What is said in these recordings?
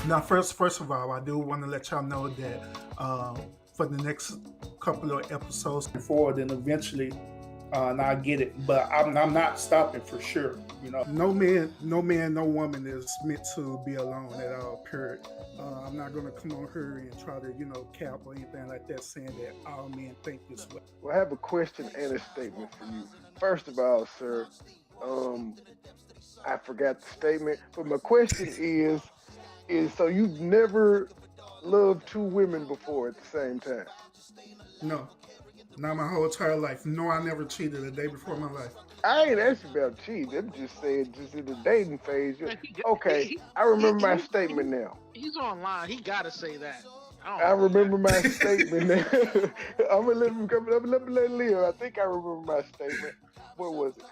Now, first of all, I do want to let y'all know that for the next couple of episodes forward, and eventually, and I get it, but I'm not stopping for sure. You know, no man, no woman is meant to be alone at all. Period. I'm not gonna come on her and try to cap or anything like that, saying that all men think this way. Well, I have a question and a statement for you. First of all, sir, um, I forgot the statement, but my question is so you've never loved two women before at the same time? No, not my whole entire life. No, I never cheated a day before my life. I ain't asking about cheating. I'm just saying, just in the dating phase. Man, he, Okay, he, I remember my he, statement now. he's online. He gotta say that. I I don't know, man. remember my statement now. I'm gonna let him come. Let me let Leo. I think I remember my statement. What was it?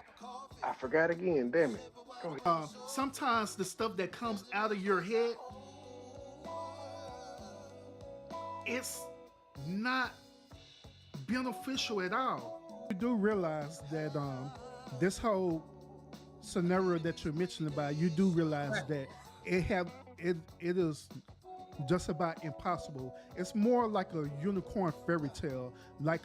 I forgot again. Damn it. Go ahead. Sometimes the stuff that comes out of your head, it's not beneficial at all. You do realize that this whole scenario that you're mentioning about, you do realize that it is just about impossible. It's more like a unicorn fairy tale. Like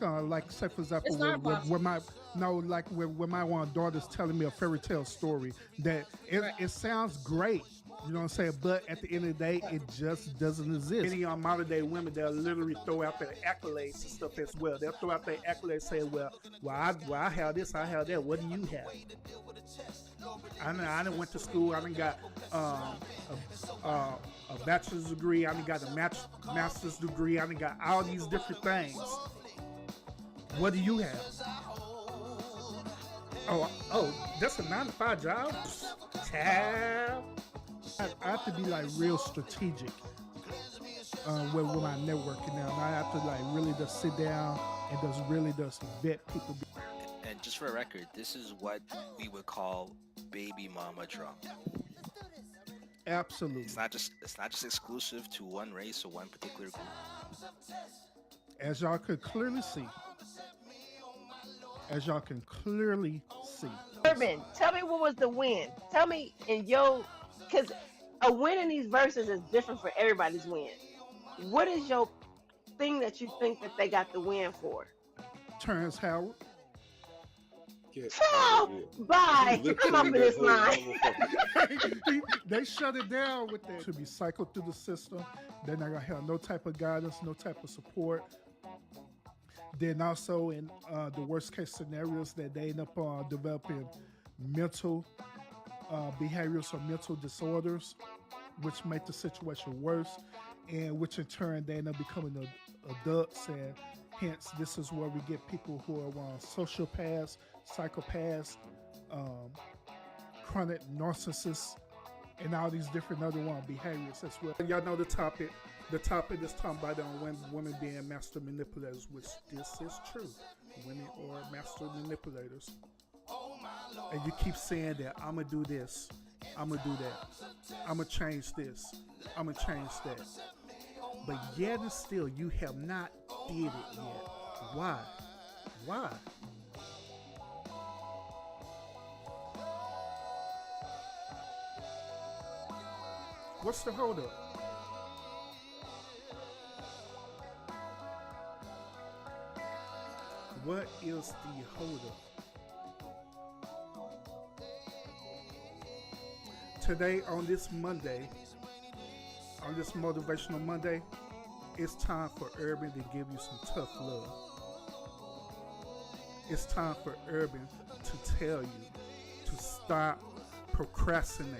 say for example, It's not where my no like where my one daughter's telling me a fairy tale story that it sounds great. You know what I'm saying? But at the end of the day, it just doesn't exist. Many modern day women, they'll literally throw out their accolades and stuff as well. They'll throw out their accolades saying, I have this, I have that. What do you have? I done went to school. I done got a bachelor's degree. I done got a master's degree. I done got all these different things. What do you have? Oh, that's a 9 to 5 job? Child. I have to be like real strategic with my networking now. I have to like really just sit down and just really just vet people. And just for a record, this is what we would call baby mama drama. Absolutely. It's not just exclusive to one race or one particular group. As y'all could clearly see. Urban, tell me what was the win. Tell me because a win in these verses is different for everybody's win. What is your thing that you think that they got the win for? Terrence Howard. Oh, bye. I'm up in this line. They shut it down with that. To be cycled through the system. They're not gonna have no type of guidance, no type of support. Then also in the worst case scenarios that they end up developing mental behaviors or mental disorders, which make the situation worse, and which in turn they end up becoming adults, and hence this is where we get people who are sociopaths, psychopaths, chronic narcissists, and all these different other behaviors as well. Y'all know the topic. The topic is talking about women being master manipulators, which this is true. Women are master manipulators. And you keep saying that, I'm going to do this, I'm going to do that, I'm going to change this, I'm going to change that. But yet and still, you have not did it yet. Why? Why? What's the holdup? What is the holdup? Today, on this Monday, on this Motivational Monday, it's time for Urban to give you some tough love. It's time for Urban to tell you to stop procrastinating.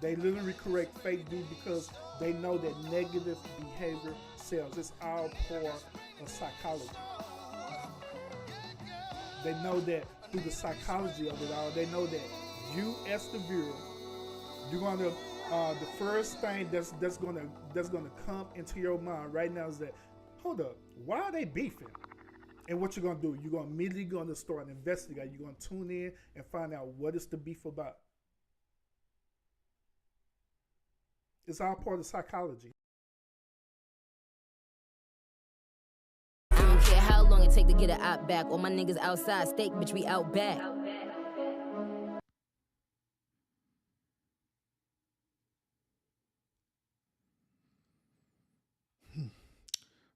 They literally correct fake news because they know that negative behavior sells. It's all part of psychology. They know that through the psychology of it all, they know that you as the viewer, you're gonna the first thing that's gonna come into your mind right now is that, hold up, why are they beefing? And what you're gonna do, you're gonna immediately gonna start investigating. You're gonna tune in and find out what is the beef about. It's all part of psychology. I don't care how long it take to get an op back. All my niggas outside, steak, bitch, we out back.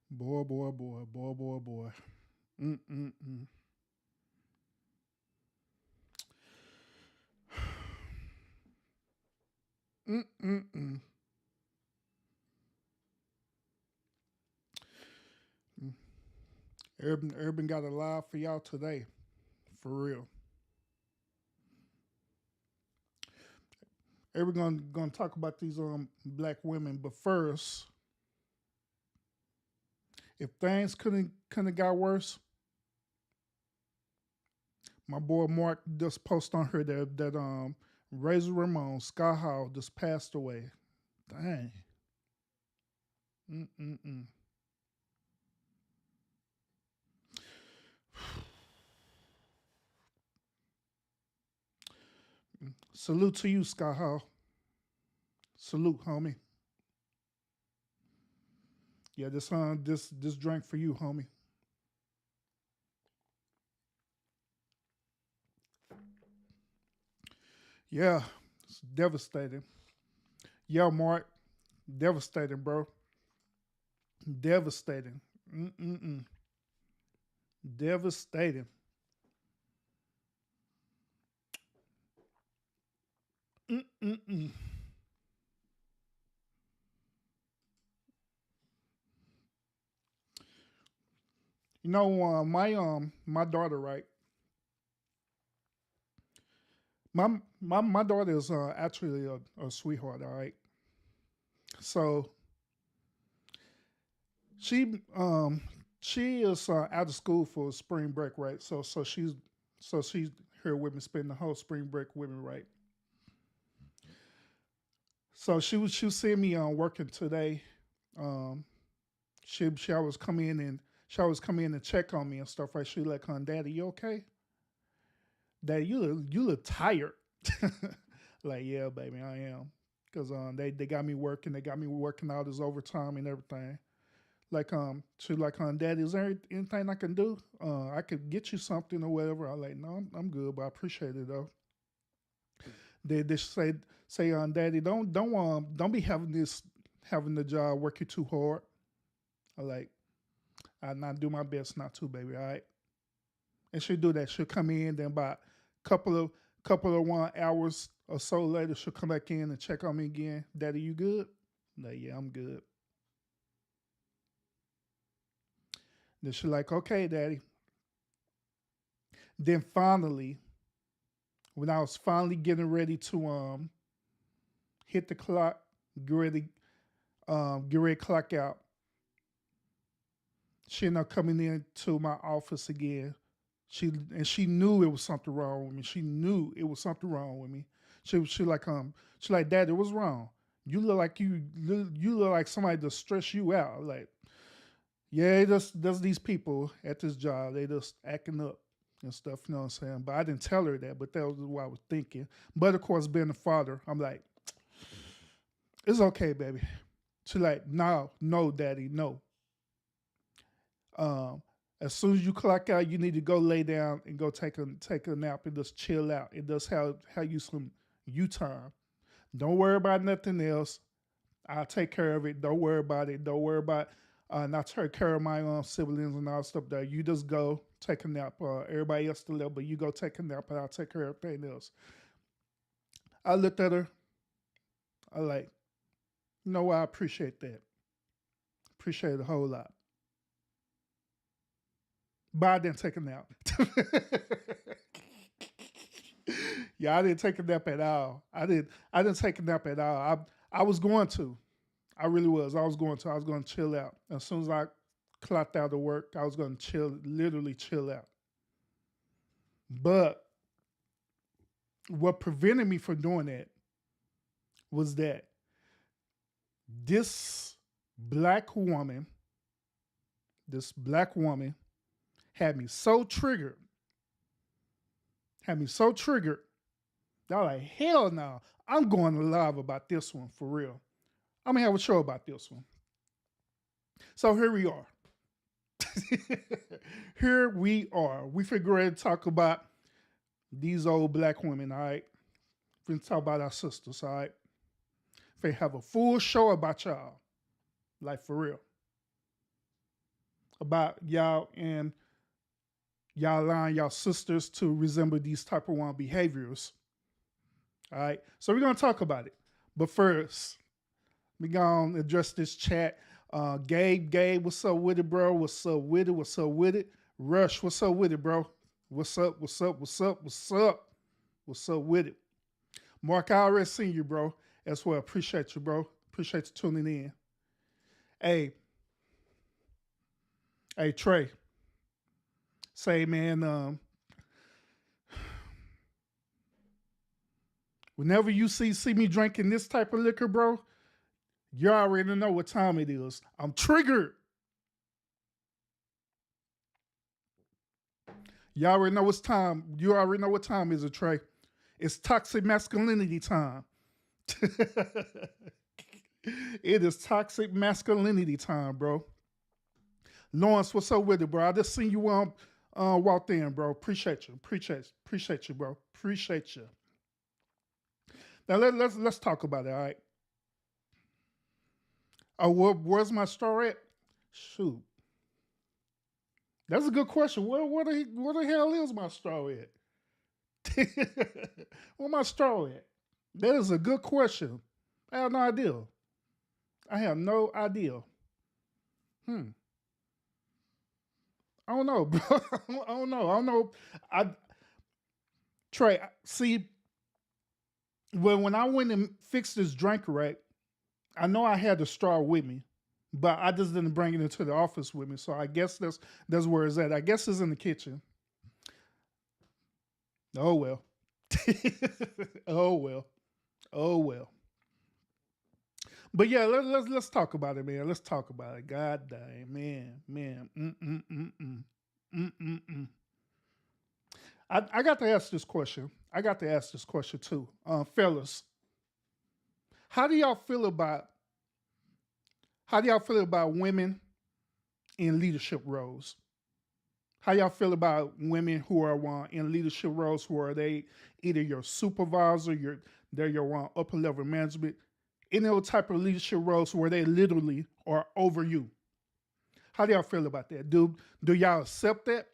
Boy, boy, boy, boy, boy, boy. Mm-mm-mm. Mm-mm-mm. Urban got a live for y'all today. For real. Urban gonna talk about these black women, but first, if things couldn't have got worse, my boy Mark just posted on her that Razor Ramon, Sky Hall, just passed away. Dang. Mm-mm-mm. Salute to you, Sky Hall. Salute, homie. Yeah, this drink for you, homie. Yeah, it's devastating. Yeah, Mark, devastating, bro. Devastating. Mm-mm-mm. Devastating. Mm-mm-mm. You know, my daughter, right? My daughter is actually a sweetheart, all right. So she she is out of school for spring break, right? So she's here with me, spending the whole spring break with me, right? So she was seeing me working today. Um, she always come in and she always come in and check on me and stuff, right? She like, Daddy, you okay? Daddy, you look tired. Like, yeah, baby, I am. Cause they got me working. They got me working all this overtime and everything. Like she like, Daddy, is there anything I can do? I could get you something or whatever. I like, no, I'm good, but I appreciate it though. They say, Daddy, don't be having the job work you too hard. I like, I not do my best not to, baby. All right. And she'll do that. She'll come in, then about couple of 1 hours or so later, she'll come back in and check on me again. Daddy, you good? Like, yeah, I'm good. Then she's like, okay, Daddy. Then finally, when I was finally getting ready to hit the clock, get ready to clock out, she ended up coming into my office again. She knew it was something wrong with me. She knew it was something wrong with me. She like, Daddy, what's wrong? You look like you look like somebody to stress you out. Like, yeah, there's these people at this job. They just acting up and stuff. You know what I'm saying? But I didn't tell her that. But that was what I was thinking. But of course, being a father, I'm like, it's okay, baby. She like, no, Daddy, no. As soon as you clock out, you need to go lay down and go take a nap and just chill out. It does have you some you time. Don't worry about nothing else. I'll take care of it. Don't worry about it. Don't worry about not take care of my siblings and all stuff there. You just go take a nap. Everybody else still there, but you go take a nap and I'll take care of everything else. I looked at her. I like, you know what? I appreciate that. Appreciate it a whole lot. But I didn't take a nap. Yeah, I didn't take a nap at all. I didn't take a nap at all. I was going to. I really was. I was going to chill out. As soon as I clocked out of work, I was going to chill, literally chill out. But what prevented me from doing that was that this black woman had me so triggered. Y'all like, hell no. I'm going live about this one for real. I'm going to have a show about this one. So here we are. Here we are. We figure to talk about these old black women, all right? We're going to talk about our sisters, all right? They have a full show about y'all. Like for real. About y'all and y'all allowing y'all sisters to resemble these type of behaviors. All right. So we're going to talk about it. But first, we're going to address this chat. Gabe, what's up with it, bro? What's up with it? Rush, what's up with it, bro? What's up with it? Mark, I already seen you, bro. As well. Appreciate you, bro. Appreciate you tuning in. Hey, Trey. Say, man, whenever you see me drinking this type of liquor, bro, you already know what time it is. I'm triggered. You already know what's time. You already know what time is it, Trey. It's toxic masculinity time. It is toxic masculinity time, bro. Lawrence, what's up with it, bro? I just seen you walked in, bro. Appreciate you, bro. Appreciate you. Now let's talk about it, all right? Oh, where's my story at? Shoot. That's a good question. Where the hell is my straw at? Where my straw at? That is a good question. I have no idea. I don't know, bro. I don't know. Trey, see, when I went and fixed this drink, right, I know I had the straw with me, but I just didn't bring it into the office with me. So I guess that's where it's at. I guess it's in the kitchen. Oh, well. Oh, well. But yeah, let's talk about it, man. Let's talk about it. God damn, man. I got to ask this question. Too. Fellas, how do y'all feel about women in leadership roles? How y'all feel about women who are in leadership roles where they either your supervisor, they're your upper level management, any other type of leadership roles where they literally are over you? How do y'all feel about that? Do y'all accept that?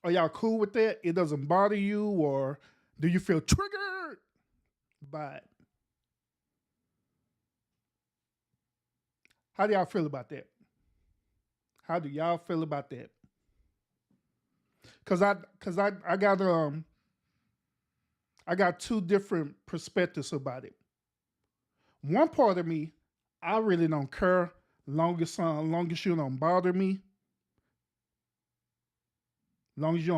Are y'all cool with that? It doesn't bother you, or do you feel triggered by it? How do y'all feel about that? Cause I got two different perspectives about it. One part of me, I really don't care. Long as you don't bother me. Long as you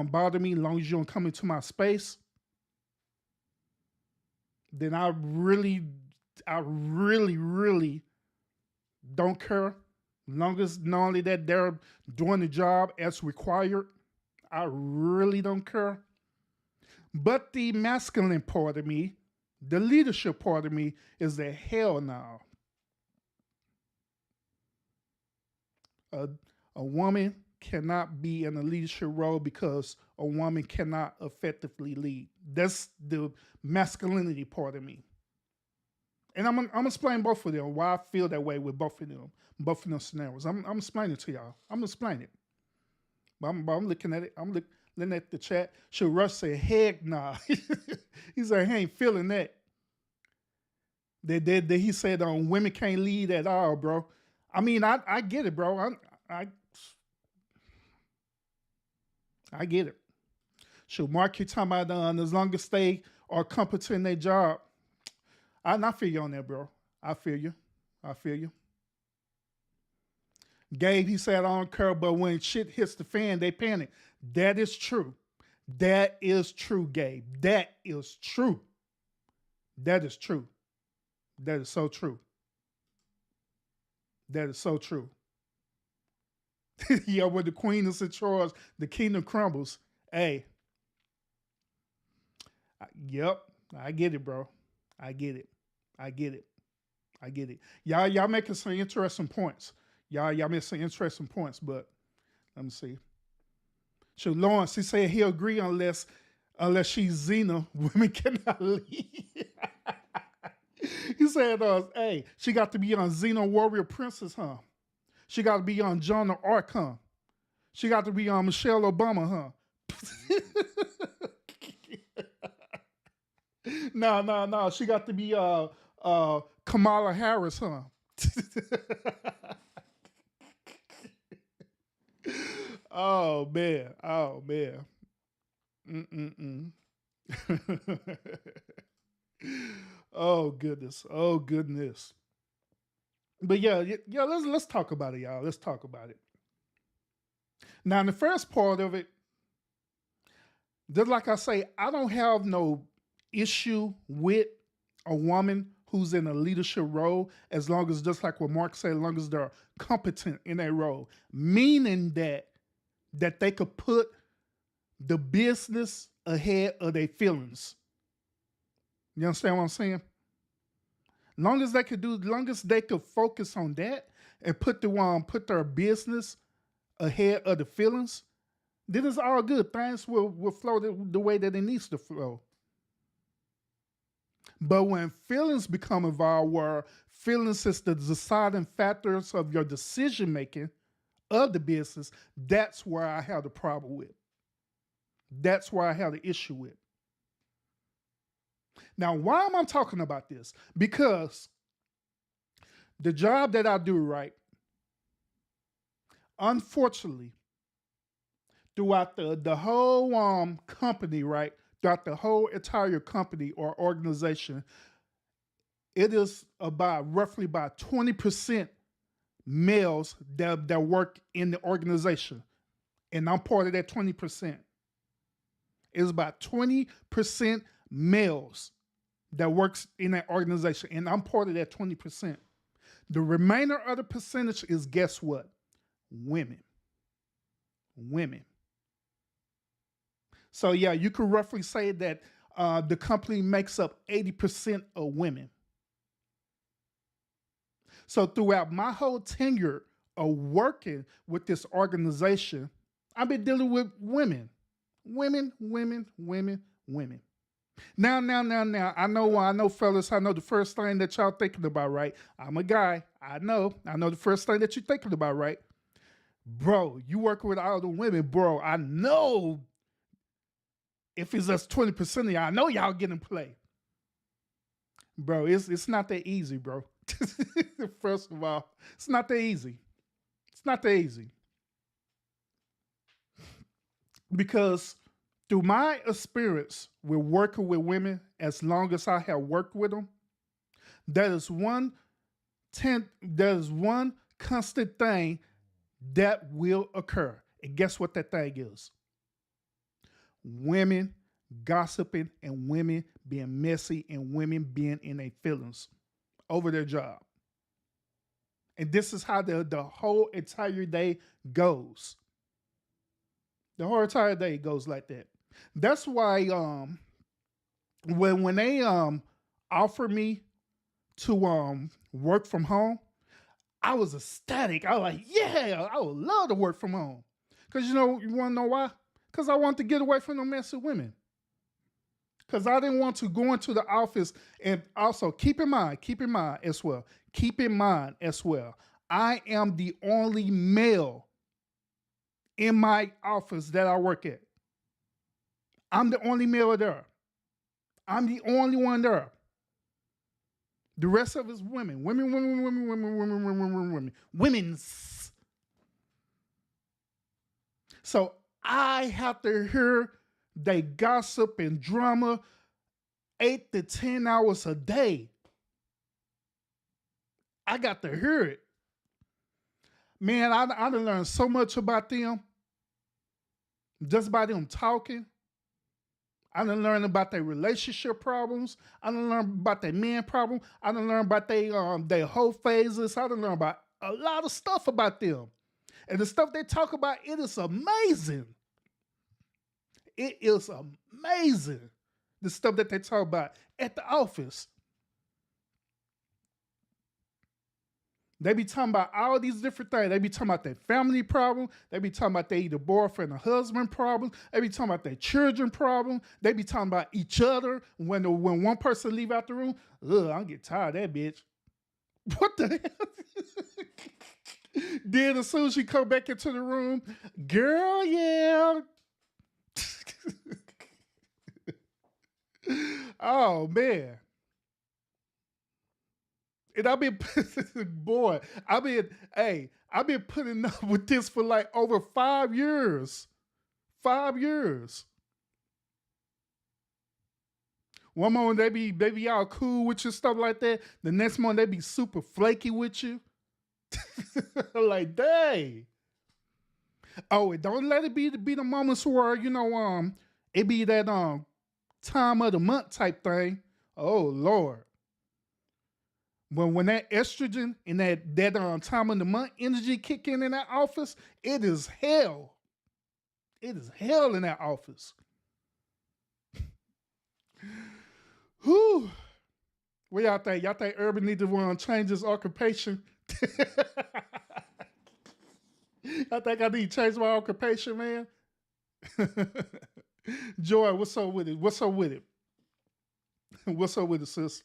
don't come into my space, then I really don't care. Long as not only that they're doing the job as required, I really don't care. But the masculine part of me, the leadership part of me, is that hell no. A woman cannot be in a leadership role because a woman cannot effectively lead. That's the masculinity part of me. And I'm gonna explain both of them, why I feel that way with both of them scenarios. I'm explaining it to y'all. I'm explaining it. But I'm looking at it. I'm looking at the chat. Should Rush say, heck nah. He said, he ain't feeling that. That he said women can't lead at all, bro. I mean, I get it, bro. I get it. Should Mark, you talking about as long as they are competent in their job. I feel you on that, bro. I feel you. I feel you. Gabe, he said, I don't care, but when shit hits the fan, they panic. That is true. That is true, Gabe. That is true. That is true. That is so true. That is so true. Yeah, when the queen is in charge, the kingdom crumbles. Hey. Yep. I get it, bro. I get it. I get it. I get it. Y'all making some interesting points. Y'all making some interesting points, but let me see. So Lawrence, he said he agree unless she's Xena, women cannot leave. He said, hey, she got to be on Xena Warrior Princess, huh? She got to be on Joan of Arc, huh? She got to be on Michelle Obama, huh? No. She got to be Kamala Harris, huh? Oh man. Oh goodness. But yeah, let's talk about it, y'all. Let's talk about it. Now, in the first part of it, just like I say, I don't have no issue with a woman who's in a leadership role, as long as, just like what Mark said, as long as they're competent in a role, meaning that they could put the business ahead of their feelings. You understand what I'm saying? Long as they could focus on that and put their business ahead of the feelings, then it's all good. Things will flow the way that it needs to flow. But when feelings become involved, where feelings is the deciding factors of your decision making of the business, that's where I have the problem with. That's where I have the issue with. Now, why am I talking about this? Because the job that I do, right, unfortunately, throughout the whole company, right, throughout the whole entire company or organization, it is roughly about 20% males that work in the organization. And I'm part of that 20%. It's about 20% males that works in that organization, and I'm part of that 20%. The remainder of the percentage is, guess what? Women. So yeah, you could roughly say that the company makes up 80% of women. So throughout my whole tenure of working with this organization, I've been dealing with women. Now, I know, fellas, I know the first thing that y'all thinking about, right? I'm a guy. I know the first thing that you're thinking about, right? Bro, you working with all the women, bro. I know if it's just 20% of y'all, I know y'all getting play. Bro, it's not that easy, bro. First of all, it's not that easy. It's not that easy. Because through my experience with working with women, as long as I have worked with them, there's one constant thing that will occur. And guess what that thing is? Women gossiping and women being messy and women being in their feelings over their job. And this is how the whole entire day goes. The whole entire day goes like that. That's why when they offered me to work from home, I was ecstatic. I was like, yeah, I would love to work from home. Because you want to know why? Because I wanted to get away from the messy women. Because I didn't want to go into the office. And also keep in mind as well, I am the only male in my office that I work at. I'm the only male there. I'm the only one there. The rest of us women. Women's. So I have to hear they gossip and drama 8 to 10 hours a day. I got to hear it. Man, I done learned so much about them just by them talking. I done learned about their relationship problems. I done learned about their man problem. I done learned about their whole phases. I done learned about a lot of stuff about them. And the stuff they talk about, it is amazing. It is amazing. The stuff that they talk about at the office. They be talking about all these different things. They be talking about their family problem. They be talking about their either boyfriend or husband problem. They be talking about their children problem. They be talking about each other. When one person leave out the room, I'm getting tired of that bitch. What the hell? Then as soon as she come back into the room, girl, yeah. Oh, man. And I've been, boy, I've been putting up with this for like over 5 years. 5 years. One moment they be all cool with you, stuff like that. The next moment they be super flaky with you. Like, dang. Oh, and don't let it be the moments where, it be that time of the month type thing. Oh, Lord. When that estrogen and that time of the month energy kick in that office, it is hell. It is hell in that office. Whew. What y'all think? Y'all think Urban need to change his occupation? I think I need to change my occupation, man. Joy, what's up with it? What's up with it? What's up with it, sis?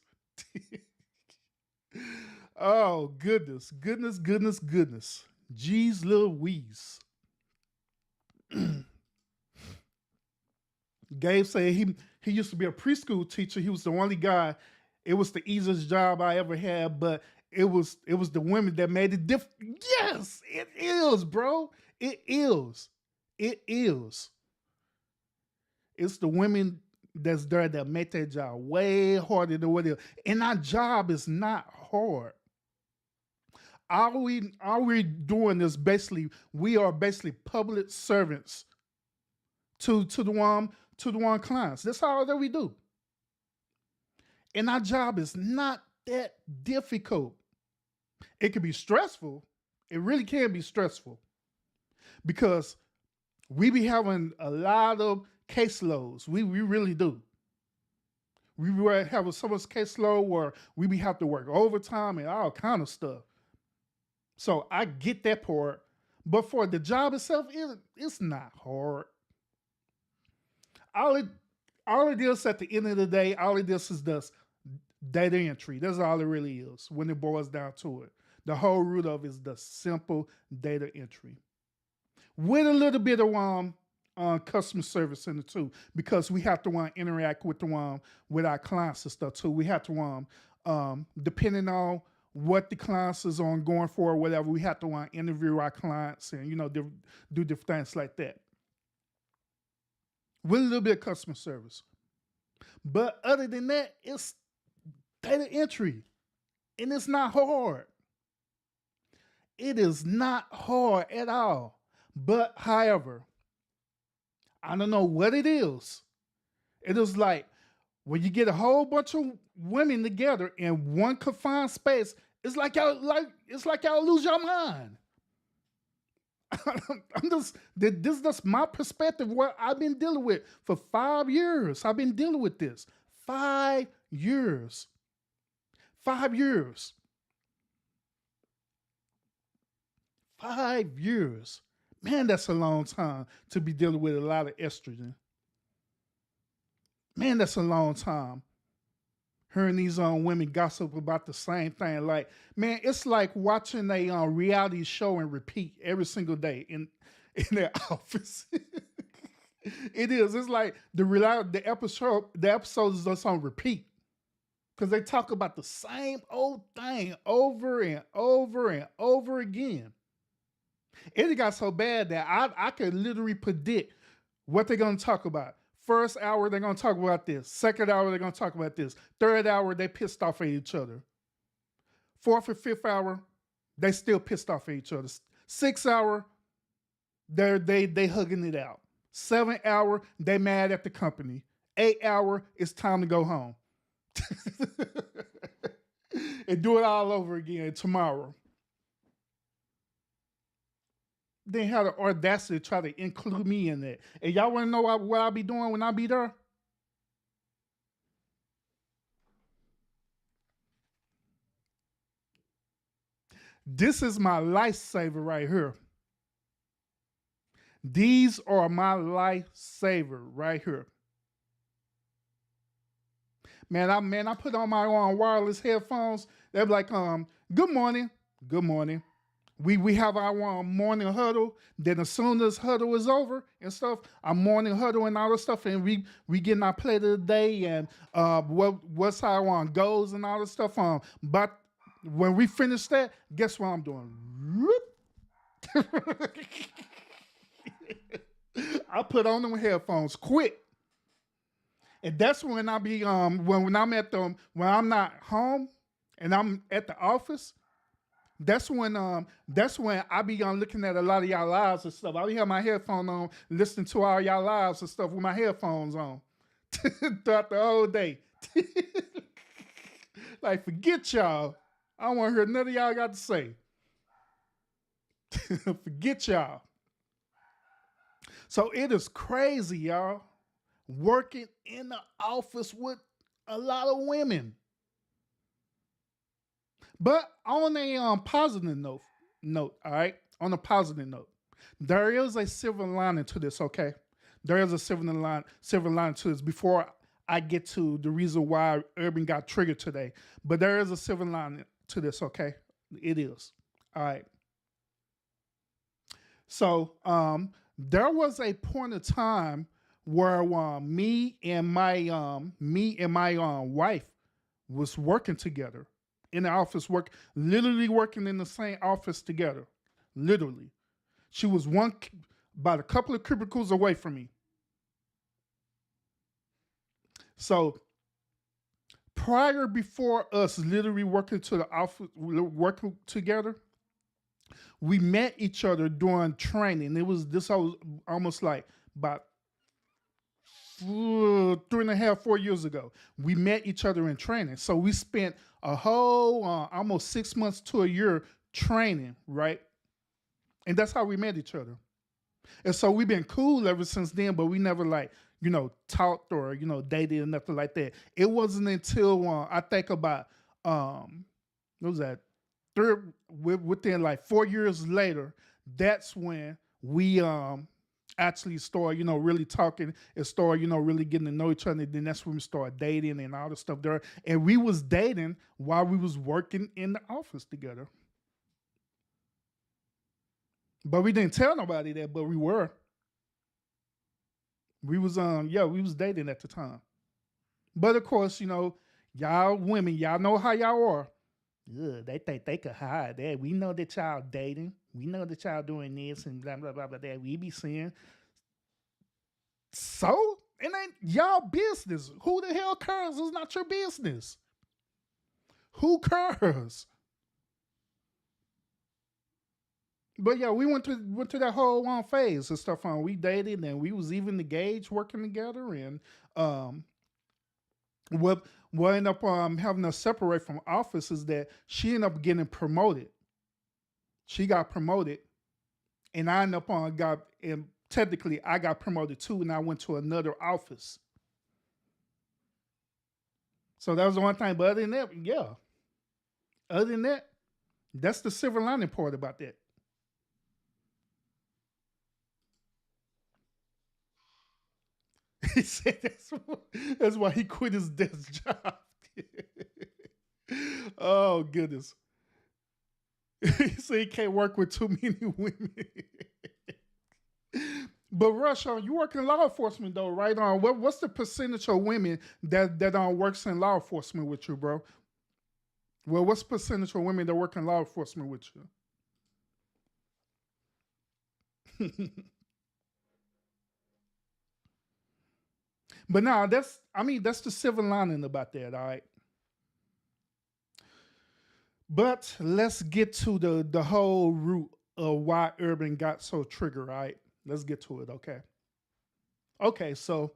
Oh, goodness. Jeez Louise. Gabe said he used to be a preschool teacher. He was the only guy. It was the easiest job I ever had, but it was the women that made it different. Yes, it is, bro. It is. It's the women that's there that make that job way harder than what it is. And our job is not hard. All we doing is we are basically public servants to the one clients. That's all that we do. And our job is not that difficult. It can be stressful. It really can be stressful because we be having a lot of caseloads. We really do. We were having so much caseload where we be have to work overtime and all kind of stuff. So I get that part, but for the job itself, it's not hard. All it is at the end of the day, all it is just data entry. That's all it really is when it boils down to it. The whole root of it is the simple data entry. With a little bit of customer service in it too, because we have to interact with with our clients and stuff too. We have to depending on what the clients is on going for or whatever, we have to interview our clients and do different things like that. With a little bit of customer service. But other than that, it's data entry. And it's not hard. It is not hard at all. But however, I don't know what it is. It is like when you get a whole bunch of women together in one confined space, it's like y'all lose your mind. This is just my perspective, what I've been dealing with for 5 years. I've been dealing with this 5 years. 5 years. 5 years. Man, that's a long time to be dealing with a lot of estrogen. Man, that's a long time. Hearing these women gossip about the same thing. Like, man, it's like watching a reality show and repeat every single day in their office. It is. It's like the episode is just on repeat. Because they talk about the same old thing over and over and over again. It got so bad that I could literally predict what they're gonna talk about. First hour, they're gonna talk about this. Second hour, they're gonna talk about this. Third hour, they pissed off at each other. Fourth and fifth hour, they still pissed off at each other. 6 hour, they hugging it out. 7 hour, they mad at the company. 8 hour, it's time to go home. And do it all over again tomorrow. They had the audacity to try to include me in that. And y'all want to know what I'll be doing when I be there? This is my lifesaver right here. These are my lifesaver right here. Man, I put on my wireless headphones. They're like, good morning. Good morning. We have our morning huddle. Then as soon as huddle is over and stuff, our morning huddle and all this stuff, and we getting our play of the day and what's our goals and all this stuff. But when we finish that, guess what I'm doing? I put on them headphones quick. And that's when I be when I'm at when I'm not home and I'm at the office. That's when I be looking at a lot of y'all lives and stuff. I be have my headphone on, listening to all y'all lives and stuff with my headphones on throughout the whole day. Like, forget y'all. I don't want to hear none of y'all got to say. Forget y'all. So it is crazy, y'all, working in the office with a lot of women. But on a positive note, all right? On a positive note, there is a silver lining to this, okay? There is a silver lining to this before I get to the reason why Urban got triggered today. But there is a silver lining to this, okay? It is. All right. So there was a point of time where me and my wife was working together in the office, literally working in the same office together. Literally. She was about a couple of cubicles away from me. So before us literally working to the office, working together, we met each other during training. This was almost like about 3.5, 4 years ago. We met each other in training. So we spent a whole almost 6 months to a year training, right? And that's how we met each other. And so we've been cool ever since then, but we never talked or, dated or nothing like that. It wasn't until I think about, what was that? Within like 4 years later, that's when we actually start, really talking and start, really getting to know each other. And then that's when we start dating and all the stuff there. And we was dating while we was working in the office together. But we didn't tell nobody that, but we were. We was we was dating at the time. But of course, y'all women, y'all know how y'all are. Ugh, they think they could hide that. We know that y'all dating. We know that y'all doing this and blah, blah, blah, blah, that. We be seeing. So, it ain't y'all business. Who the hell cares? It's not your business. Who cares? But yeah, we went to that whole phase and stuff. We dated and we was even engaged working together. And what ended up having us separate from office is that she ended up getting promoted. She got promoted, and I ended up and technically I got promoted too, and I went to another office. So that was the one thing. But other than that, yeah. Other than that, that's the silver lining part about that. He said that's why he quit his desk job. Oh, goodness. He said he can't work with too many women. But Russia, you work in law enforcement though, right? What's the percentage of women that works in law enforcement with you, bro? Well, what's the percentage of women that work in law enforcement with you? But now that's the silver lining about that, all right. But let's get to the whole root of why Urban got so triggered, right? Let's get to it, okay? Okay, so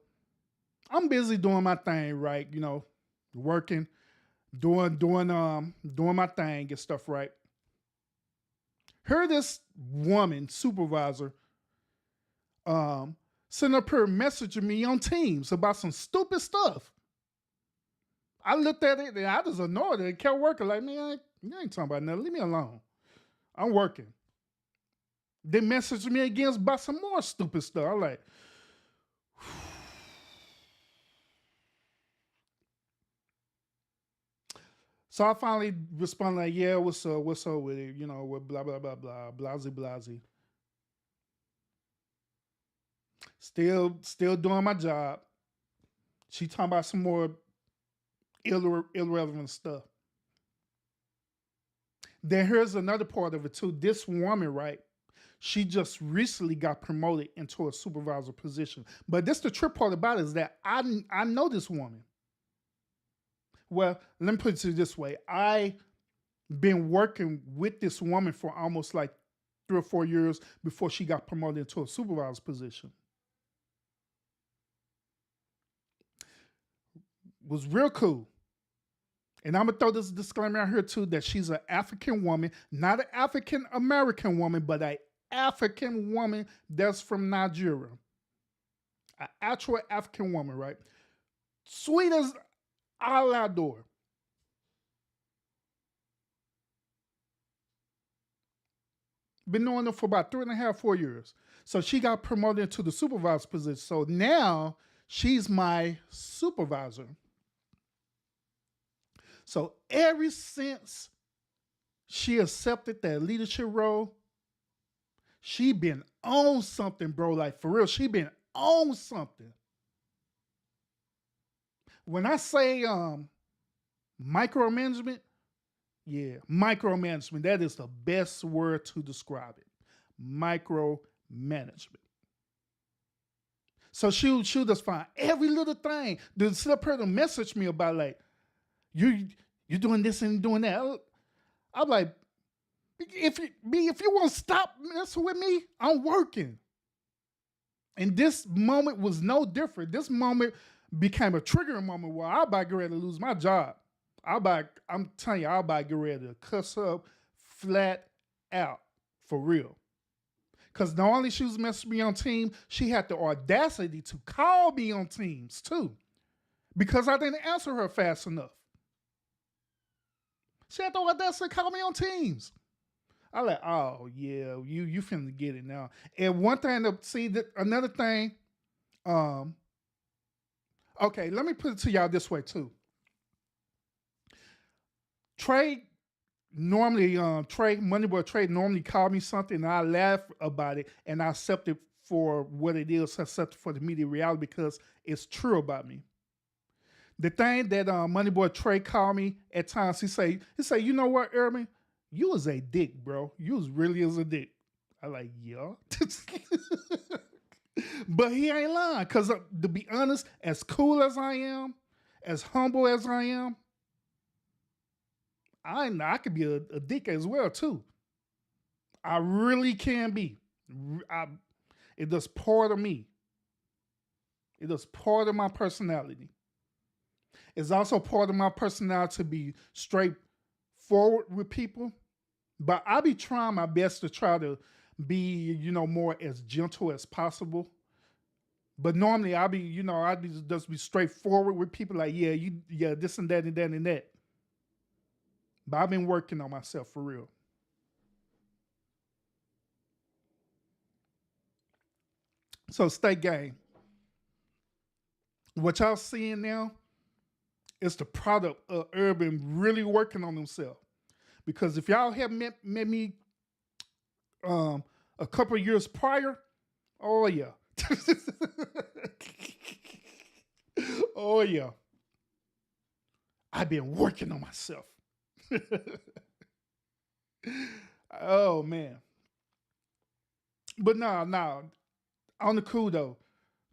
I'm busy doing my thing, right? Working, doing my thing and stuff, right? Heard this woman supervisor sitting up here messaging me on Teams about some stupid stuff. I looked at it and I just ignored it and kept working. Like, man, you ain't talking about nothing. Leave me alone. I'm working. They messaged me again about some more stupid stuff. I'm like, so I finally responded like, yeah, what's up with it? With blah, blah, blah, blah, blasey, blasey. Still doing my job. She talking about some more irrelevant stuff. Then here's another part of it too. This woman, right? She just recently got promoted into a supervisor position. But this the trip part about it is that I know this woman. Well, let me put it to you this way. I been working with this woman for almost like 3 or 4 years before she got promoted into a supervisor position. Was real cool. And I'm going to throw this disclaimer out here too, that she's an African woman, not an African American woman, but an African woman that's from Nigeria. An actual African woman, right? Sweet as all outdoor. Been knowing her for about 3.5, 4 years. So she got promoted into the supervisor position. So now she's my supervisor. So ever since she accepted that leadership role, she been on something, bro. Like for real, she been on something. When I say micromanagement, yeah, micromanagement, that is the best word to describe it. Micromanagement. So she'll just find every little thing. The slip her to message me about like, you're doing this and doing that. I'm like, if you want to stop messing with me, I'm working. And this moment was no different. This moment became a triggering moment where I about to get ready to lose my job. I'm telling you, I about to get ready to cuss up flat out for real. Because not only she was messaging me on Teams, she had the audacity to call me on Teams too. Because I didn't answer her fast enough. She had the audacity to call me on Teams. I like, oh yeah, you finna get it now. And one thing to see that another thing, okay, let me put it to y'all this way too. Trey Moneyboy Trey normally called me something and I laugh about it and I accept it for what it is, accept it for the media reality because it's true about me. The thing that Moneyboy Trey called me at times, he say, you know what, Urban? You was a dick, bro. You was really as a dick. I like, yeah. But he ain't lying. Because to be honest, as cool as I am, as humble as I am, I could be a dick as well, too. I really can be. It is part of me. It is part of my personality. It's also part of my personality to be straightforward with people. But I be trying my best to try to be, more as gentle as possible. But normally I just be straightforward with people like, yeah, this and that and that and that. But I've been working on myself for real. So State Gang. What y'all seeing now is the product of Urban really working on himself. Because if y'all have met me a couple of years prior, oh yeah. Oh yeah. I've been working on myself. Oh man. But no, on the cool though.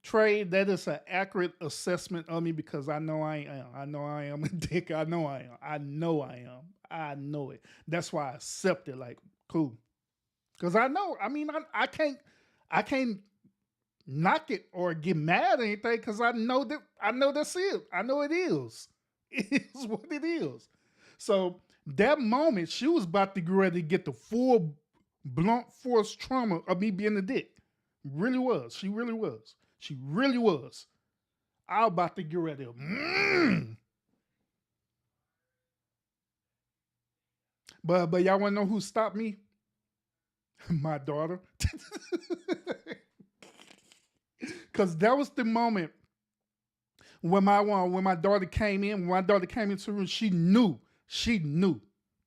Trey, that is an accurate assessment of me because I know I am. I know I am a dick. I know I am. I know I am. I know it. That's why I accept it. Like, cool. Because I know. I mean, I can't knock it or get mad or anything because I know that's it. I know it is. It is what it is. So that moment, she was about to get ready to get the full blunt force trauma of me being a dick. Really was. She really was. She really was. I was about to get ready. But y'all want to know who stopped me? My daughter. Because that was the moment when my daughter came in. When my daughter came into the room, she knew. She knew.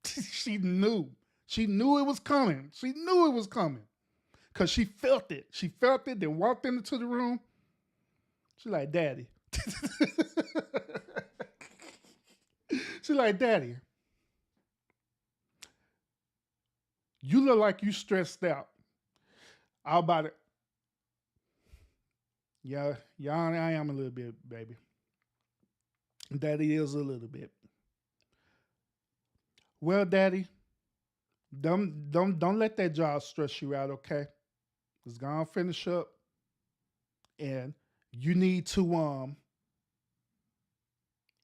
She knew. She knew it was coming. She knew it was coming. Because she felt it. She felt it, then walked into the room. She like, Daddy. She like, Daddy, you look like you stressed out. How about it? Yeah, I am a little bit, baby. Daddy is a little bit. Well, Daddy, don't let that job stress you out, okay? It's gonna finish up, and you need to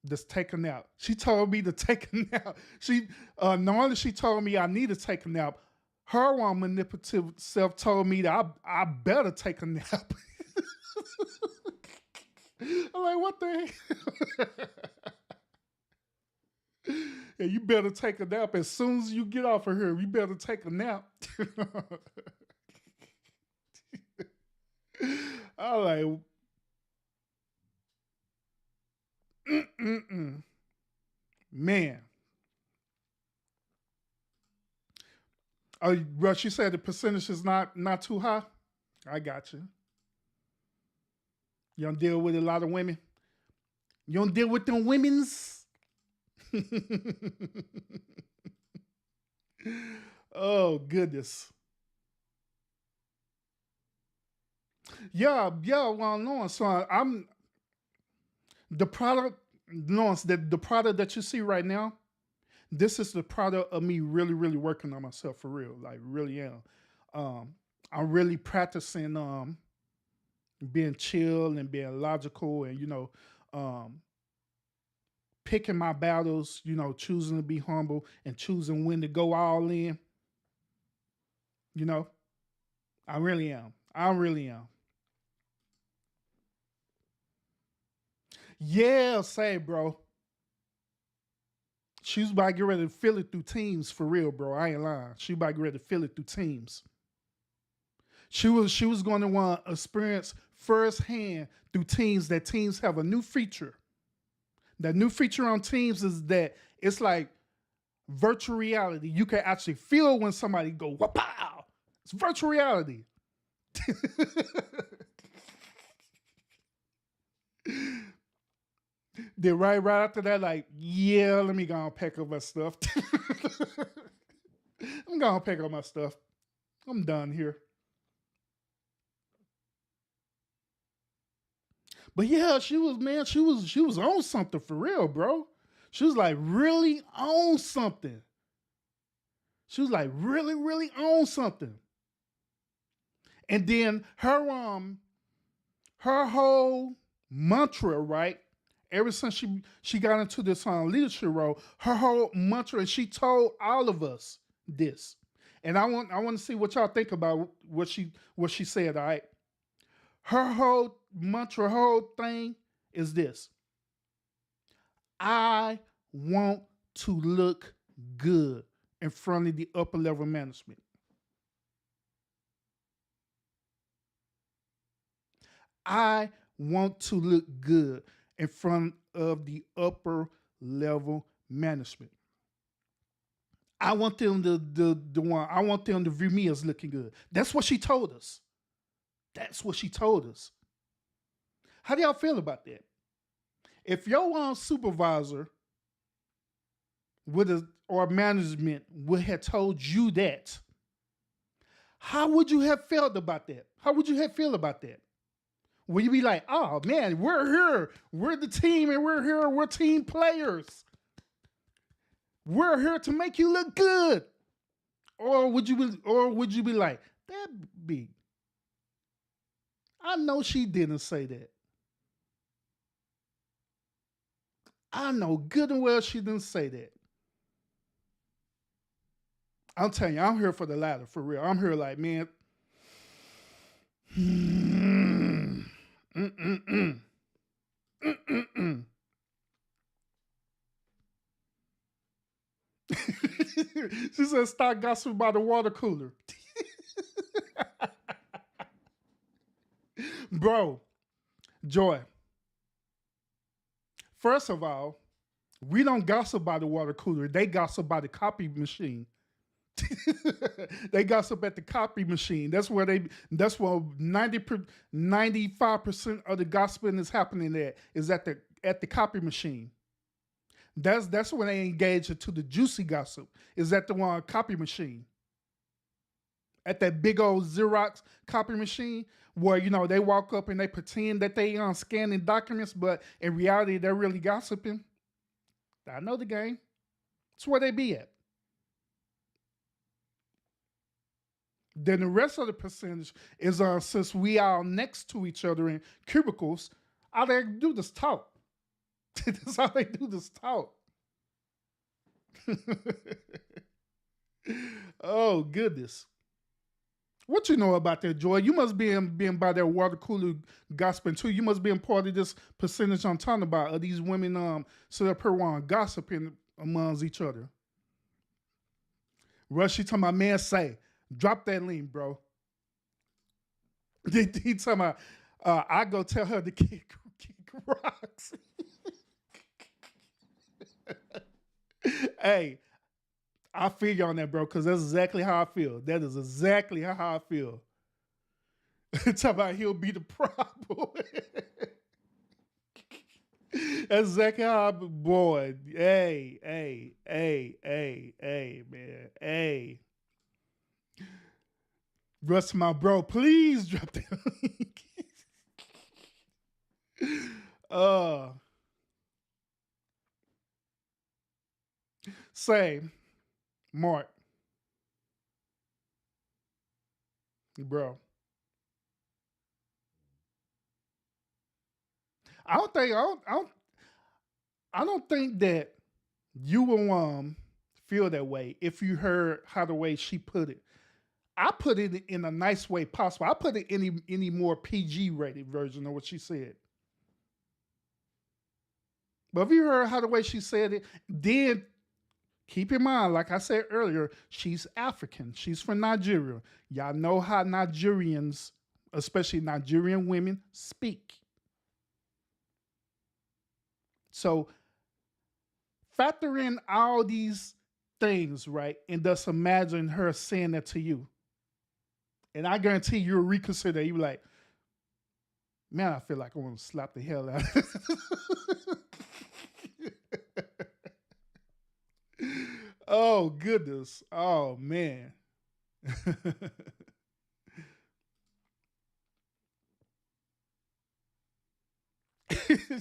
just take a nap. She told me to take a nap. She not only she told me I need to take a nap, her manipulative self told me that I better take a nap. I'm like, what the heck? Yeah, you better take a nap as soon as you get off of here. You better take a nap. I'm like, man. Oh, bro, she said the percentage is not too high. I got you. You don't deal with a lot of women. You don't deal with them women's. Oh goodness. Yeah. Well, no. So I'm the product. No, the product that you see right now. This is the product of me really, really working on myself for real. Like really am. I'm really practicing being chill and being logical and picking my battles, choosing to be humble and choosing when to go all in. I really am. I really am. Yeah, say, bro. She was about to get ready to feel it through teams for real, bro. I ain't lying. She about to get ready to feel it through teams. She was going to want to experience firsthand through teams that teams have a new feature. That new feature on teams is that it's like virtual reality. You can actually feel when somebody go, wow. It's virtual reality. Then right after that, like, yeah, let me go and pack up my stuff. I'm going to pack up my stuff. I'm done here. But yeah, she was on something for real, bro. She was like really on something. She was like really, really on something. And then her whole mantra, right? Ever since she got into this leadership role, her whole mantra, and she told all of us this. And I want to see what y'all think about what she said, all right? Her whole mantra, her whole thing is this. I want to look good in front of the upper level management. I want to look good in front of the upper level management. I want them I want them to view me as looking good. That's what she told us. That's what she told us. How do y'all feel about that? If your supervisor or management would have told you that, How would you have felt about that? How would you have feel about that? Will you be like, oh man, we're here, we're the team, and we're here, we're team players. We're here to make you look good. Or would you be like, that be? I know she didn't say that. I know good and well she didn't say that. I'm telling you, I'm here for the latter, for real. I'm here like, man. She said, stop gossiping about the water cooler. Bro, Joy. First of all, we don't gossip about the water cooler. They gossip about the copy machine. They gossip at the copy machine. That's where 95% of the gossiping is happening at, is at the copy machine. That's when they engage into the juicy gossip, is at the one copy machine. At that big old Xerox copy machine where, they walk up and they pretend that they scanning documents, but in reality, they're really gossiping. I know the game. That's where they be at. Then the rest of the percentage is since we are next to each other in cubicles, all they do is talk. That's all they do is talk. Oh, goodness. What you know about that, Joy? You must be being by that water cooler gossiping too. You must be a part of this percentage I'm talking about of these women sit up here gossiping amongst each other. Rush, he talking about, man, say, drop that link, bro. He talking about, I go tell her to kick rocks. Hey, I feel you on that, bro, because that's exactly how I feel. That is exactly how I feel. Talk about he'll be the problem. That's exactly how boy. Hey, man. Hey. Russ, my bro, please drop that link. Say, Mark, bro. I don't think that you will feel that way if you heard how the way she put it. I put it in a nice way possible. I put it any more PG rated version of what she said. But if you heard how the way she said it, then keep in mind, like I said earlier, she's African. She's from Nigeria. Y'all know how Nigerians, especially Nigerian women, speak. So factor in all these things, right? And just imagine her saying that to you. And I guarantee you'll reconsider. You're like, man, I feel like I want to slap the hell out of Oh, goodness. Oh, man.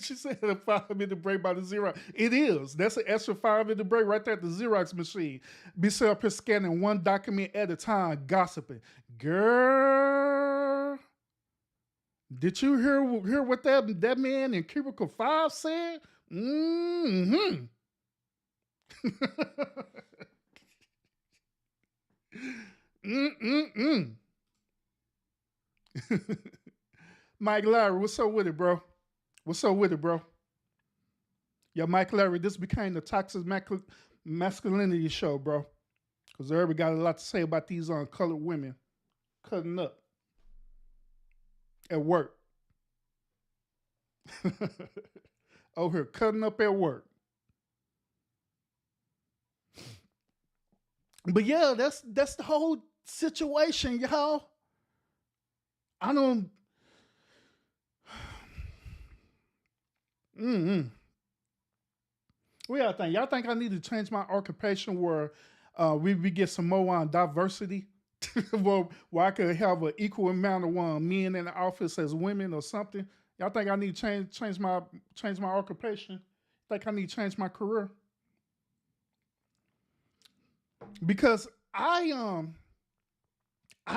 She said a 5-minute break by the Xerox. It is. That's an extra 5-minute break right there at the Xerox machine. Be set up here scanning one document at a time, gossiping. Girl, did you hear what that man in Cubicle 5 said? Mm-hmm. Mike Larry, what's up with it, bro? What's up with it, bro? Yeah, Mike Larry, this became the toxic masculinity show, bro. Because everybody got a lot to say about these colored women cutting up at work. Over here, cutting up at work. But yeah, that's the whole situation, y'all. I don't. What y'all think? Y'all think I need to change my occupation where we get some more diversity where I could have an equal amount of men in the office as women or something. Y'all think I need to change my occupation? Think I need to change my career? Because I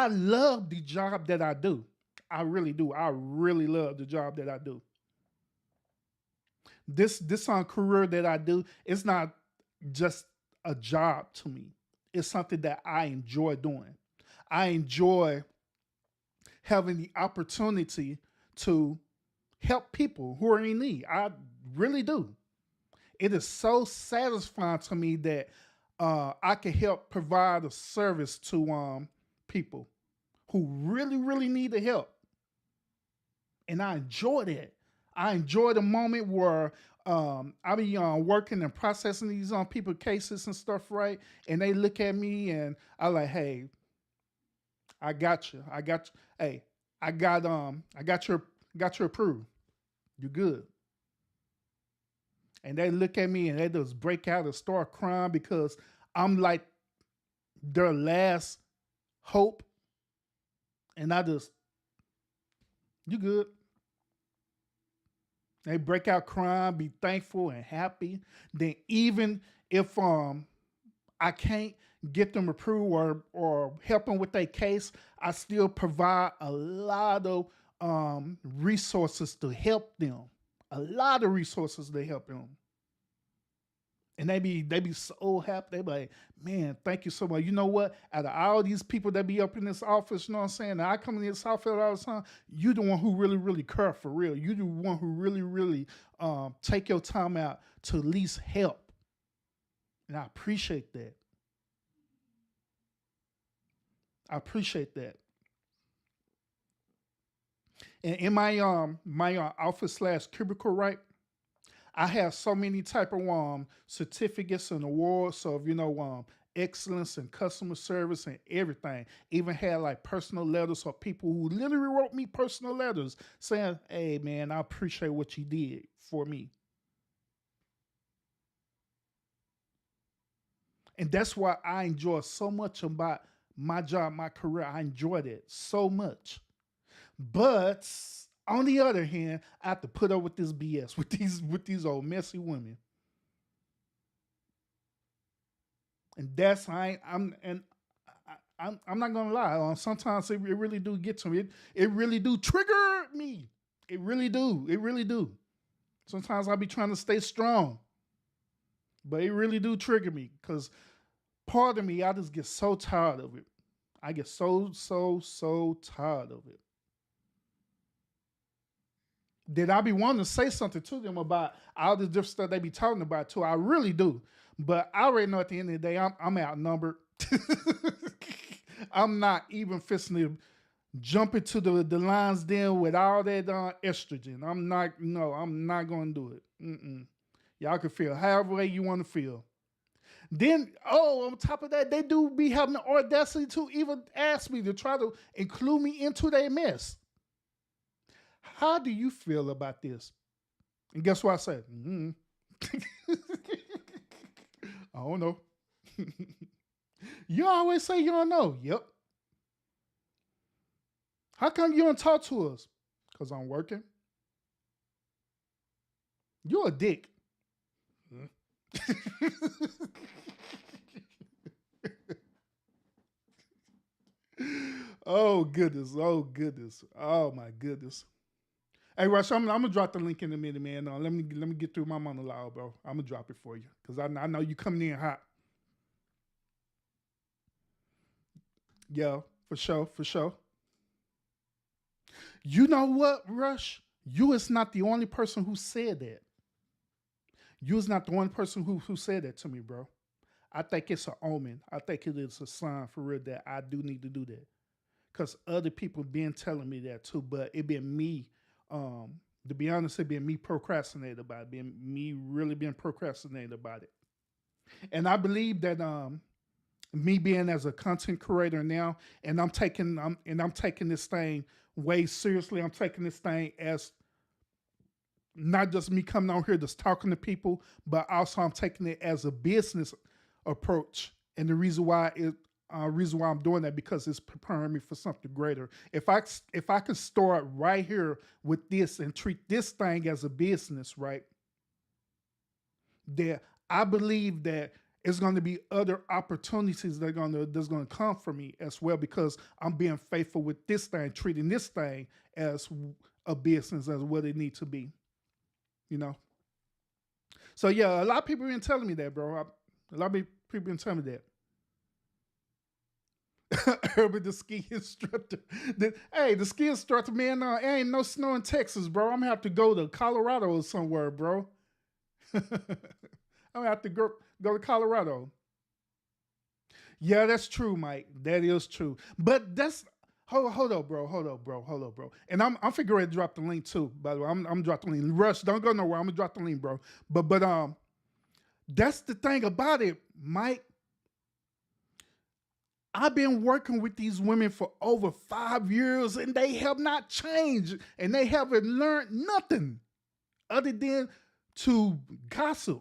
love the job that I do. I really do. I really love the job that I do. This career that I do, it's not just a job to me. It's something that I enjoy doing. I enjoy having the opportunity to help people who are in need. I really do. It is so satisfying to me that I can help provide a service to people who really, really need the help. And I enjoy that. I enjoy the moment where I be working and processing these people cases and stuff, right? And they look at me and I like, hey, I got you. Hey, I got your approved. You good. And they look at me and they just break out and start crying because I'm like their last hope. And you good. They break out crying, be thankful and happy. Then even if I can't get them approved or help them with their case, I still provide a lot of resources to help them. A lot of resources to help them. And they be so happy. They be like, man, thank you so much. You know what? Out of all these people that be up in this office, you know what I'm saying? And I come in this office all the time. You the one who really, really care for real. You the one who really, really take your time out to at least help. And I appreciate that. I appreciate that. And in my office / cubicle, right? I have so many type of certificates and awards of, excellence and customer service and everything. Even had like personal letters of people who literally wrote me personal letters saying, hey man, I appreciate what you did for me. And that's why I enjoy so much about my job, my career. I enjoyed it so much. But on the other hand, I have to put up with this BS with these old messy women. And that's I'm not gonna lie. Sometimes it really do get to me. It really do trigger me. It really do. It really do. Sometimes I be trying to stay strong, but it really do trigger me because part of me, I just get so tired of it. I get so tired of it. Did I be wanting to say something to them about all the different stuff they be talking about too? I really do. But I already know at the end of the day, I'm outnumbered. I'm not even fisting to jump into the lion's den with all that estrogen. I'm not going to do it. Y'all can feel however way you want to feel. Then, on top of that, they do be having the audacity to even ask me to try to include me into their mess. How do you feel about this? And guess what I said? I don't know. You always say you don't know. Yep. How come you don't talk to us? Because I'm working. You're a dick. Oh goodness. Oh my goodness. Hey Rush, I'm gonna drop the link in a minute, man. Let me get through my monologue, bro. I'm gonna drop it for you because I know you coming in hot. Yeah, for sure. You know what, Rush? You is not the only person who said that. You is not the only person who said that to me, bro. I think it's an omen. I think it is a sign for real that I do need to do that. Because other people been telling me that too, but it been me. To be honest, it been me procrastinating about it. Been procrastinating about it. And I believe that me being as a content creator now, and I'm taking this thing way seriously. I'm taking this thing as not just me coming on here just talking to people, but also I'm taking it as a business approach. And the reason why reason why I'm doing that, because it's preparing me for something greater. If I could start right here with this and treat this thing as a business, right? That I believe that it's going to be other opportunities that's going to come for me as well, because I'm being faithful with this thing, treating this thing as a business, as what it needs to be, you know. So yeah, a lot of people been telling me that, bro. A lot of people been telling me that. Urban, the ski instructor. The ski instructor, man, ain't no snow in Texas, bro. I'm gonna have to go to Colorado or somewhere, bro. I'm gonna have to go to Colorado. Yeah, that's true, Mike. That is true. But that's hold up, bro. And I'm figuring to drop the link too. By the way, I'm dropping the link. Rush, don't go nowhere. I'm gonna drop the link, bro. But that's the thing about it, Mike. I've been working with these women for over 5 years, and they have not changed, and they haven't learned nothing other than to gossip,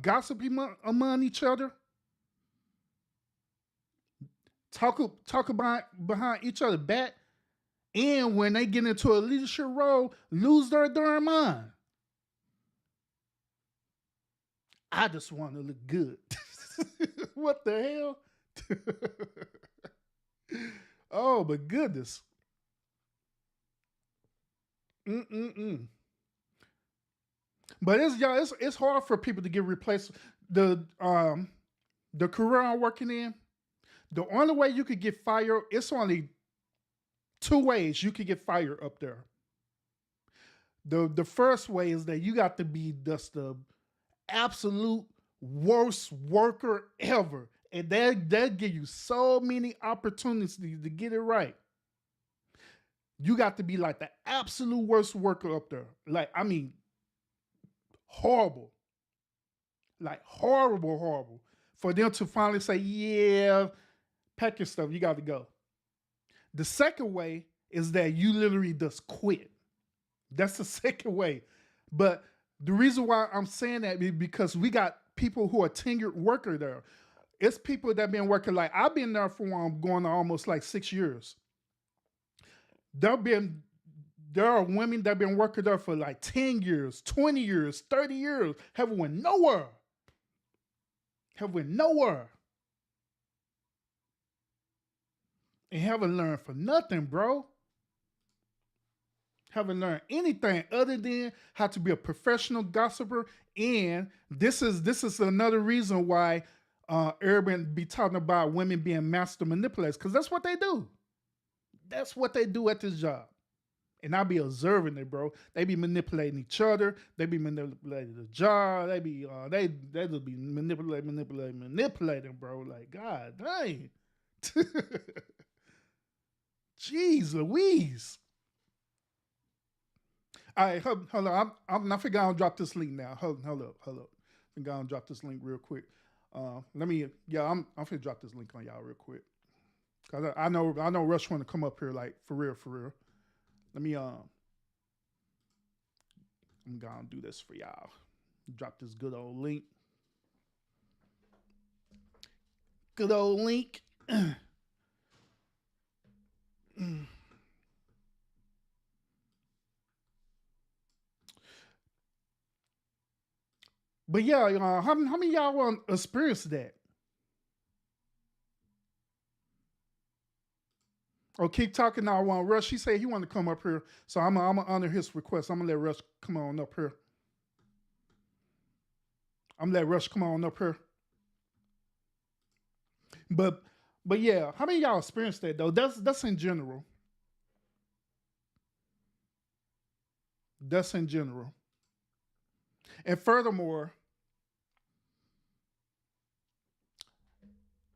gossip among each other, talk about behind each other back, and when they get into a leadership role, lose their darn mind. I just want to look good. What the hell? Oh, my goodness. But it's hard for people to get replaced. The career I'm working in, the only way you could get fired, it's only 2 ways you could get fired up there. The first way is that you got to be just the absolute worst worker ever, and they'll give you so many opportunities to get it right. You got to be like the absolute worst worker up there. Like, I mean, horrible. Like, horrible. For them to finally say, yeah, pack your stuff, you got to go. The second way is that you literally just quit. That's the second way. But the reason why I'm saying that is because we got people who are tenured worker there. It's people that been working, like, I've been there for going on almost like 6 years. There are women that have been working there for like 10 years, 20 years, 30 years, haven't went nowhere. And haven't learned for nothing, bro. Haven't learned anything other than how to be a professional gossiper. And this is another reason why Urban be talking about women being master manipulators, because that's what they do. That's what they do at this job. And I be observing it, bro. They be manipulating each other. They be manipulating the job. They just be manipulating, bro. Like, God dang. Jeez Louise. All right, hold on. I figure I'll drop this link now. Hold up. I think I'll drop this link real quick. I'm gonna drop this link on y'all real quick. Cause I know Rush want to come up here, like, for real. Let me I'm gonna do this for y'all. Drop this good old link. Good old link. But yeah, how many of y'all want to experience that? Or keep talking now. I want Rush. He said he want to come up here, so I'm gonna honor his request. I'm gonna let Rush come on up here. But yeah, how many of y'all experienced that though? That's in general. That's in general. And furthermore,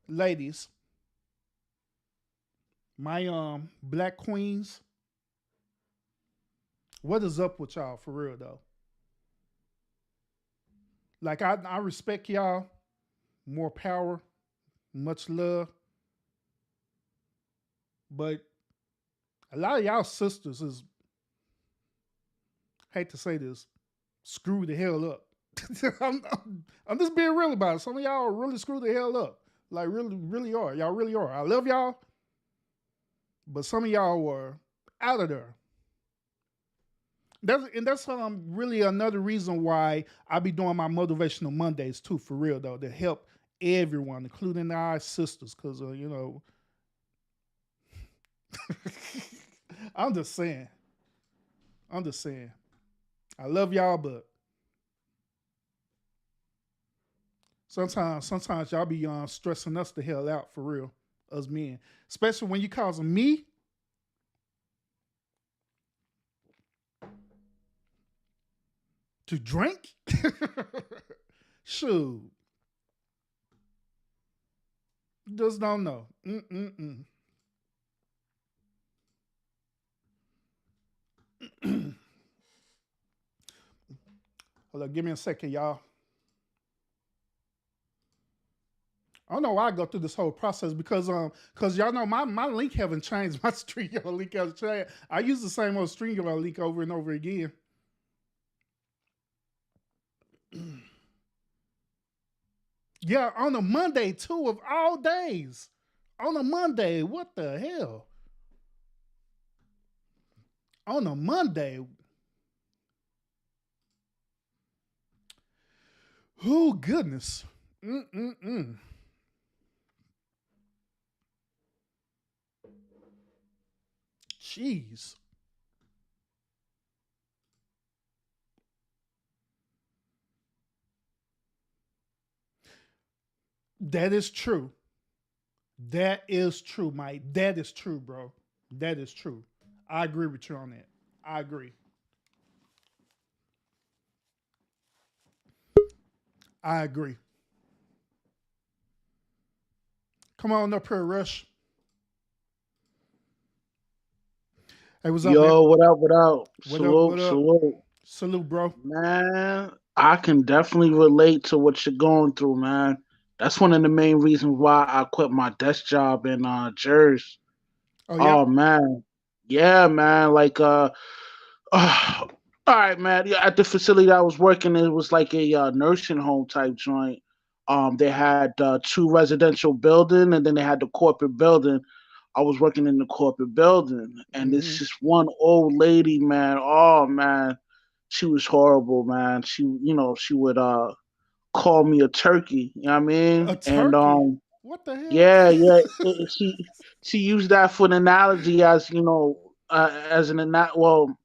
ladies, my black queens, what is up with y'all for real though? Like, I respect y'all, more power, much love, but a lot of y'all sisters is, hate to say this, screw the hell up. I'm just being real about it. Some of y'all really screw the hell up. Like really, really are. Y'all really are. I love y'all, but some of y'all were out of there. That's really another reason why I be doing my motivational Mondays too, for real though, to help everyone, including our sisters, because I'm just saying. I love y'all, but sometimes y'all be stressing us the hell out for real, us men, especially when you causing me to drink. Shoot, just don't know. Hold on, give me a second, y'all. I don't know why I go through this whole process because y'all know my link haven't changed. My StreamYard link hasn't changed. I use the same old StreamYard link over and over again. Yeah, on a Monday too, of all days. On a Monday, what the hell? On a Monday. Oh goodness. Jeez. That is true. That is true, Mike. That is true, bro. That is true. I agree with you on that. I agree. I agree. Come on up here, Rush. Hey, what's up, man? Yo, what up, what up? What Salute, up? salute. Salute, bro. Man, I can definitely relate to what you're going through, man. That's one of the main reasons why I quit my desk job in Jersey. Oh yeah. Oh man. Yeah, man. Like all right, man. Yeah, at the facility I was working, it was like a nursing home type joint. They had two residential building, and then they had the corporate building. I was working in the corporate building, and Mm-hmm. this just one old lady, man. Oh man, she was horrible, man. She would call me a turkey. You know what I A mean? And turkey. What the hell? yeah, yeah. She used that for an analogy, as as well.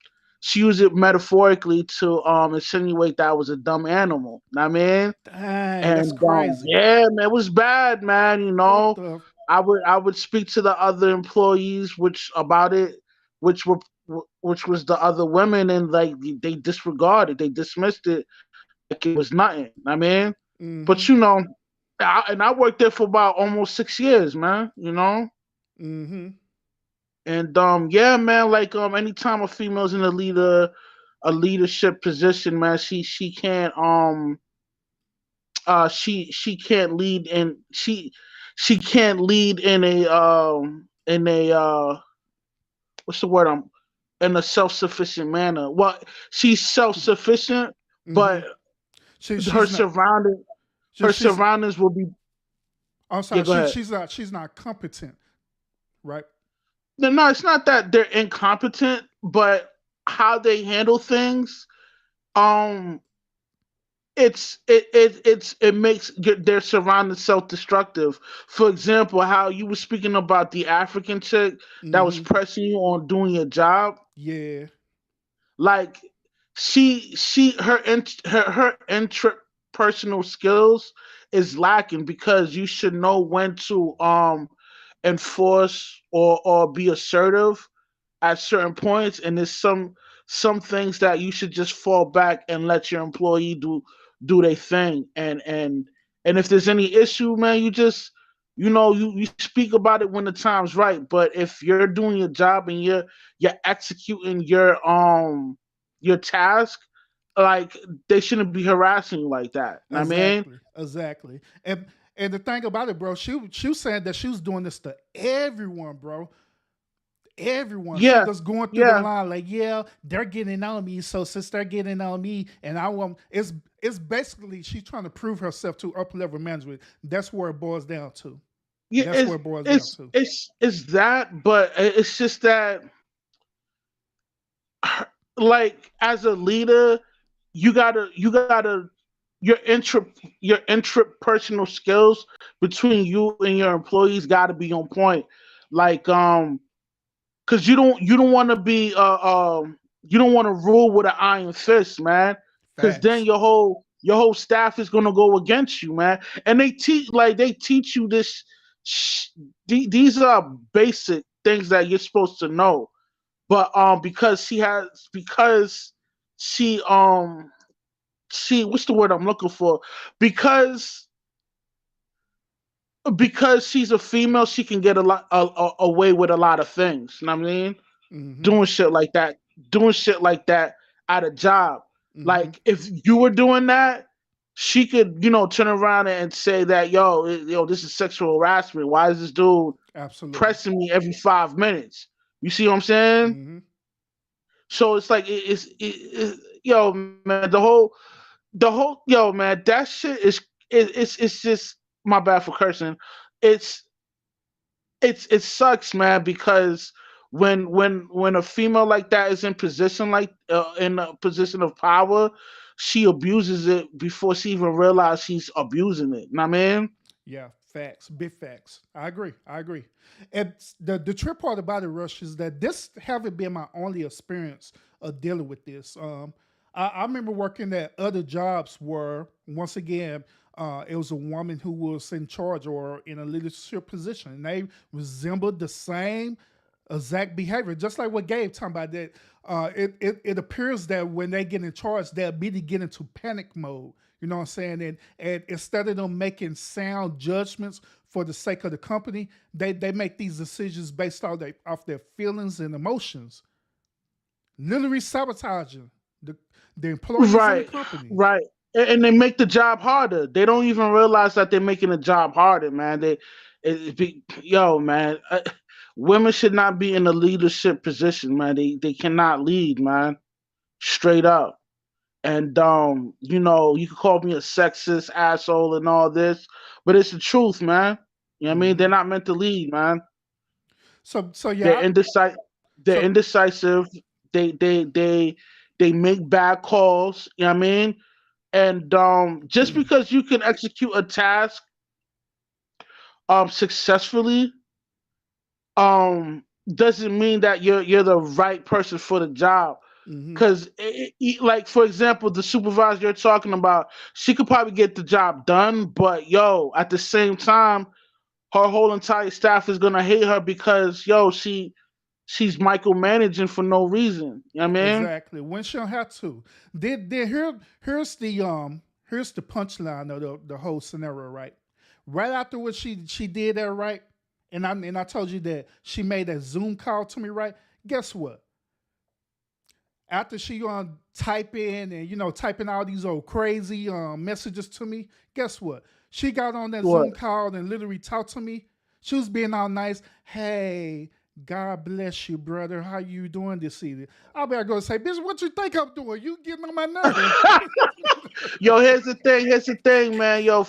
She used it metaphorically to insinuate that I was a dumb animal. Know what I mean, Dang, that's and crazy. yeah, man, it was bad, man. What the? I would speak to the other employees, which about it, which were which was the other women, and like they disregarded, they dismissed it like it was nothing. I mean, Mm-hmm. but I worked there for about almost 6 years, man. Mm-hmm. And yeah, man, like anytime a female's in a leadership position, man, she can't she can't lead, and she can't lead in a what's the word, in a self-sufficient manner. Well, she's self-sufficient, Mm-hmm. but her She's not. surrounding her She's. surroundings will be. I'm Yeah, sorry. go ahead. She's not. She's not competent, right? No, it's not that they're incompetent, but how they handle things, um, it makes their surroundings self-destructive. For example, how you were speaking about the African chick that was Mm-hmm. pressing you on doing your job, Yeah. like her interpersonal skills is lacking, because you should know when to enforce or be assertive at certain points, and there's some things that you should just fall back and let your employee do their thing, and if there's any issue, man, you just you speak about it when the time's right. But if you're doing your job and you're executing your task, like, they shouldn't be harassing you like that. I mean, Exactly. Exactly. And the thing about it, bro, she was saying that she was doing this to everyone, bro. Everyone. She Yeah, just going through the yeah, line like, yeah, they're getting on me. So since they're getting on me, and I want it's basically she's trying to prove herself to upper level management. That's where it boils down to. yeah. That's where It's it boils down it's to. it's it's that, but it's just that like as a leader, you gotta your your intrapersonal skills between you and your employees got to be on point. Like because you don't want to be you don't want to rule with an iron fist, man. Because then Facts. your whole staff is gonna go against you, man. And they teach you this. sh- these are basic things that you're supposed to know. But because she she what's the word I'm looking for? Because because she's a female, she can get a lot away with a lot of things. You know what I mean? Mm-hmm. Doing shit like that, doing shit like that at a job. Mm-hmm. Like if you were doing that, she could, turn around and say that, yo, this is sexual harassment. Why is this dude Absolutely. pressing me every 5 minutes? You see what I'm saying? Mm-hmm. So it's like yo, man, yo, man, that shit it's just my bad for cursing. It's it sucks, man, because when a female like that is in position in a position of power, she abuses it before she even realizes she's abusing it. Know what I mean? Yeah, facts, big facts. I agree. I agree. And the trip part about it, Rush, is that this haven't been my only experience of dealing with this. I remember working at other jobs where, once again, it was a woman who was in charge or in a leadership position, and they resembled the same exact behavior, just like what Gabe talking about. That it appears that when they get in charge, they immediately get into panic mode. You know what I'm saying? And instead of them making sound judgments for the sake of the company, they make these decisions based off their feelings and emotions, literally sabotaging the the employees in the Right, company. right. And they make the job harder. They don't even realize that they're making the job harder, man. Yo, man, women should not be in a leadership position, man. They cannot lead, man. Straight up. And you can call me a sexist asshole and all this, but it's the truth, man. You know what I mean? They're Hmm. not meant to lead, man. So They're yeah, indecisive. They're so indecisive. They make bad calls. You know what I mean? And just because you can execute a task successfully doesn't mean that you're the right person for the job. hmm Because, like, for example, the supervisor you're talking about, she could probably get the job done, but yo, at the same time, her whole entire staff is gonna hate her because yo, she's micromanaging for no reason. You know what I mean? exactly when she'll have to. Here's the punchline of the whole scenario, right? Right after what she did that, right? And I told you that she made that Zoom call to me, right? Guess what? After she type in and typing all these old crazy messages to me, guess what? She got on that What? Zoom call and literally talked to me. She was being all nice. Hey, God bless you, brother. How you doing this evening? I'll be going to say, bitch, what you think I'm doing? You getting on my nerve. Yo, here's the thing. Here's the thing, man. Yo,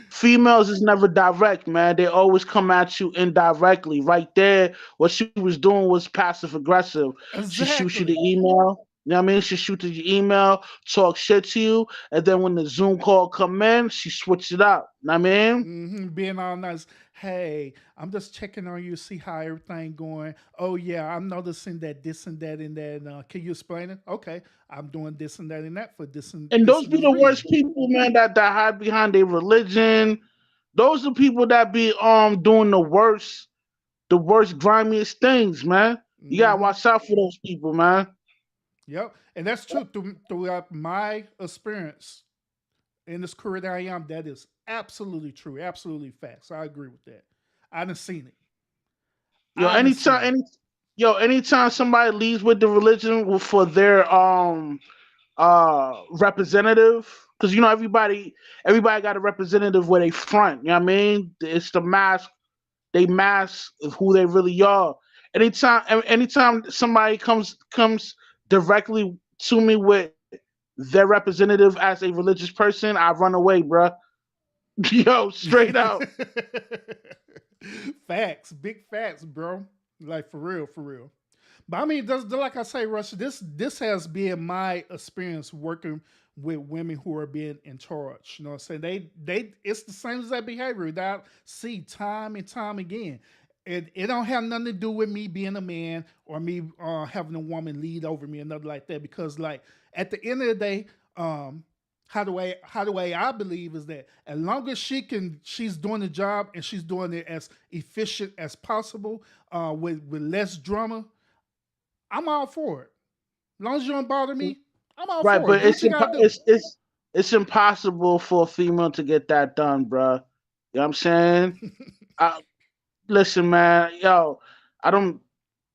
females is never direct, man. They always come at you indirectly. Right there, what she was doing was passive aggressive. She shoots you the Exactly. email. You know what I mean? She shoots your email, talk shit to you, and then when the Zoom call come in, she switched it up. You know what I mean? Being all nice. Hey, I'm just checking on you, see how everything going. Oh yeah, I'm noticing that this and that and that. Can you explain it? Okay, I'm doing this and that and that for And this those and be this the worst reason. people, man, that hide behind their religion. Those are people that be doing the worst grimiest things, man. You gotta Hmm. watch out for those people, man. Yep, and that's true. Throughout my experience in this career that I am, that is absolutely true, absolutely facts. I agree with that. I done seen it. Yo, I done seen it. anytime somebody leaves with the religion for their representative, because everybody got a representative where they front. You know what I mean? It's the mask. They mask who they really are. anytime somebody comes directly to me with their representative as a religious person, I run away, bruh. Yo, straight out. Facts, big facts, bro. Like for real, for real. But I mean, like I say, Rush, this has been my experience working with women who are being in charge. You know what I'm saying? They it's the same as that behavior that I see time and time again. It don't have nothing to do with me being a man or me having a woman lead over me or nothing like that. Because like at the end of the day, how the way I believe is that as long as she's doing the job and she's doing it as efficient as possible, with less drama, I'm all for it. As long as you don't bother me, I'm all Right, for it. but Do what you gotta do. it's impossible for a female to get that done, bruh. You know what I'm saying? I, Listen, man, yo, I don't,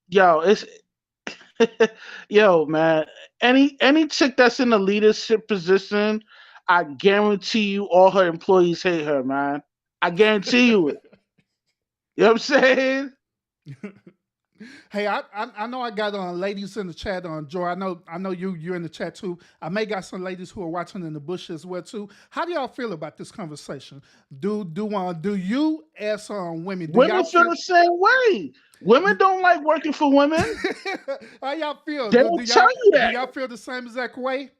yo, it's, yo, man, any chick that's in a leadership position, I guarantee you, all her employees hate her, man. I guarantee you it. You know what I'm saying? Hey, I know I got ladies in the chat on Joy. I know you're in the chat too. I may got some ladies who are watching in the bush as well too. How do y'all feel about this conversation? Do you as women Women feel the same way. Women don't like working for women. How y'all feel? They Do will tell you do that. y'all feel the same exact way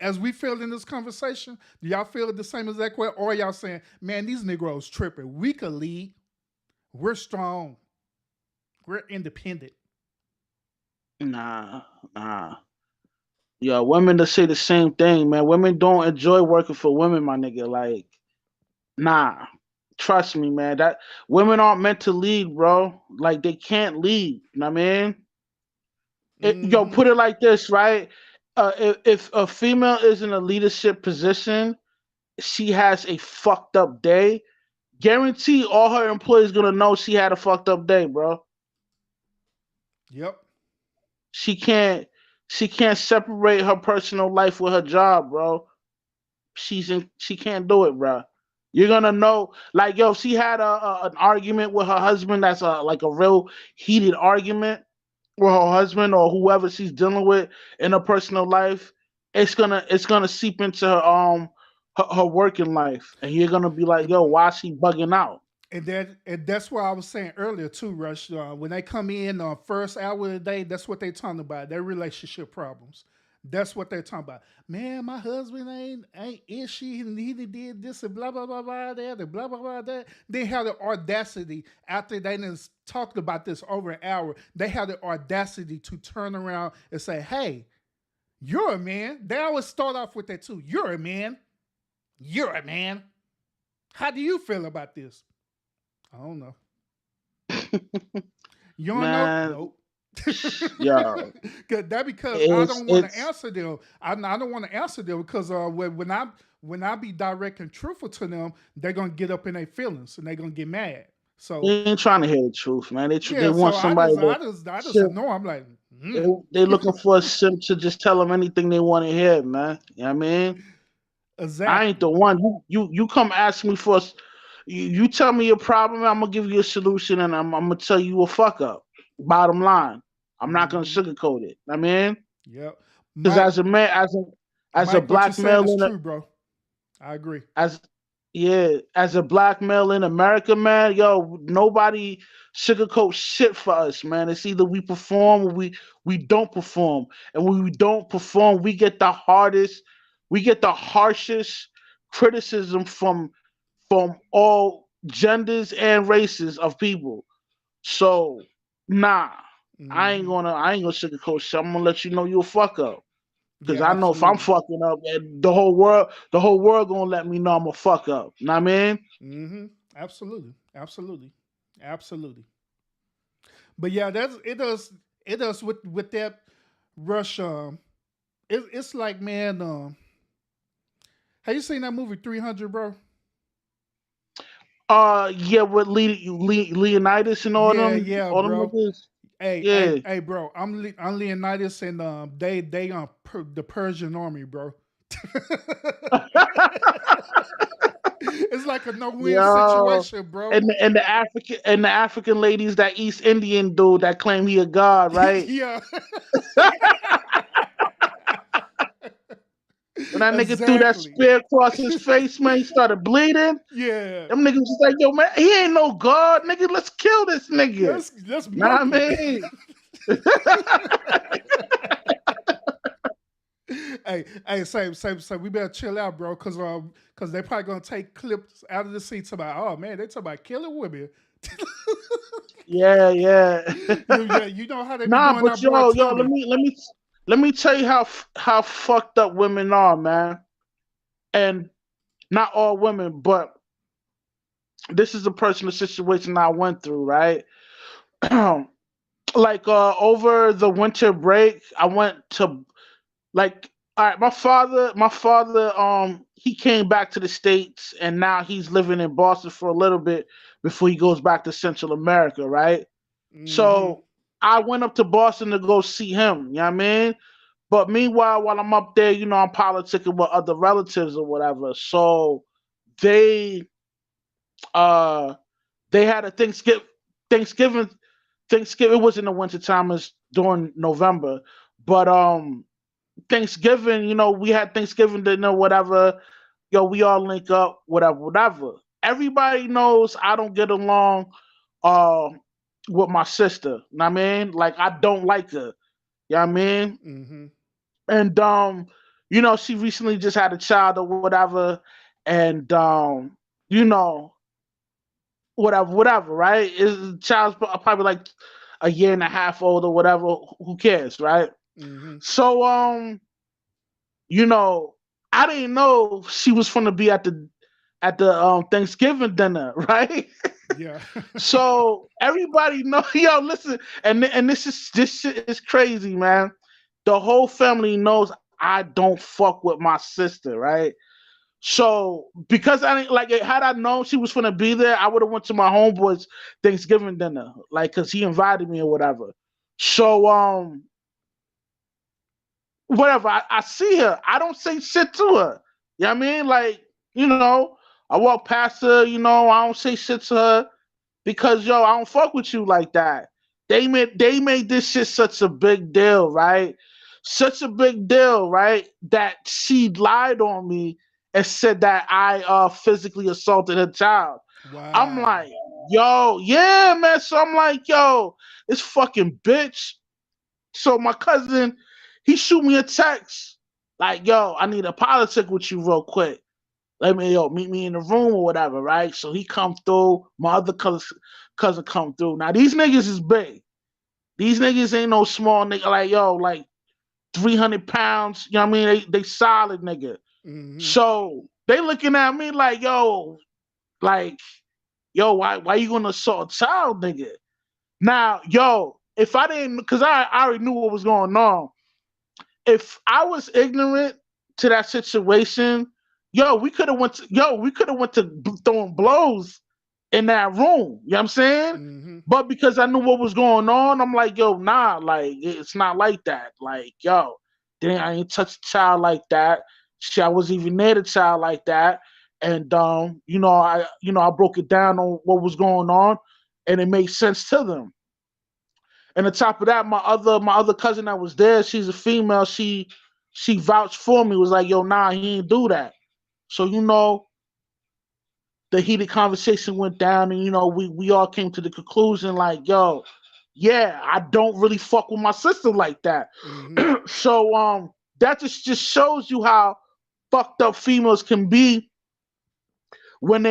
as we feel in this conversation? Do y'all feel the same exact way, or y'all saying, man, these Negroes tripping? We could lead. We're strong. We're independent. Nah. Yo, women to say the same thing, man. Women don't enjoy working for women, my nigga. Like, nah. Trust me, man. That women aren't meant to lead, bro. Like they can't lead. You know what I mean? Yo, Mm-hmm. put it like this, right? If a female is in a leadership position, she has a fucked up day. Guarantee all her employees gonna know she had a fucked up day, bro. Yep. She can't separate her personal life with her job, bro. She can't do it, bro. You're gonna know, like, yo, if she had an argument with her husband that's like a real heated argument with her husband or whoever she's dealing with in her personal life, it's gonna seep into her working life, and you're gonna be like, yo, why is she bugging out? And that's what I was saying earlier too, Rush. When they come in on first hour of the day, that's what they talking about. Their relationship problems. That's what they're talking about. Man, my husband ain't ishy, and he did this and blah blah blah blah that and blah blah blah that. They have the audacity after they done talked about this over an hour. They have the audacity to turn around and say, "Hey, you're a man." They always start off with that too. You're a man. You're a man. How do you feel about this? I don't know. You don't Man, know? yo, Nope. Because I it's don't want to it's answer them. I don't want to answer them because when I be direct and truthful to them, they're gonna get up in their feelings and they're gonna get mad. they So ain't trying to hear the truth, man. They yeah, want so somebody to I just sit. ignore. I'm like, They looking for a sim to just tell them anything they want to hear, man. You know what I mean? I ain't exactly. the one. You come ask me for. You tell me your problem, I'm gonna give you a solution, and I'm gonna tell you a fuck up. Bottom line, I'm not gonna Hmm. sugarcoat it. I mean, Yep. because Mike, as a man, as a Mike, what you're black saying male is in a, true, bro. I agree. as yeah, as a black male in America, man, yo, nobody sugarcoat shit for us, man. It's either we perform or we don't perform, and when we don't perform, we get the harshest criticism from all genders and races of people. So, nah, Hmm. I ain't gonna sugarcoat shit. I'm gonna let you know you a fuck up. Cause Yeah, I know if I'm absolutely. fucking up, the whole world gonna let me know I'm a fuck up. Know what I mean? Hmm. Absolutely. Absolutely. Absolutely. But yeah, it does with that rush. It's like, man. Have you seen that movie 300, bro? Yeah, with Leonidas and Yeah, yeah, all them bro. niggas. Hey, Yeah. hey, bro. I'm Leonidas, and they the Persian army, bro. It's like a no-win Yo, situation, bro. and the African ladies, that East Indian dude that claim he a god, right? Yeah, When that nigga threw that exactly. spear across his face, man, he started bleeding. Yeah, Them niggas was like, yo, man, he ain't no god, nigga. Let's kill this nigga. let's Know what I milk him. mean? Hey, same. We better chill out, bro, cause they probably gonna take clips out of the seats about, oh man, they talking about killing women. Yeah, yeah. You know how they be Nah, doing our but boy yo, Tony. let me tell you how fucked up women are, man. And not all women, but this is a personal situation I went through, right? Like over the winter break, I went to, like, all right, my father he came back to the States, and now he's living in Boston for a little bit before he goes back to Central America, right? Mm-hmm. So I went up to Boston to go see him, you know what I mean? But meanwhile, while I'm up there, I'm politicking with other relatives or whatever. So they uh they had a Thanksgiving Thanksgiving. It was in the winter time, it's during November. But Thanksgiving, we had Thanksgiving dinner, whatever. Yo, we all link up, whatever, whatever. Everybody knows I don't get along uh with my sister. Know what I mean? Like, I don't like her. You know what I mean? Mm-hmm. And she recently just had a child or whatever, and you know, whatever, whatever, right? Is child's probably like a year and a half old or whatever. Who cares, right? Mm-hmm. So you know, I didn't know she was gonna be at the Thanksgiving dinner, right? Yeah. So everybody know, yo, listen, and this shit is crazy, man. The whole family knows I don't fuck with my sister, right? So because I didn't like it, had I known she was gonna be there, I would have went to my homeboy's Thanksgiving dinner, like, cause he invited me or whatever. So whatever, I see her, I don't say shit to her. You know what I mean? Like, I walk past her, I don't say shit to her because, yo, I don't fuck with you like that. They made this shit such a big deal, right? Such a big deal, right? That she lied on me and said that I physically assaulted her child. I'm Wow. like, yo, yeah, man. So I'm like, yo, this fucking bitch. So my cousin, he shoot me a text like, yo, I need a politic with you real quick. Meet me in the room or whatever, right? So he come through. My other cousin come through. Now these niggas is big. These niggas ain't no small nigga. Like, yo, like 300 pounds. You know what I mean? They solid nigga. Mm-hmm. So they looking at me like, yo, why you gonna assault a child, nigga? Now, yo, if I didn't, cause I already knew what was going on. If I was ignorant to that situation, we could have went to throwing blows in that room. You know what I'm saying? Mm-hmm. But because I knew what was going on, I'm like, yo, nah, like, it's not like that. Like, yo, I ain't touch a child like that. Shit, I wasn't even near the child like that. And I broke it down on what was going on, and it made sense to them. And on top of that, my other cousin that was there, she's a female. She vouched for me. Was like, yo, nah, he ain't do that. So the heated conversation went down, and we all came to the conclusion like, yo, yeah, I don't really fuck with my sister like that. Mm-hmm. So that just shows you how fucked up females can be when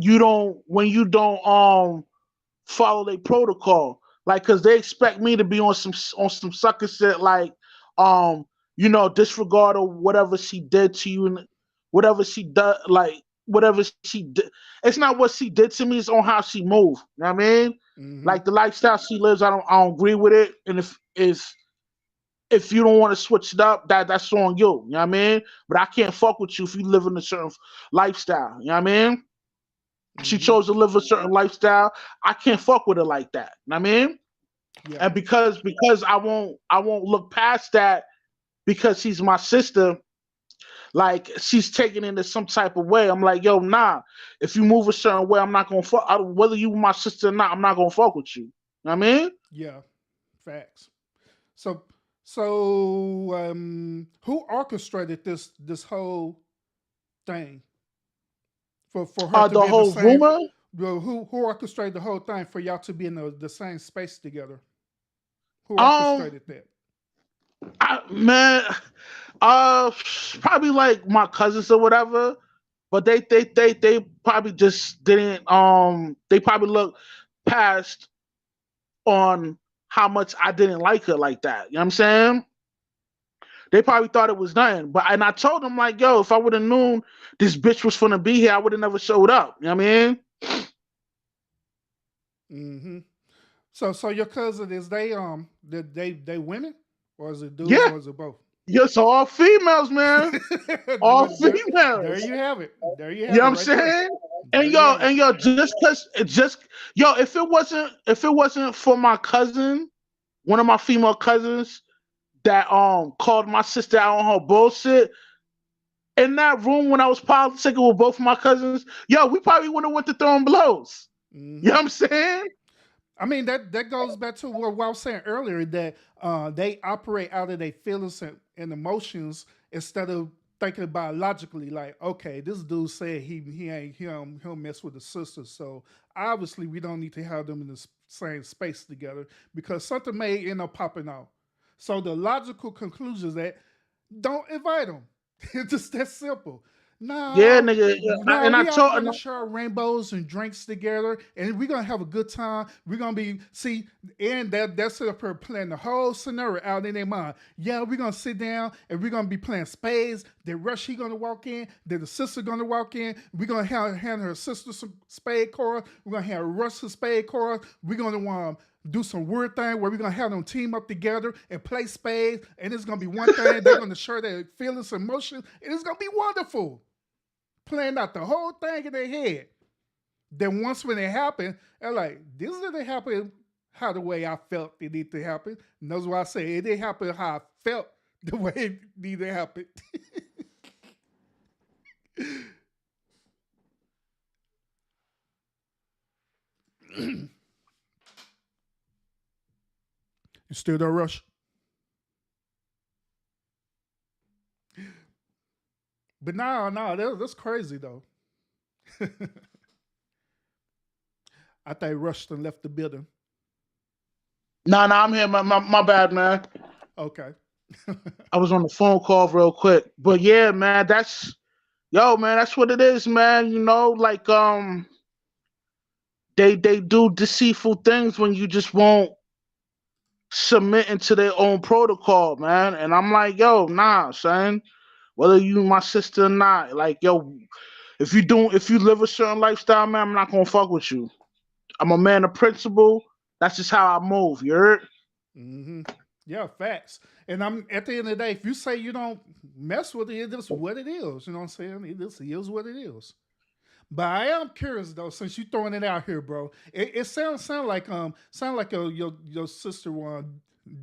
you don't follow their protocol. Like, cause they expect me to be on some sucker shit, like, disregard or whatever she did to you, and whatever she did, like, whatever she did. It's not what she did to me, it's on how she moved. You know what I mean? Mm-hmm. Like, the lifestyle she lives, I don't agree with it. And if you don't want to switch it up, that's on you. You know what I mean? But I can't fuck with you if you live in a certain lifestyle. You know what I mean? She Mm-hmm. chose to live a certain lifestyle. I can't fuck with her like that. You know what I mean? Yeah. And because I won't look past that, because she's my sister, like she's taking it in some type of way. I'm like, yo, nah. If you move a certain way, I'm not gonna fuck. Whether you my sister or not, I'm not gonna fuck with you. You know what I mean? Yeah, facts. So so who orchestrated this whole thing for her to The be in the whole same? rumor. Well, who orchestrated the whole thing for y'all to be in the same space together? Who Um, orchestrated that? man, probably like my cousins or whatever. But they probably just didn't. They probably looked past on how much I didn't like her like that. You know what I'm saying? They probably thought it was nothing. But and I told them like, yo, if I would have known this bitch was gonna be here, I would have never showed up. You know what I mean? Mm-hmm. So your cousin is they women or is it dudes Yeah. or is it both? Yes, all females, man. All Well, there females. you have it. There you You have know it what I'm right there. saying? There And you have it. yo, just yo, if it wasn't for my cousin, one of my female cousins that called my sister out on her bullshit in that room when I was politicking with both of my cousins, yo, we probably would have went to throwing blows. You know Mm-hmm. what I'm saying? I mean that goes back to what I was saying earlier that they operate out of their feelings and emotions instead of thinking about it logically. Like, okay, this dude said he'll mess with the sisters, so obviously we don't need to have them in the same space together because something may end up popping out. So the logical conclusion is that don't invite them. It's just that simple. Yeah, No, nigga. no, And I we all told, gonna share rainbows and drinks together, and we're gonna have a good time. We're gonna be and that's up here playing the whole scenario out in their mind. Yeah, we're gonna sit down and we're gonna be playing spades. Then Rush he gonna walk in. Then the sister gonna walk in. We're gonna hand her sister some spade cards. We're gonna have Rush some spade cards. We're gonna do some weird thing where we're gonna have them team up together and play spades, and it's gonna be one thing. They're gonna share their feelings, emotions, and it's gonna be wonderful. Playing out the whole thing in their head. Then once when it happened, they're like, this didn't happen how the way I felt it needed to happen. And that's why I say it didn't happen how I felt the way it needed to happen. You still there, Rush? But no, that's crazy though. I think Rush done left the building. nah, I'm here. My bad, man. Okay. I was on the phone call real quick. But yeah, man, that's what it is, man. You know, like they do deceitful things when you just won't submit into their own protocol, man. And I'm like, yo, nah, son. Whether you my sister or not, like, yo, if you live a certain lifestyle, man, I'm not gonna fuck with you. I'm a man of principle. That's just how I move. You heard? Mm-hmm. Yeah, facts. And I'm at the end of the day, if you say you don't mess with it, it's what it is. You know what I'm saying? It just is what it is. But I am curious though, since you throwing it out here, bro. It sound like your sister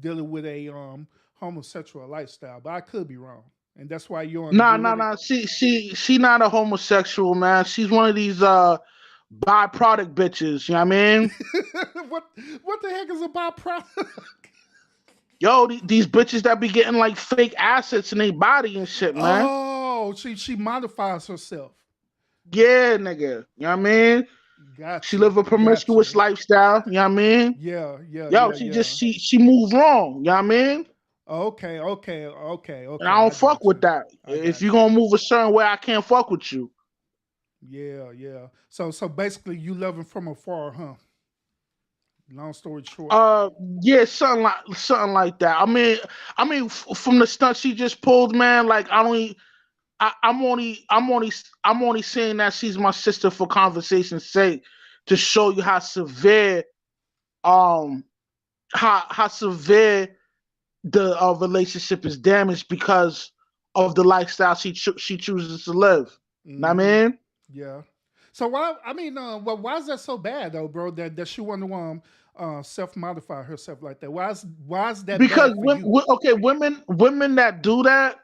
dealing with a homosexual lifestyle, but I could be wrong, and that's why you don't agree with it. Nah. She not a homosexual, man. She's one of these byproduct bitches. You know what I mean? what the heck is a byproduct? Yo, these bitches that be getting like fake assets in their body and shit, man. Oh, she modifies herself. Yeah, nigga. You know what I mean? Gotcha. She live a promiscuous lifestyle. You know what I mean? Yeah. Yo, she moves wrong. You know what I mean? Okay. And I don't fuck with that. If you gonna move a certain way, I can't fuck with you. Yeah. So basically, you love him from afar, huh? Long story short. Yeah, something like that. I mean, from the stunt she just pulled, man. Like I'm only saying that she's my sister for conversation's sake to show you how severe how severe the relationship is damaged because of the lifestyle she chooses to live. Mm-hmm. Know what I mean? Yeah. So why is that so bad though, bro? That she want to self-modify herself like that? Why is that Because bad for you? women that do that,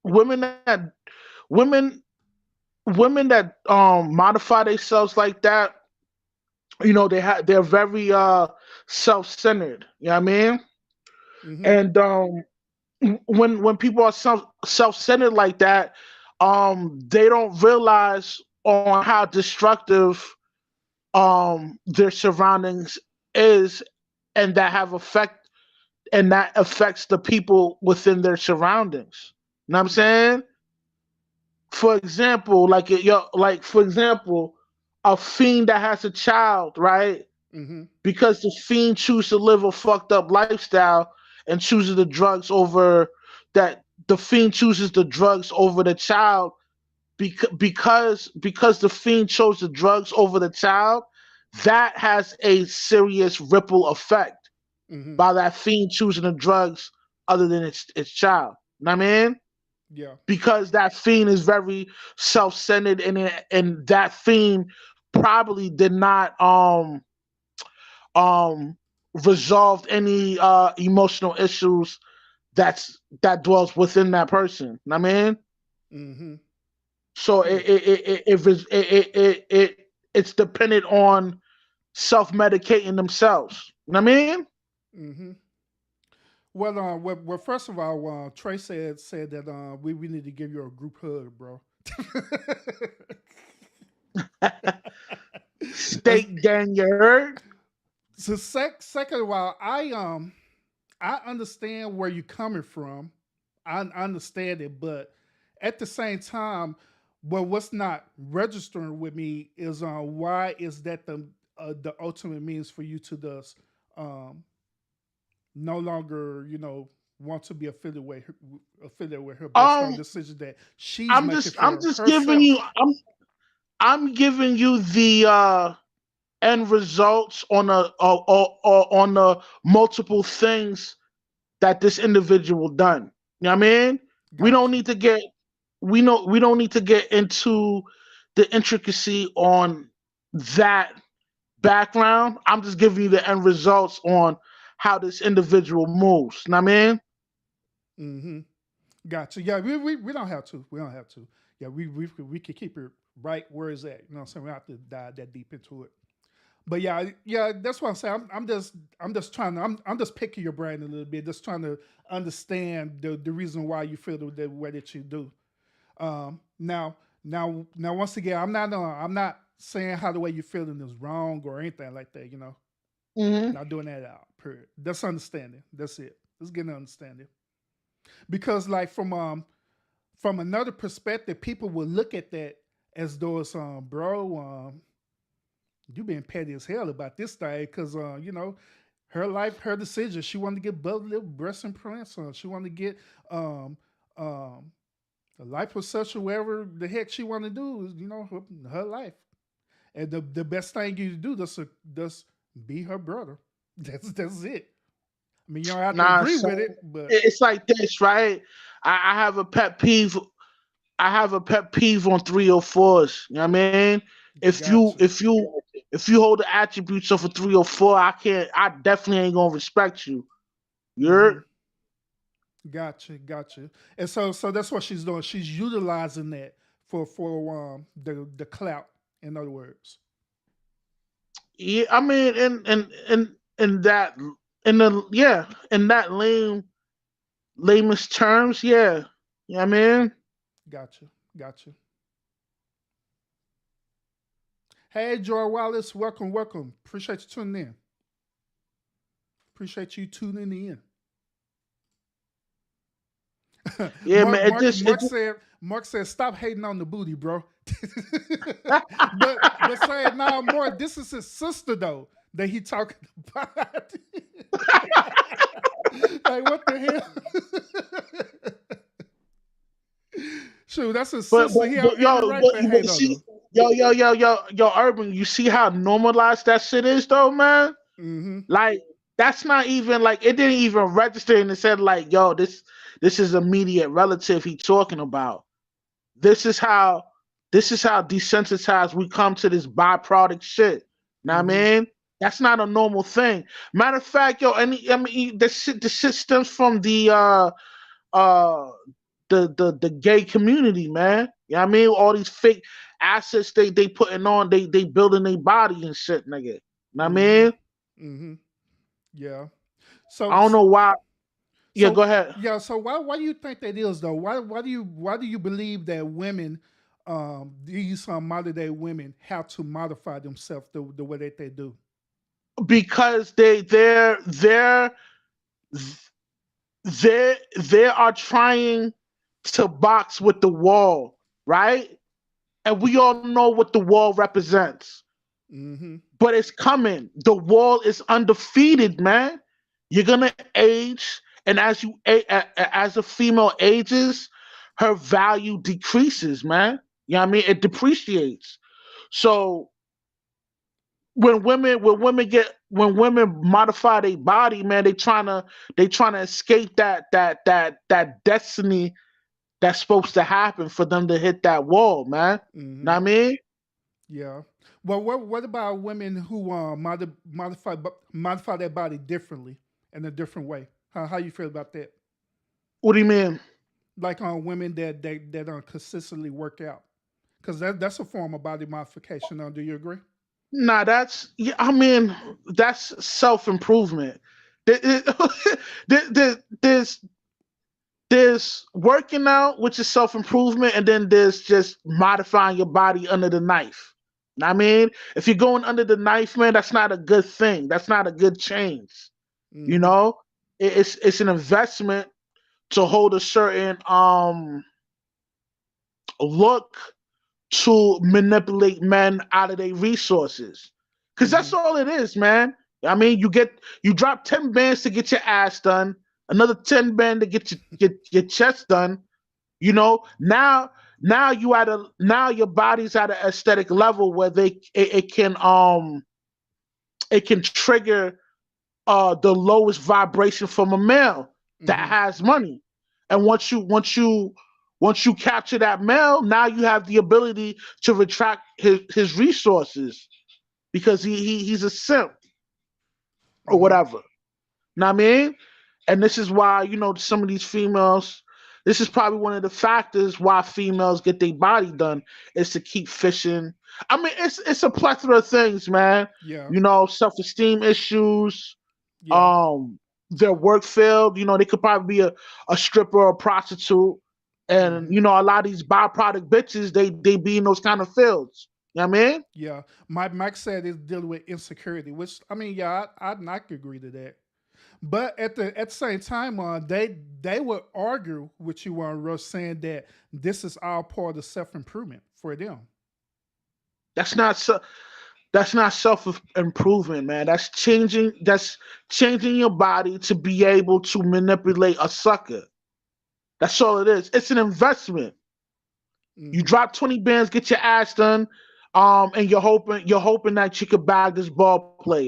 women that women women that modify themselves like that, they're very self-centered. You know what I mean? Mm-hmm. And when people are self-centered like that, they don't realize on how destructive their surroundings is, and that affects the people within their surroundings. You know what I'm saying? For example, for example, a fiend that has a child, right? Mm-hmm. Because the fiend chooses to live a fucked up lifestyle and chooses the drugs over that the fiend chooses the drugs over the child, because the fiend chose the drugs over the child, that has a serious ripple effect Mm-hmm. by that fiend choosing the drugs other than its child. You know what I mean? Yeah. Because that fiend is very self-centered, and that fiend probably did not um resolve any emotional issues that dwells within that person. You know what I mean? Mm-hmm. So Yeah. it's dependent on self-medicating themselves. You know what I mean? Mm-hmm. Well, first of all, Trey said that we need to give you a group hug, bro. That's, Steak gang, you heard? so second of all, I understand where you're coming from. I understand it, but at the same time, what's not registering with me is why is that the ultimate means for you to thus um no longer want to be affiliated with her based on Um, decisions that she's I'm making just I'm for just giving you herself. I'm giving you the end results on on the multiple things that this individual done. You know what I mean? We don't Gotcha. need to get we don't need to get into the intricacy on that background. I'm just giving you the end results on how this individual moves. You know what I mean? Mm-hmm. Gotcha. Yeah, we don't have to. We don't have to. Yeah, we could keep it right where it's at. You know what I'm saying? We don't have to dive that deep into it. But yeah, that's what I'm saying. I'm just trying to I'm just picking your brain a little bit, just trying to understand the reason why you feel the way that you do. Now once again, I'm not saying how the way you're feeling is wrong or anything like that. Hmm. Not doing that out. Period. That's understanding. That's it. Let's get an understanding. Because like from another perspective, people will look at that as though it's bro, you been petty as hell about this thing because her life, her decision. She wanted to get butt breast implants on. She wanted to get um um a liposuction, whatever the heck she want to do is her life. And the best thing you do just be her brother. That's it. I mean, you don't have to Nah, agree son, with it, but it's like this, right? I have a pet peeve. I have a pet peeve on 304s. You know what I mean? If you gotcha. if you if you hold the attributes of a 304, I definitely ain't gonna respect you. Mm-hmm. You're Gotcha. And so that's what she's doing. She's utilizing that for the clout. In other words, yeah, I mean in that in the yeah, in that lamest terms, yeah. You know what I mean? gotcha. Hey, Joy Wallace, welcome. Appreciate you tuning in. Appreciate you tuning in. Yeah, man, Mark said stop hating on the booty, bro. but say now more. This is his sister though that he talking about. Like what the hell? Shoot, that's his sister. He have every right to but hate on see, her. Urban, you see how normalized that shit is though, man? Mm-hmm. Like that's not even like it didn't even register and it said like, yo, this is immediate relative he talking about. This is how this is how desensitized we come to this byproduct shit. Know what I Mm-hmm. mean? That's not a normal thing. Matter of fact, yo, I mean the shit stems from the uh the gay community, man. You know what I mean? All these fake assets they putting on, they building their body and shit, nigga. You know what I Mm-hmm. mean? Mm-hmm. Yeah. I So don't know why. Yeah, so go ahead. yeah. So why do you think that is though? Why do you believe that women, these modern day women, have to modify themselves the way that they do? Because they are trying to box with the wall, right? And we all know what the wall represents. Mm-hmm. But it's coming. The wall is undefeated, man. You're gonna age, and as a female ages, her value decreases, man. You know what I mean? It depreciates. So when women modify their body, man, they trying to escape that destiny that's supposed to happen for them to hit that wall, man. Know Mm-hmm. what I mean? Yeah. Well, what about women who modify their body differently in a different way? How you feel about that? What do you mean? Like on women that don't consistently work out, because that's a form of body modification. Do you agree? Nah, that's yeah. I mean, that's self improvement. There's working out, which is self improvement, and then there's just modifying your body under the knife. Know what I mean, if you're going under the knife, man, that's not a good thing. That's not a good change. You Mm-hmm. know, it's an investment to hold a certain look to manipulate men out of their resources. Cause Mm-hmm. that's all it is, man. I mean, you drop 10 bands to get your ass done, another 10 band to get your chest done. You know, now your body's at an aesthetic level where it can trigger the lowest vibration from a male that Mm-hmm. has money. And once you capture that male, now you have the ability to retract his resources because he's a simp or Mm-hmm. whatever. Know what I mean? And this is why, some of these females, this is probably one of the factors why females get their body done is to keep fishing. I mean, it's a plethora of things, man. Yeah. Self-esteem issues, Yeah. um, their work field, they could probably be a stripper or a prostitute. And, Mm-hmm. a lot of these byproduct bitches, they be in those kind of fields. You know what I mean? Yeah. Mike said it's dealing with insecurity, which I mean, yeah, I could agree to that. But at the same time, they would argue with you on Russ saying that this is all part of self improvement for them. That's not so. That's not self improvement, man. That's changing your body to be able to manipulate a sucker. That's all it is. It's an investment. You Mm-hmm. drop 20 bands, get your ass done, and you're hoping that you could bag this ball player.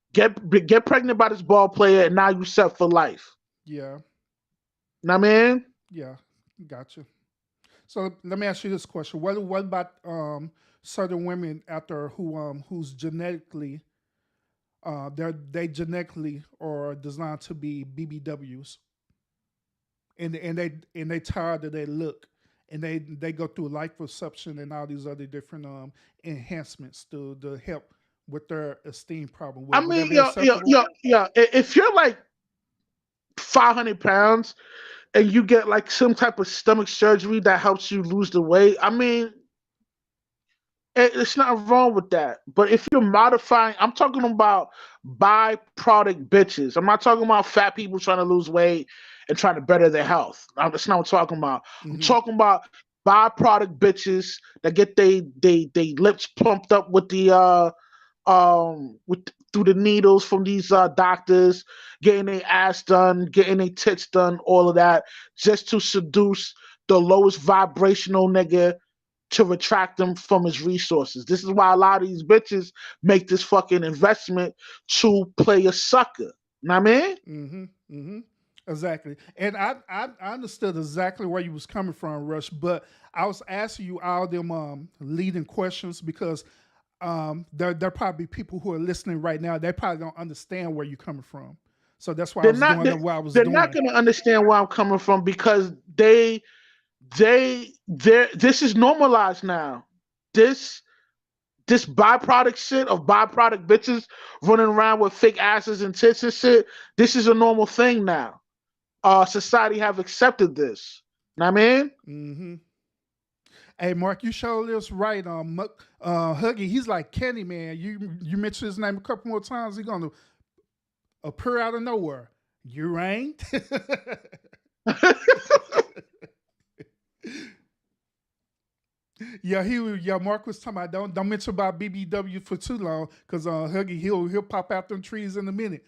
Get pregnant by this ball player, and now you set for life. Yeah. Know what I mean? Yeah. Gotcha. So let me ask you this question: What about certain women out there who's genetically they genetically are designed to be BBWs, and they tired of their look, and they go through life perception and all these other different enhancements to help with their esteem problem. I Would that mean, be yo, yo, acceptable? yo, yo. If you're like 500 pounds and you get like some type of stomach surgery that helps you lose the weight, I mean, it's not wrong with that. But if you're modifying, I'm talking about byproduct bitches. I'm not talking about fat people trying to lose weight and trying to better their health. That's not what I'm talking about. I'm Mm-hmm. talking about byproduct bitches that get they lips pumped up with the with through the needles from these doctors, getting their ass done, getting their tits done, all of that, just to seduce the lowest vibrational nigga to retract them from his resources. This is why a lot of these bitches make this fucking investment to play a sucker. Know what I mean? Mm-hmm. Mm-hmm. Exactly. And I understood exactly where you was coming from, Rush, but I was asking you all them leading questions because there probably people who are listening right now, they probably don't understand where you're coming from. So that's why I They're was not doing they, what I was they're not doing. gonna understand where I'm coming from because this is normalized now. This this byproduct shit of byproduct bitches running around with fake asses and tits and shit. This is a normal thing now. Society have accepted this. Know what I mean? Mm-hmm. Hey, Mark, you showed this right. Huggy, he's like Kenny, man. You mentioned his name a couple more times. He's gonna appear out of nowhere. You ain't. Yeah, Mark was talking about don't mention about BBW for too long, because Huggy he'll pop out them trees in a minute.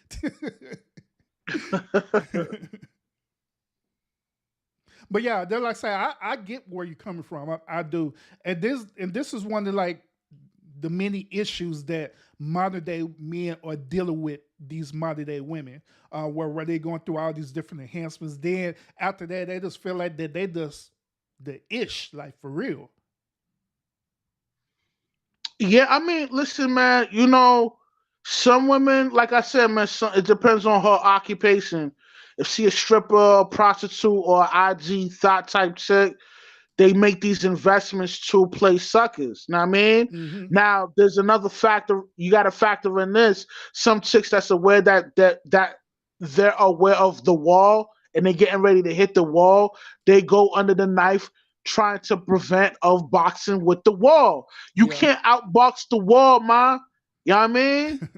But yeah, they're like say I get where you're coming from. I do, and this is one of like the many issues that modern day men are dealing with. These modern day women, where they're going through all these different enhancements. Then after that, they just feel like that they just the ish, like for real. Yeah, I mean, listen, man. You know, some women, like I said, man, it depends on her occupation. If she a stripper, a prostitute, or IG thought type chick, they make these investments to play suckers. Know what I mean? Mm-hmm. Now, there's another factor you got to factor in this. Some chicks that's aware that they're aware of the wall and they're getting ready to hit the wall. They go under the knife trying to prevent of boxing with the wall. You Yeah. can't outbox the wall, man. You know what I mean?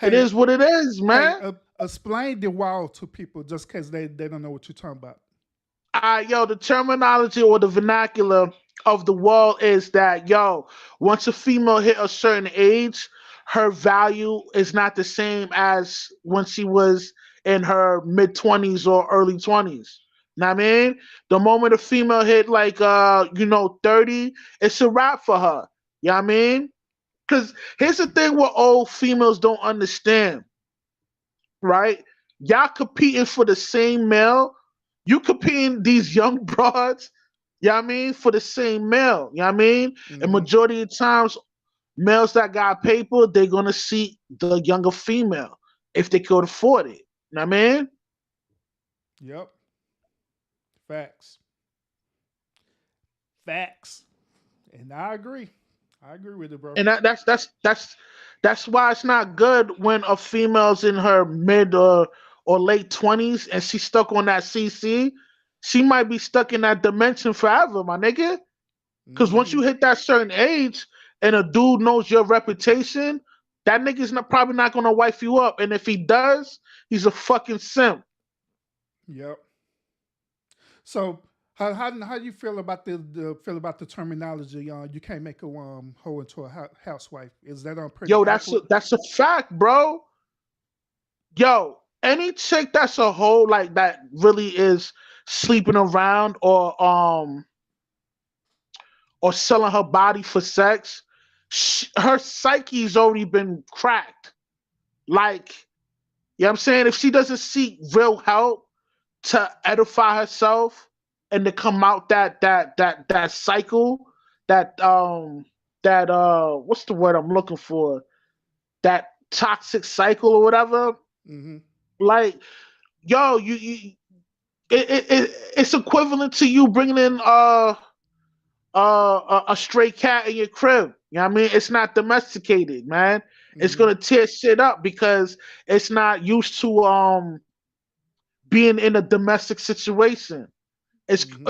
It Hey, is what it is, hey, man. explain the wall to people just because they don't know what you're talking about. Yo, the terminology or the vernacular of the wall is that, yo, once a female hit a certain age, her value is not the same as when she was in her mid 20s or early 20s. Know what I mean? The moment a female hit like 30, it's a wrap for her. You know what I mean? Because here's the thing what old females don't understand, right? Y'all competing for the same male. You competing these young broads, you know what I mean, for the same male. You know what I mean? And Mm-hmm. majority of times, males that got paper, they're gonna seek the younger female if they could afford it. You know what I mean? Yep. Facts. Facts. And I agree. I agree with it, bro. And that's why it's not good when a female's in her mid or late 20s and she's stuck on that CC. She might be stuck in that dimension forever, my nigga. Because once Mm-hmm. you hit that certain age and a dude knows your reputation, that nigga's probably not gonna wife you up. And if he does, he's a fucking simp. Yep. So how do you feel about the terminology? You can't make a hoe into a housewife. Is that pretty Yo, accurate? that's a fact, bro. Yo, any chick that's a hoe like that really is sleeping around or selling her body for sex. Her psyche's already been cracked. Like, you know what I'm saying? If she doesn't seek real help to edify herself and to come out that cycle, what's the word I'm looking for? That toxic cycle or whatever. Mm-hmm. Like, yo, it's equivalent to you bringing in a stray cat in your crib. You know what I mean? It's not domesticated, man. It's Mm-hmm. gonna tear shit up because it's not used to being in a domestic situation. Mm-hmm.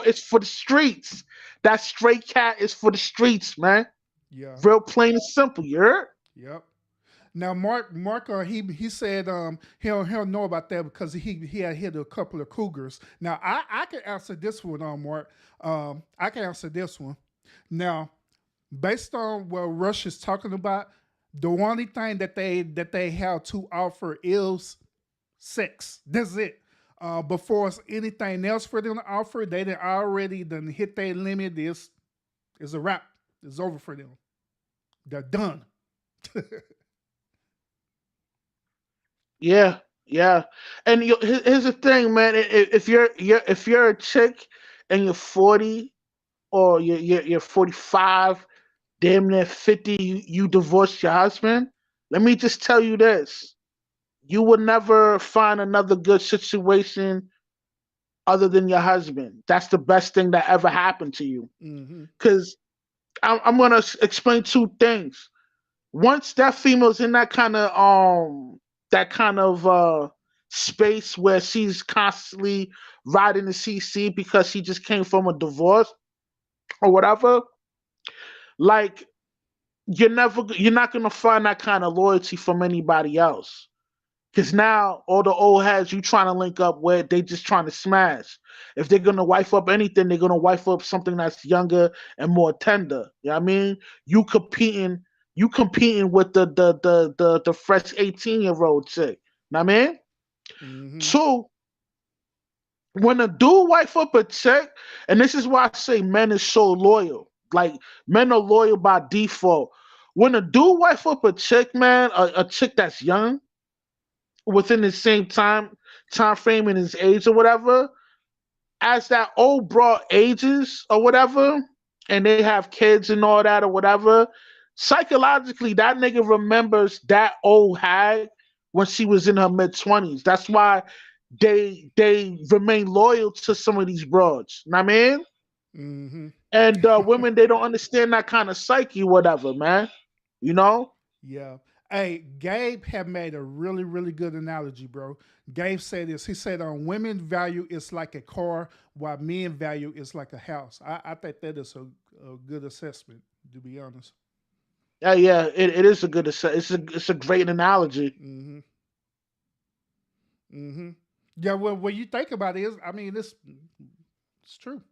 It's for the streets. That stray cat is for the streets, man. Yeah. Real plain and simple. You heard? Yep. Now Mark he said he'll know about that because he had hit a couple of cougars. Now I can answer this one on Mark. I can answer this one. Now, based on what Rush is talking about, the only thing that they have to offer is sex. That's it. Before it's anything else for them to offer, they done already done hit their limit. This is a wrap. It's over for them. They're done. Yeah, yeah. And here's the thing, man. If you're a chick and you're 40 or you're 45, damn near 50, you divorced your husband. Let me just tell you this: you will never find another good situation other than your husband. That's the best thing that ever happened to you. Mm-hmm. Because I'm gonna explain two things. Once that female's in that kind of space where she's constantly riding the CC because she just came from a divorce or whatever, like you're not gonna find that kind of loyalty from anybody else. Cause now all the old heads you trying to link up with, they just trying to smash. If they're gonna wife up anything, they're gonna wife up something that's younger and more tender. You know what I mean? You competing, you competing with the fresh 18-year-old chick. Know what I mean? Mm-hmm. Two, when a dude wife up a chick, and this is why I say men is so loyal. Like men are loyal by default. When a dude wife up a chick, man, a chick that's young, within the same time frame in his age or whatever, as that old broad ages or whatever, and they have kids and all that or whatever, psychologically that nigga remembers that old hag when she was in her mid-20s. That's why they remain loyal to some of these broads. Know what I mean? Mm-hmm. And women, they don't understand that kind of psyche, whatever, man. You know? Yeah. Hey, Gabe had made a really, really good analogy, bro. Gabe said this. He said, women value is like a car, while men value is like a house. I think that is a good assessment, to be honest. Yeah, it is a good it's a great analogy. Mm-hmm. Mm-hmm. Yeah, well, when you think about it, I mean, it's true.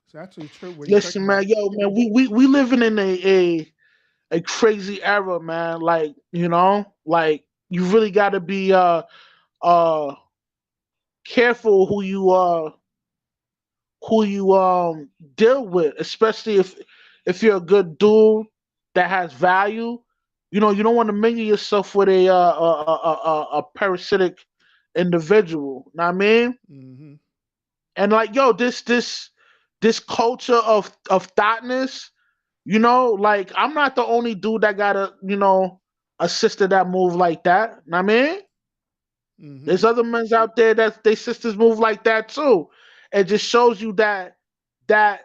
It's actually true when you think Listen, about man, it. yo, man, we living in a crazy era, man. Like, you know, like you really gotta be uh careful who you deal with, especially if you're a good dude that has value. You know, you don't want to mingle yourself with a parasitic individual. Know what I mean? Mm-hmm. And like, yo, this culture of thoughtness, you know, like I'm not the only dude that got a sister that move like that. Know what I mean? Mm-hmm. There's other men out there that they sisters move like that too. It just shows you that that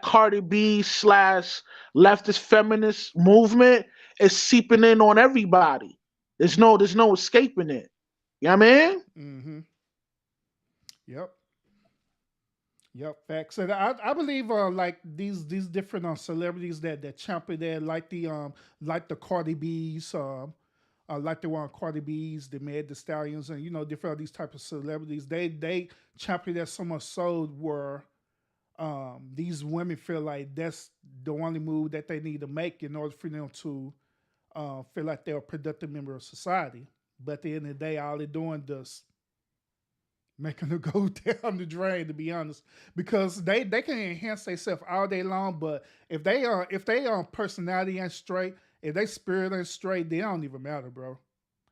Cardi B slash leftist feminist movement is seeping in on everybody. There's no escaping it. You know what I mean? Mm-hmm. Yep. Yep, facts. And I believe like these different celebrities that champion that like the Cardi B's like the one Cardi B's, the Meg the Stallions, and different these type of celebrities. They champion that so much so where these women feel like that's the only move that they need to make in order for them to feel like they're a productive member of society. But at the end of the day, all they're doing is making them go down the drain, to be honest, because they can enhance themselves all day long, but if they personality ain't straight, if they spirit ain't straight, they don't even matter, bro.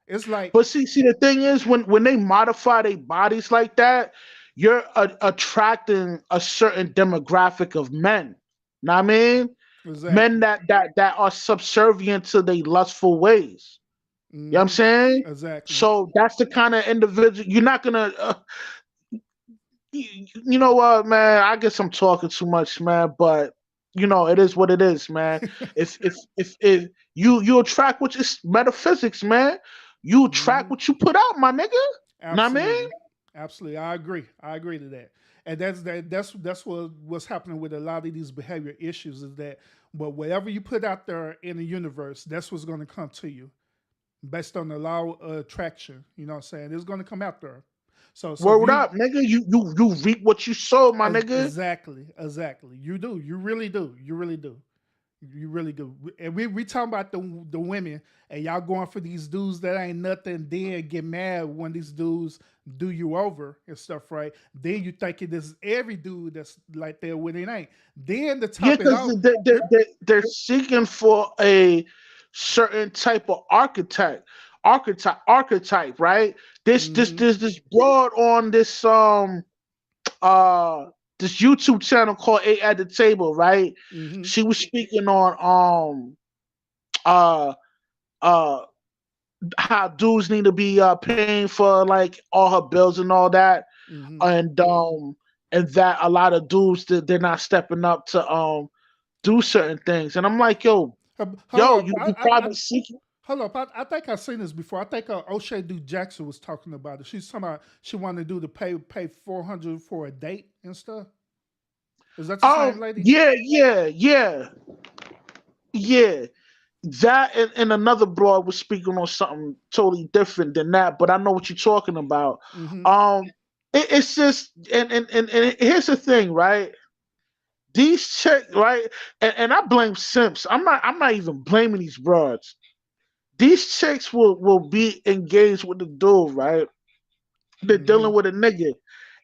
It's like But see, the thing is, when they modify their bodies like that, you're attracting a certain demographic of men. Know what I mean? Men exactly, that are subservient to their lustful ways. You know what I'm hmm saying? exactly, So that's the kind of individual you're not gonna. You know what, man? I guess I'm talking too much, man. But it is what it is, man. If you attract what is metaphysics, man. You attract hmm what you put out, my nigga. Know what I mean? absolutely, absolutely. I agree to that, and that's what's happening with a lot of these behavior issues is that, but whatever you put out there in the universe, that's what's going to come to you based on the law of attraction. You know what I'm saying? It's going to come out there. So if Word you up, nigga. You reap what you sow, my nigga. exactly, exactly, you do, you really do, you really do, you really do. And we talking about the women, and y'all going for these dudes that ain't nothing. Then get mad when these dudes do you over and stuff, right? Then you think it is every dude that's like that when it ain't. Then to Yeah, top it because off, they're seeking for a certain type of archetype, right? mm-hmm, This broad on uh this YouTube channel called Eight at the Table, right? mm-hmm, She was speaking on uh uh how dudes need to be paying for like all her bills and all that, Mm-hmm. and that a lot of dudes they're not stepping up to do certain things, and I'm like, Hold yo, up. you probably seeking. Hold up. I think I've seen this before. I think O'Shea Du Jackson was talking about it. She's talking about she wanted to do the pay 400 for a date and stuff. Is that the same lady? Yeah. That and another broad was speaking on something totally different than that, but I know what you're talking about. Mm-hmm. Um, it's just and here's the thing, right? These chicks, right? And I blame simps. I'm not even blaming these broads. These chicks will be engaged with the dude, right? They're Mm-hmm. dealing with a nigga,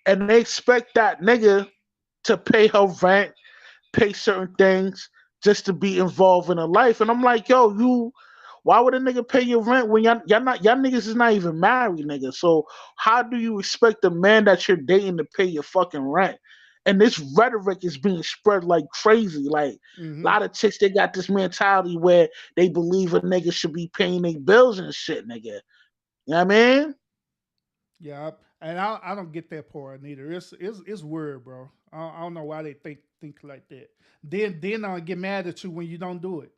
and they expect that nigga to pay her rent, pay certain things just to be involved in her life. And I'm like, why would a nigga pay your rent when y'all niggas is not even married, nigga? So how do you expect the man that you're dating to pay your fucking rent? And this rhetoric is being spread like crazy. Like a Mm-hmm. lot of chicks, they got this mentality where they believe a nigga should be paying their bills and shit, nigga. You know what I mean? Yeah, and I don't get that part neither. It's weird, bro. I don't know why they think like that. Then I'll get mad at you when you don't do it.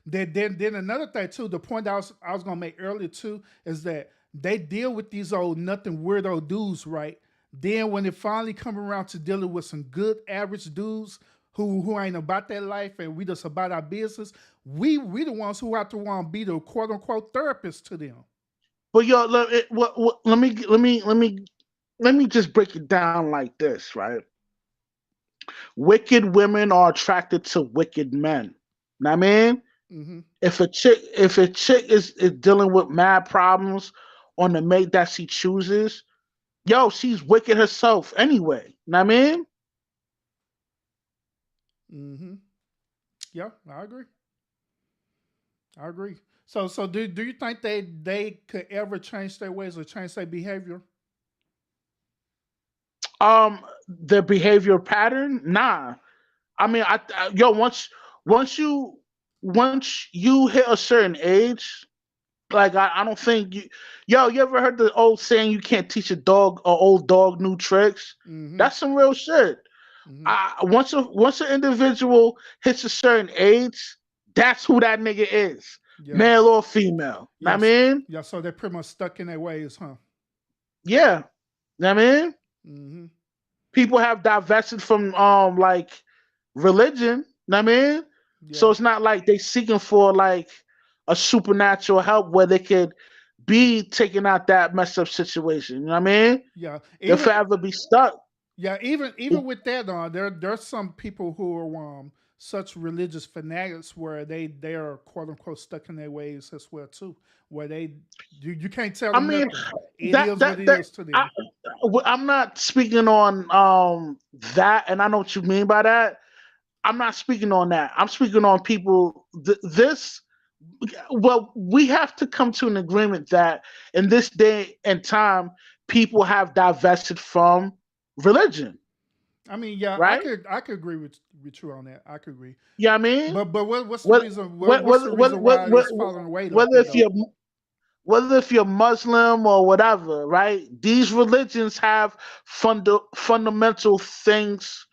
Then another thing too. The point I was gonna make earlier too is that they deal with these old nothing weirdo dudes, right? Then when it finally come around to dealing with some good average dudes who ain't about that life and we just about our business, we the ones who have to want to be the quote unquote therapist to them. But yo, let me just break it down like this, right? Wicked women are attracted to wicked men. Know what I mean? Mm-hmm. If a chick is dealing with mad problems on the mate that she chooses, she's wicked herself anyway. Know what I mean? Mm-hmm. Yeah, I agree. I agree. So do you think they could ever change their ways or change their behavior? Their behavior pattern, nah. I mean, once you once you hit a certain age, like I don't think you ever heard the old saying you can't teach a old dog new tricks? Mm-hmm. That's some real shit. Mm-hmm. Once an individual hits a certain age, that's who that nigga is, Yeah. male or female. Know what I Yes. mean? Yeah. So they're pretty much stuck in their ways, huh? Yeah. Know what I mean? Mm-hmm. People have divested from like religion. Know what I mean? So Yeah. it's not like they seeking for like a supernatural help where they could be taking out that messed up situation. You know what I mean? Yeah. They'll Even forever be stuck. Yeah, even with that, there's some people who are such religious fanatics where they are quote unquote stuck in their ways as well too, where you can't tell I them mean, nothing. It that is what that it that is to I, them. I'm not speaking on that, and I know what you mean by that. I'm not speaking on that. I'm speaking on people. This well, we have to come to an agreement that in this day and time, people have divested from religion, I mean, yeah, I right? could agree with you on that. I could agree, Yeah, I mean, but what's the whether reason? What's whether the whether, reason why whether, it's falling away like whether that if though? you're whether if you're Muslim or whatever, right? These religions have fundamental things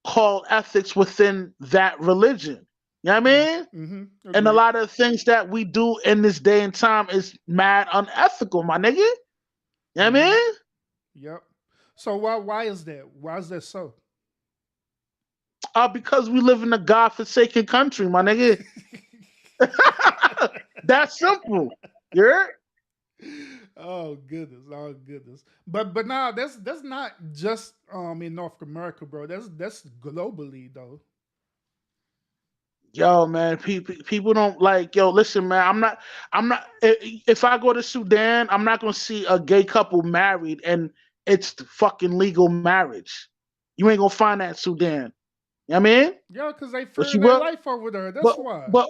called ethics within that religion. You know what I mean? Mm-hmm. And a Agreed. lot of things that we do in this day and time is mad unethical, my nigga. You know what I Mm-hmm. mean? Yep. So why is that? Why is that so? Because we live in a godforsaken country, my nigga. That's simple. You heard? Oh goodness, oh goodness. But nah, that's not just in North America, bro. That's globally though. Yo, man, people don't like. Yo, listen, man. If I go to Sudan, I'm not gonna see a gay couple married and it's fucking legal marriage. You ain't gonna find that in Sudan. You know what I mean? Yeah, because they But fear you their will. life over there. That's But why. but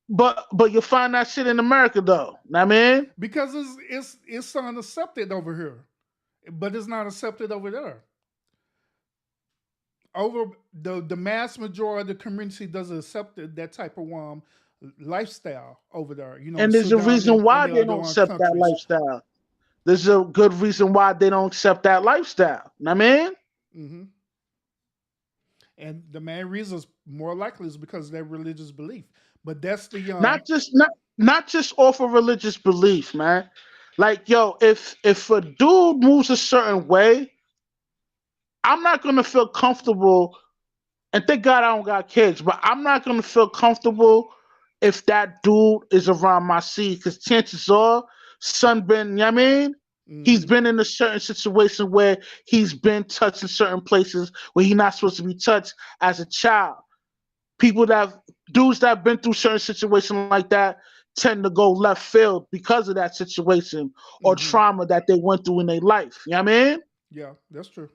but but you'll find that shit in America though. Know what I mean? Because it's unaccepted over here, but it's not accepted over there. Over the mass majority of the community doesn't accept that type of lifestyle over there. You know, in And there's a Sudan reason and why the they other don't accept that countries. lifestyle. There's a good reason why they don't accept that lifestyle. Know what I mean? Hmm. And the main reason is more likely is because of their religious belief. But that's the Not just off of religious belief, man. Like, yo, if a dude moves a certain way, I'm not gonna feel comfortable. And thank God I don't got kids, but I'm not gonna feel comfortable if that dude is around my seed, because chances are, son been, you know what I mean? He's hmm been in a certain situation where he's been touched in certain places where he's not supposed to be touched as a child. People that dudes that have been through certain situations like that tend to go left field because of that situation or hmm trauma that they went through in their life. You know what I mean? Yeah, that's true.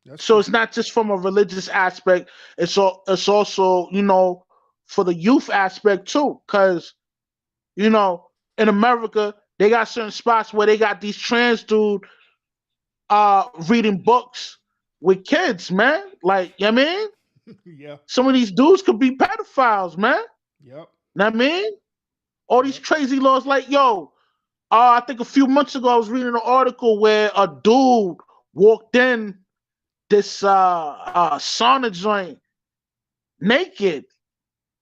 That's So true. it's not just from a religious aspect. It's also, for the youth aspect too. Cause, in America, they got certain spots where they got these trans dude reading books with kids, man. Like, you know what I mean? Yeah. Some of these dudes could be pedophiles, man. Yep. Know what I mean? All these Yep. crazy laws, like, yo, I think a few months ago I was reading an article where a dude walked in this sauna joint naked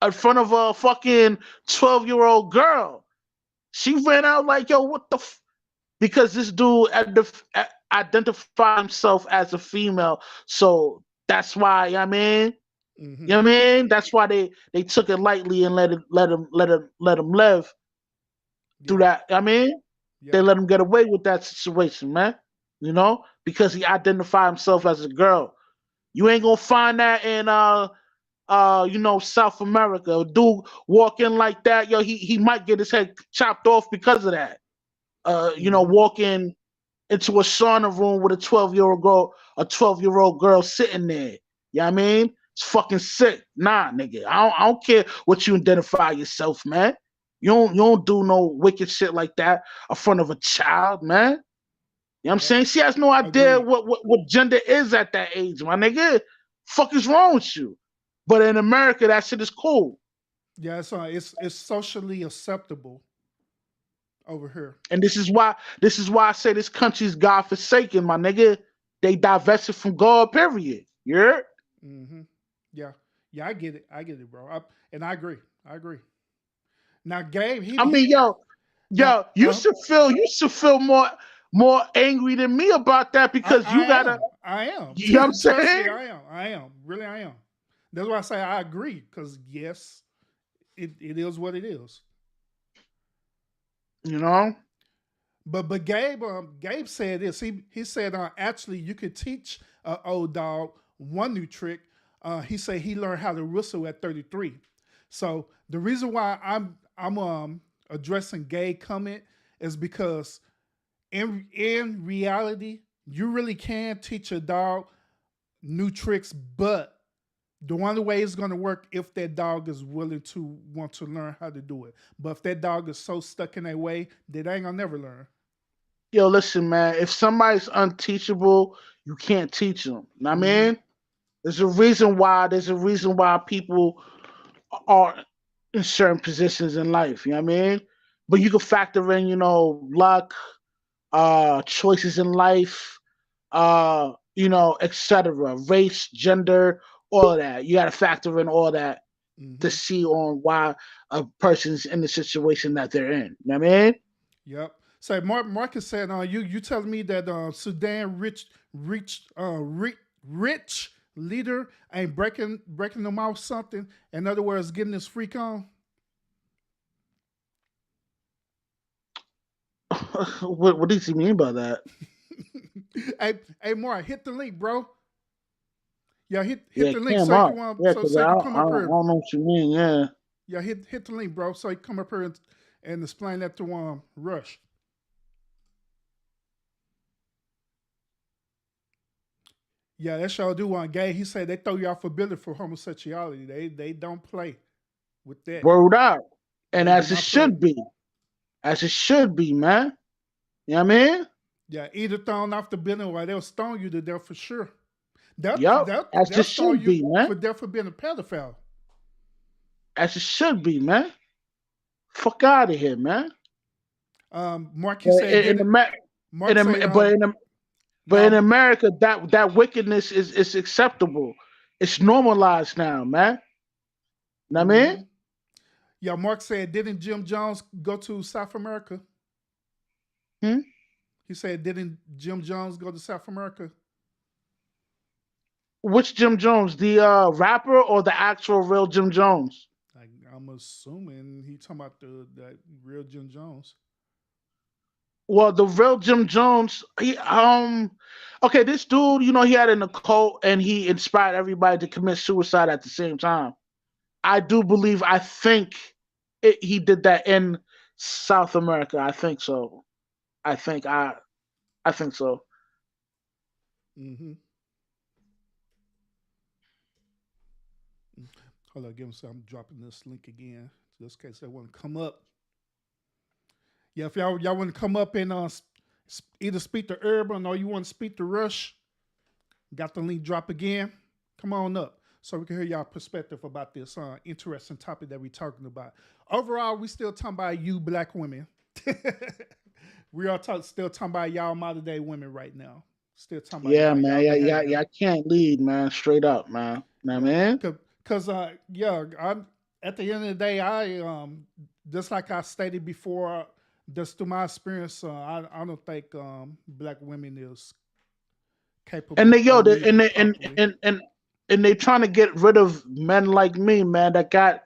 in front of a fucking 12-year-old girl. She ran out like, yo, what the because this dude identified himself as a female. So that's why, you know what I mean? You hmm know what I mean? That's why they took it lightly and let him live through Yeah. that. I mean, they Yep. let him get away with that situation, man. Because he identified himself as a girl. You ain't gonna find that in South America. A dude walk in like that, yo, he might get his head chopped off because of that. hmm Walking into a sauna room with a 12-year-old girl sitting there. You know what I mean? It's fucking sick. Nah, nigga. I don't care what you identify yourself, man. You don't do no wicked shit like that in front of a child, man. You know what I'm Yep. saying? She has no idea Agreed. what gender is at that age, my nigga. Fuck is wrong with you? But in America, that shit is cool. Yeah. It's socially acceptable over here. And this is why I say this country's God forsaken, my nigga. They divested from God, period. You heard? Hmm. Yeah. Yeah. I get it. I get it, bro. And I agree. I agree. Now, Gabe, I mean, he now. you should feel more angry than me about that because I you gotta, am. I am. you know what I'm Trust me, saying? I am. I am. Really, I am. That's why I say I agree. Because yes, it is what it is. You know? But Gabe said this. He said actually you could teach an old dog one new trick. He said he learned how to whistle at 33. So the reason why I'm addressing Gabe comment is because in reality you really can teach a dog new tricks, but the only way it's going to work if that dog is willing to want to learn how to do it. But if that dog is so stuck in their way, they ain't gonna never learn. Yo, listen, man. If somebody's unteachable, you can't teach them. Know what I Hmm. mean? There's a reason why people are in certain positions in life. You know what I mean? But you can factor in, luck, choices in life, etc. Race, gender, all of that. You got to factor in all that to Hmm. see on why a person's in the situation that they're in. You know what I mean? Yep. So Marcus said, you telling me that Sudan rich leader ain't breaking them off something. In other words, getting this freak on. what does he mean by that? Hey, Mark, hit the link, bro. Yeah, hit Yeah, the link Cam so you up. can Yeah, because so I, you can don't- come I, up don't, I here. don't know what you mean. Yeah. Yeah, hit the link, bro, so you can come up here and explain that to Rush. Yeah, that show do on gay. He said they throw you off a building for homosexuality. They don't play with that. Word out. And They do as it not play. should be. As it should be, man. You know what I mean? Yeah, either thrown off the building or they'll stone you to death for sure. Yep. As They'll it stone should you be, man. for death for being a pedophile. as it should be, man. Fuck out of here, man. Mark, you But said in, didn't in, Mark say Am- but in, but in no America, that wickedness is acceptable. It's normalized now, man. Know what I hmm mean? yeah, Mark said didn't Jim Jones go to South America? Hmm? He said didn't Jim Jones go to South America? Which Jim Jones, the rapper or the actual real Jim Jones? Like, I'm assuming he talking about that real Jim Jones. Well, the real Jim Jones, okay, this dude, he had an occult and he inspired everybody to commit suicide at the same time. I think he did that in South America. I think so. I think I think so. hmm Hold on, give me some. I'm dropping this link again, just in case they want to come up. Yeah, if y'all want to come up and either speak to Urban or you want to speak to Rush, got the link drop again. Come on up so we can hear y'all perspective about this interesting topic that we're talking about. Overall, we still talking about you black women. We are still talking about y'all modern day women right now. Still talking about Yeah, y'all man. Yeah, yeah, behavior. yeah. I can't lead, man. Straight up, man. Know what Yeah, I mean? because yeah, I'm at the end of the day, I just like I stated before, just through my experience, I don't think black women is And capable they of yo, they, leading properly. and they trying to get rid of men like me, man, that got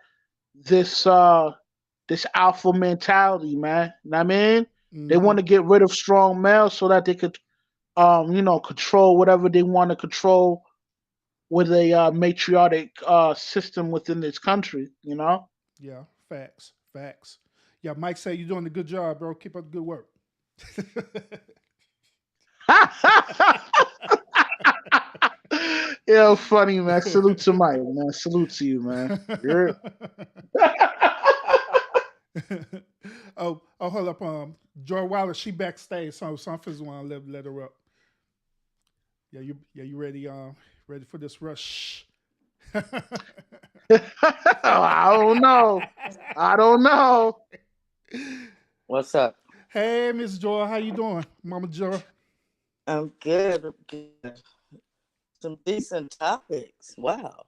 this this alpha mentality, man. Know what I mean? They hmm want to get rid of strong males so that they could control whatever they want to control with a matriotic system within this country. Yeah, facts, facts. Yeah, Mike say you're doing a good job, bro. Keep up the good work. Yeah, funny, man. Salute to Mike, man. Salute to you, man. You're oh, hold up. Joy Wallace, she backstage, so I'm just want to let her up. You ready? Ready for this rush? I don't know. I don't know. What's up? Hey, Miss Joy, how you doing, Mama Joy? I'm good. I'm good. Some decent topics. Wow.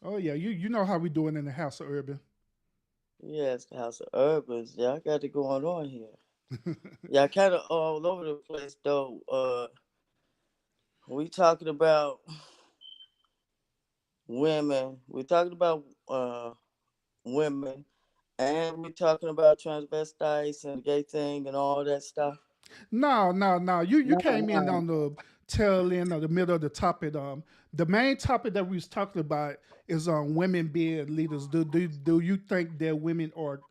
Oh yeah, you know how we doing in the House of Urban. Yes, House of Urbans. Y'all got it going on here. Y'all kind of all over the place though. We talking about women. We talking about women, and we talking about transvestites and the gay thing and all that stuff. No. You No, came in no. on the tail end or the middle of the topic. The main topic that we was talking about is women being leaders. Do you think that women are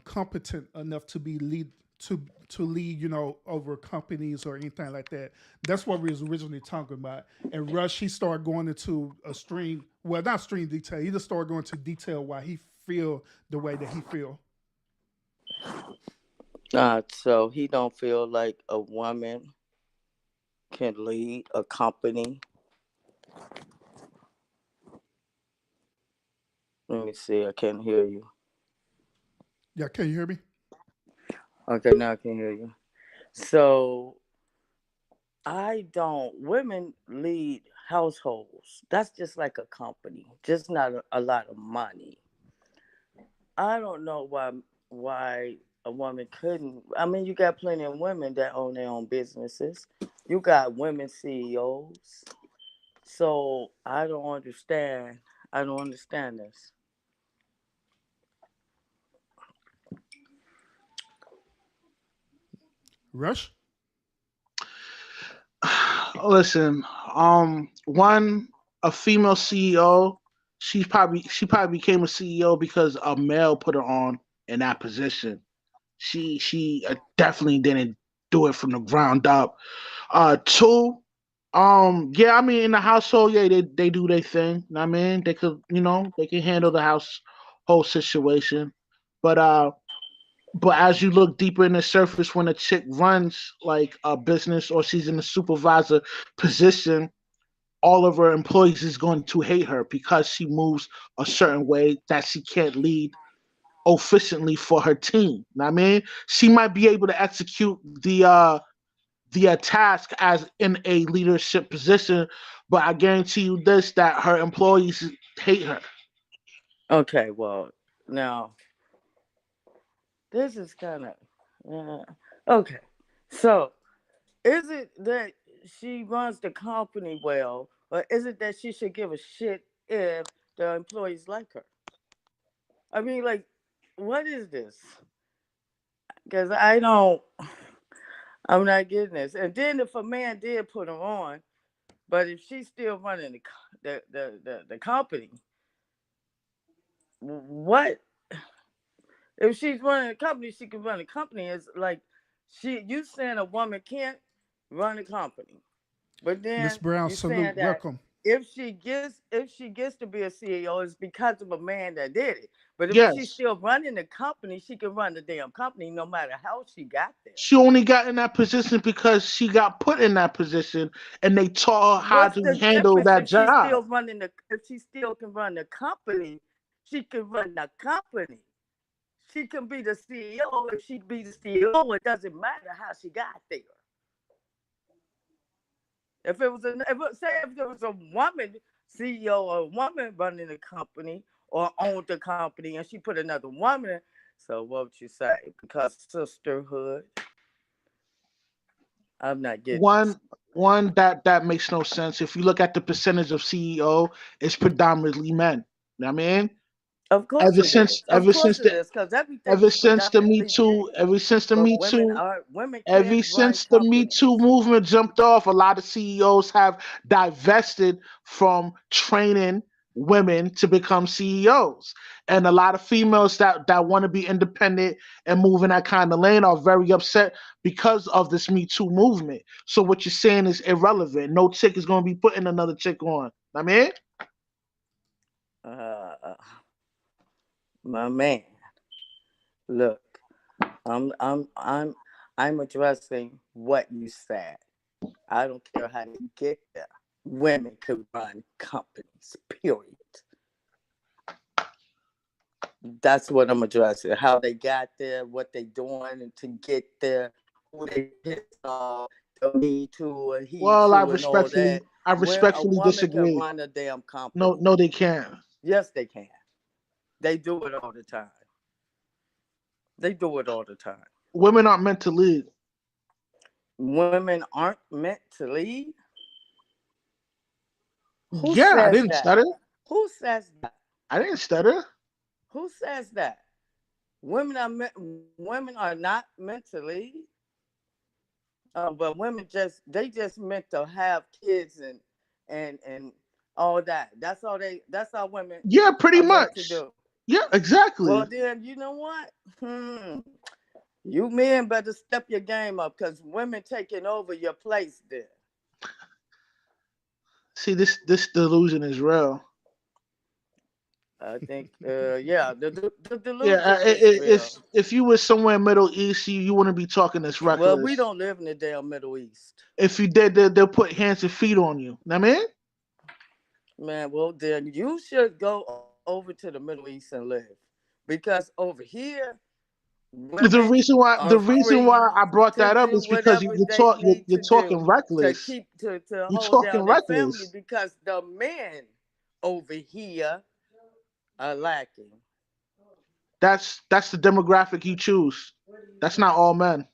competent enough to be to lead, over companies or anything like that? That's what we was originally talking about. And Rush, he started going into a stream, well, not stream detail. He just started going to detail why he feel the way that he feel. So he don't feel like a woman can lead a company. Let me see. I can't hear you. Yeah, can you hear me? Okay, now I can hear you. So I don't. Women lead households. That's just like a company, just not a lot of money. I don't know why a woman couldn't. I mean, you got plenty of women that own their own businesses. You got women CEOs. So I don't understand. I don't understand this. Rush? Listen, one a female CEO. She probably became a CEO because a male put her on in that position. She definitely didn't do it from the ground up. Two, yeah, I mean in the household, yeah, they do their thing. I mean they can handle the house whole situation, but as you look deeper in the surface, when a chick runs like a business or she's in a supervisor position, all of her employees is going to hate her because she moves a certain way that she can't lead efficiently for her team. Know what I mean, she might be able to execute the task as in a leadership position, but I guarantee you this, that her employees hate her. Okay, well, now this is kind of okay. So, is it that she runs the company well, or is it that she should give a shit if the employees like her? I mean, like, what is this? Because I'm not getting this. And then if a man did put her on, but if she's still running the company, what? If she's running a company, she can run a company. It's like you saying a woman can't run a company, but Miss then Brown, you saying salute, that welcome. if she gets to be a CEO, it's because of a man that did it. But if she's Yes, still running the company, she can run the damn company no matter how she got there. she only got in that position because she got put in that position, and they taught her how What's to the handle difference that if she's job. still if she still can run the company, she can run the company. She can be the CEO. If she be the CEO, it doesn't matter how she got there. If it was if there was a woman CEO or a woman running the company or owned the company and she put another woman in, so what would you say? Because sisterhood? I'm not getting this. One that makes no sense. If you look at the percentage of CEO, it's predominantly men. You know what I mean? Of course Ever it is. since Of ever course since it the is, because everything ever is since the Me predominantly Too, men. ever since the But Me Too, women ever can't run since the Me Too companies. movement jumped off, a lot of CEOs have divested from training women to become CEOs. And a lot of females that want to be independent and move in that kind of lane are very upset because of this Me Too movement. So what you're saying is irrelevant. No chick is going to be putting another chick on. I mean, Uh, my man, look, I'm I'm I'm I'm addressing what you said. I don't care how they get there. Women could run companies, period. That's what I'm addressing. How they got there, what they doing to get there, who they pissed off, the me too and he well, too and all that. I Where a respectfully woman can disagree. run a damn No, company. no, they can't. Yes, they can. They do it all the time. They do it all the time. Women aren't meant to lead. Women aren't meant to lead. Who Yeah, I says didn't that? stutter. Who says that? I didn't stutter. Who says that? Women are not meant to lead. But women just meant to have kids and all that. That's all women Yeah, pretty are meant to much. do. Yeah, Well exactly. then, you know what? You men better step your game up because women taking over your place there. See, this delusion is real. I think, yeah, the Yeah, delusion is real. if you were somewhere Middle East, you wouldn't be talking this Well, we reckless. don't live in the damn Middle East. If you did, they'll put hands and feet on you. Know what I mean? Man, well, then you should go over to the Middle East and live. Because over here, women The are reason why free I brought to that up do is because whatever they need you're to talking do to reckless. keep to You're hold talking down their family reckless. because the men over here are lacking. That's the demographic you choose. That's not all men.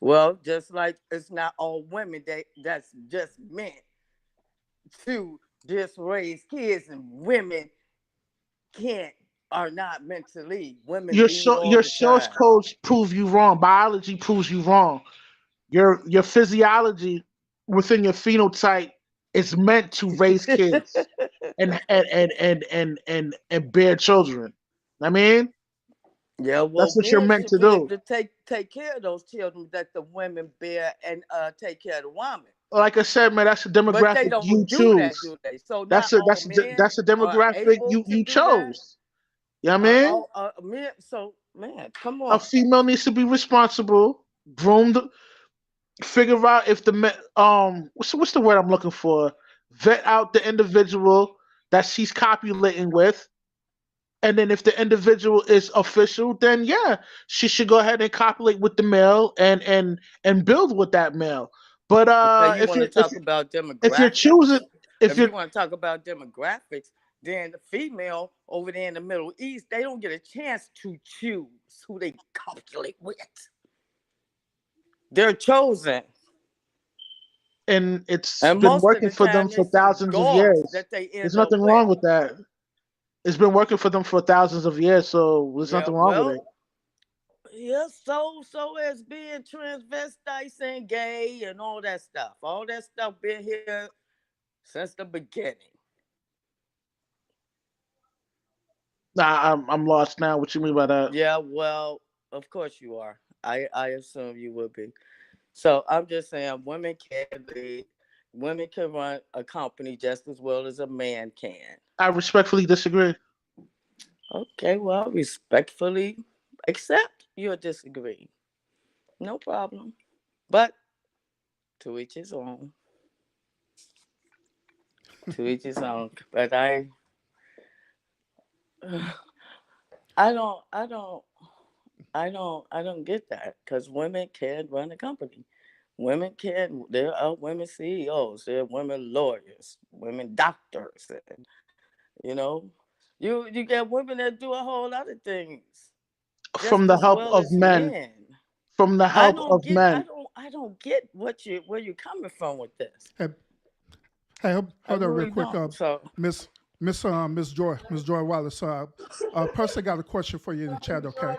Well, just like it's not all women that's just meant to just raise kids and women can't are not meant to lead. Women lead all Your the source time. codes prove you wrong. Biology proves you wrong. Your physiology within your phenotype is meant to raise kids and bear children. I mean, Yeah, well, that's what you're men meant should to be able do. to take care of those children that the women bear and take care of the woman. Like I said, man, that's a But they demographic you don't do that, choose. do they? So not all men That's a are demographic able to you do that. chose. You know what I mean? All men. So man, come A on. female needs to be responsible, groomed, figure out if the what's the word I'm looking for? vet out the individual that she's copulating with, and then if the individual is official, then yeah, she should go ahead and copulate with the male and build with that male. But Okay, you want to talk about if you're demographics? choosing if If you you're want to talk about demographics, then the female over there in the Middle East, they don't get a chance to choose who they copulate with. They're chosen. and it's And been most of working the for them time, for there's some thousands of dogs years. that they There's end up nothing with. wrong with that. It's been working for them for thousands of years, so there's Yeah, nothing wrong with well, it. yeah, so as being transvestites and gay and all that stuff. All that stuff been here since the beginning. Nah, I'm lost now. What you mean by that? Yeah, well, of course you are. I assume you would be. So I'm just saying women can lead. Women can run a company just as well as a man can. I respectfully disagree. Okay, well, respectfully accept your disagree. No problem. But to each his own. To each his own. But I don't get that because women can run a company. Women can. There are women CEOs. There are women lawyers, women doctors, and you know, you get women that do a whole lot of things From just the as help well of as men. men. From the I help don't of get. men. I don't get where you're coming from with this. Hey, hold I on real really quick, don't. So Miss Joy Wallace. Person got a question for you in the chat. Okay.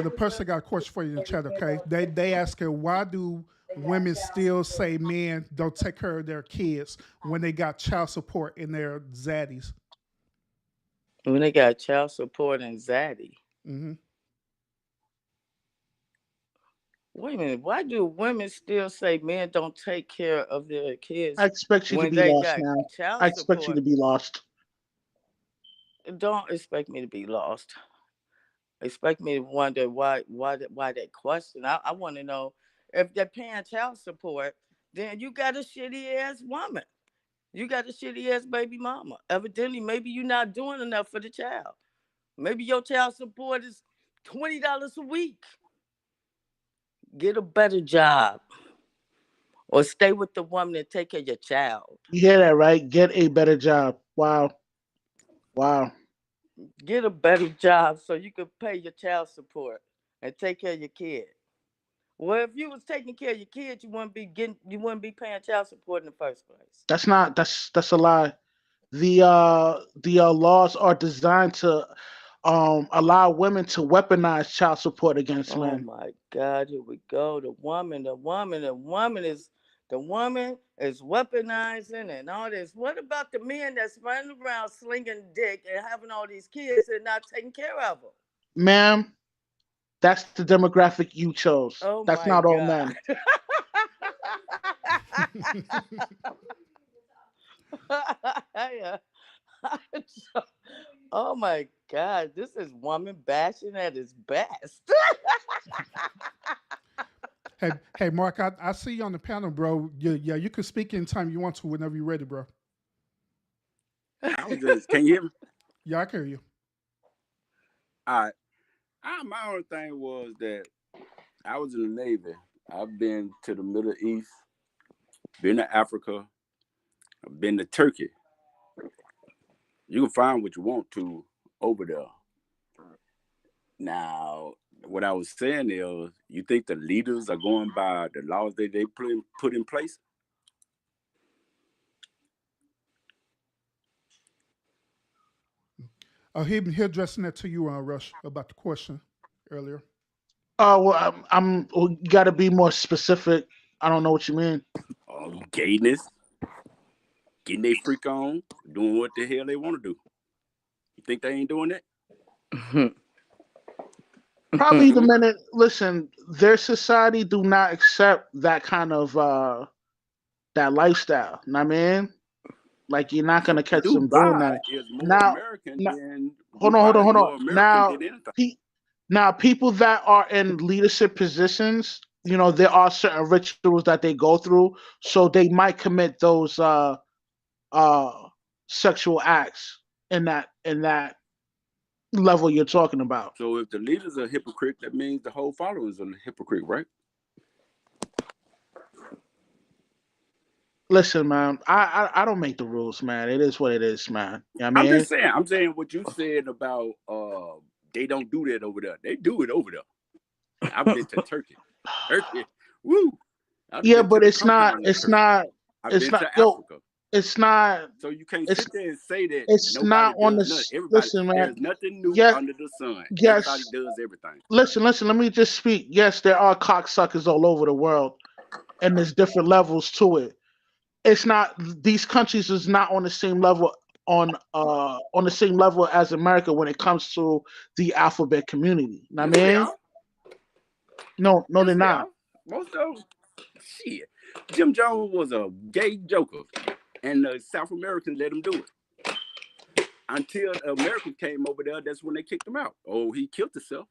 The person got a question for you in the chat. Okay. They asking why do women still say men don't take care of their kids when they got child support in their zaddies? when they got child support and zaddy. Mm-hmm. Wait a minute. Why do women still say men don't take care of their kids I expect you to when be they lost got now. child I expect you support? to be lost. Don't expect me to be lost. Expect me to wonder why that question. I want to know if they're paying child support, then you got a shitty ass woman. You got a shitty ass baby mama. Evidently, maybe you're not doing enough for the child. Maybe your child support is $20 a week. Get a better job. Or stay with the woman and take care of your child. You hear that, right? Get a better job. Wow. Get a better job so you can pay your child support and take care of your kid. Well, if you was taking care of your kids, you wouldn't be paying child support in the first place. That's a lie. The laws are designed to allow women to weaponize child support against Oh men. my God, here we go. The woman is weaponizing and all this. What about the men that's running around slinging dick and having all these kids and not taking care of them? Ma'am, that's the demographic you chose. Oh That's my not all God. men. Yeah. Oh my God, this is woman bashing at its best. Hey, Mark, I see you on the panel, bro. Yeah, you can speak anytime you want to, whenever you're ready, bro. I was just, can you hear me? Yeah, I can hear you. All right. My only thing was that I was in the Navy. I've been to the Middle East, been to Africa, I've been to Turkey. You can find what you want to over there. Now, what I was saying is, you think the leaders are going by the laws that they put in place? He addressing that to you, Rush, about the question earlier. Well, you got to be more specific. I don't know what you mean. Gayness, getting their freak on, doing what the hell they want to do. You think they ain't doing that? Probably the minute. Listen, their society do not accept that kind of that lifestyle. Know what I mean, like you're not gonna catch them doing that. Is more Now, American than hold on. more American than anything. Now, people that are in leadership positions, there are certain rituals that they go through, so they might commit those uh sexual acts in that level you're talking about. So if the leader's a hypocrite, that means the whole followers are a hypocrite, right? Listen, man, I don't make the rules, man. It is what it is, man. You know what I I'm mean? just saying. I'm saying what you said about they don't do that over there. They do it over there. I've been to Turkey. Turkey, woo! I've Yeah, been to but the it's country not. under It's Turkey. not. I've It's been not. to Yo, Africa. it's not. So you can't It's sit there and say that it's nobody not on the. does nothing. Everybody, Listen, man. there's nothing new Yes, under the sun. Everybody yes. does everything. Listen. Let me just speak. Yes, there are cocksuckers all over the world, and there's different levels to it. It's not. These countries is not on the same level on the same level as America when it comes to the alphabet community. Know what Yes, I they mean? are. No, Yes, they're they not. are. Most of them, shit. Jim Jones was a gay joker, and the South Americans let him do it. Until the Americans came over there, that's when they kicked him out. Oh, he killed himself.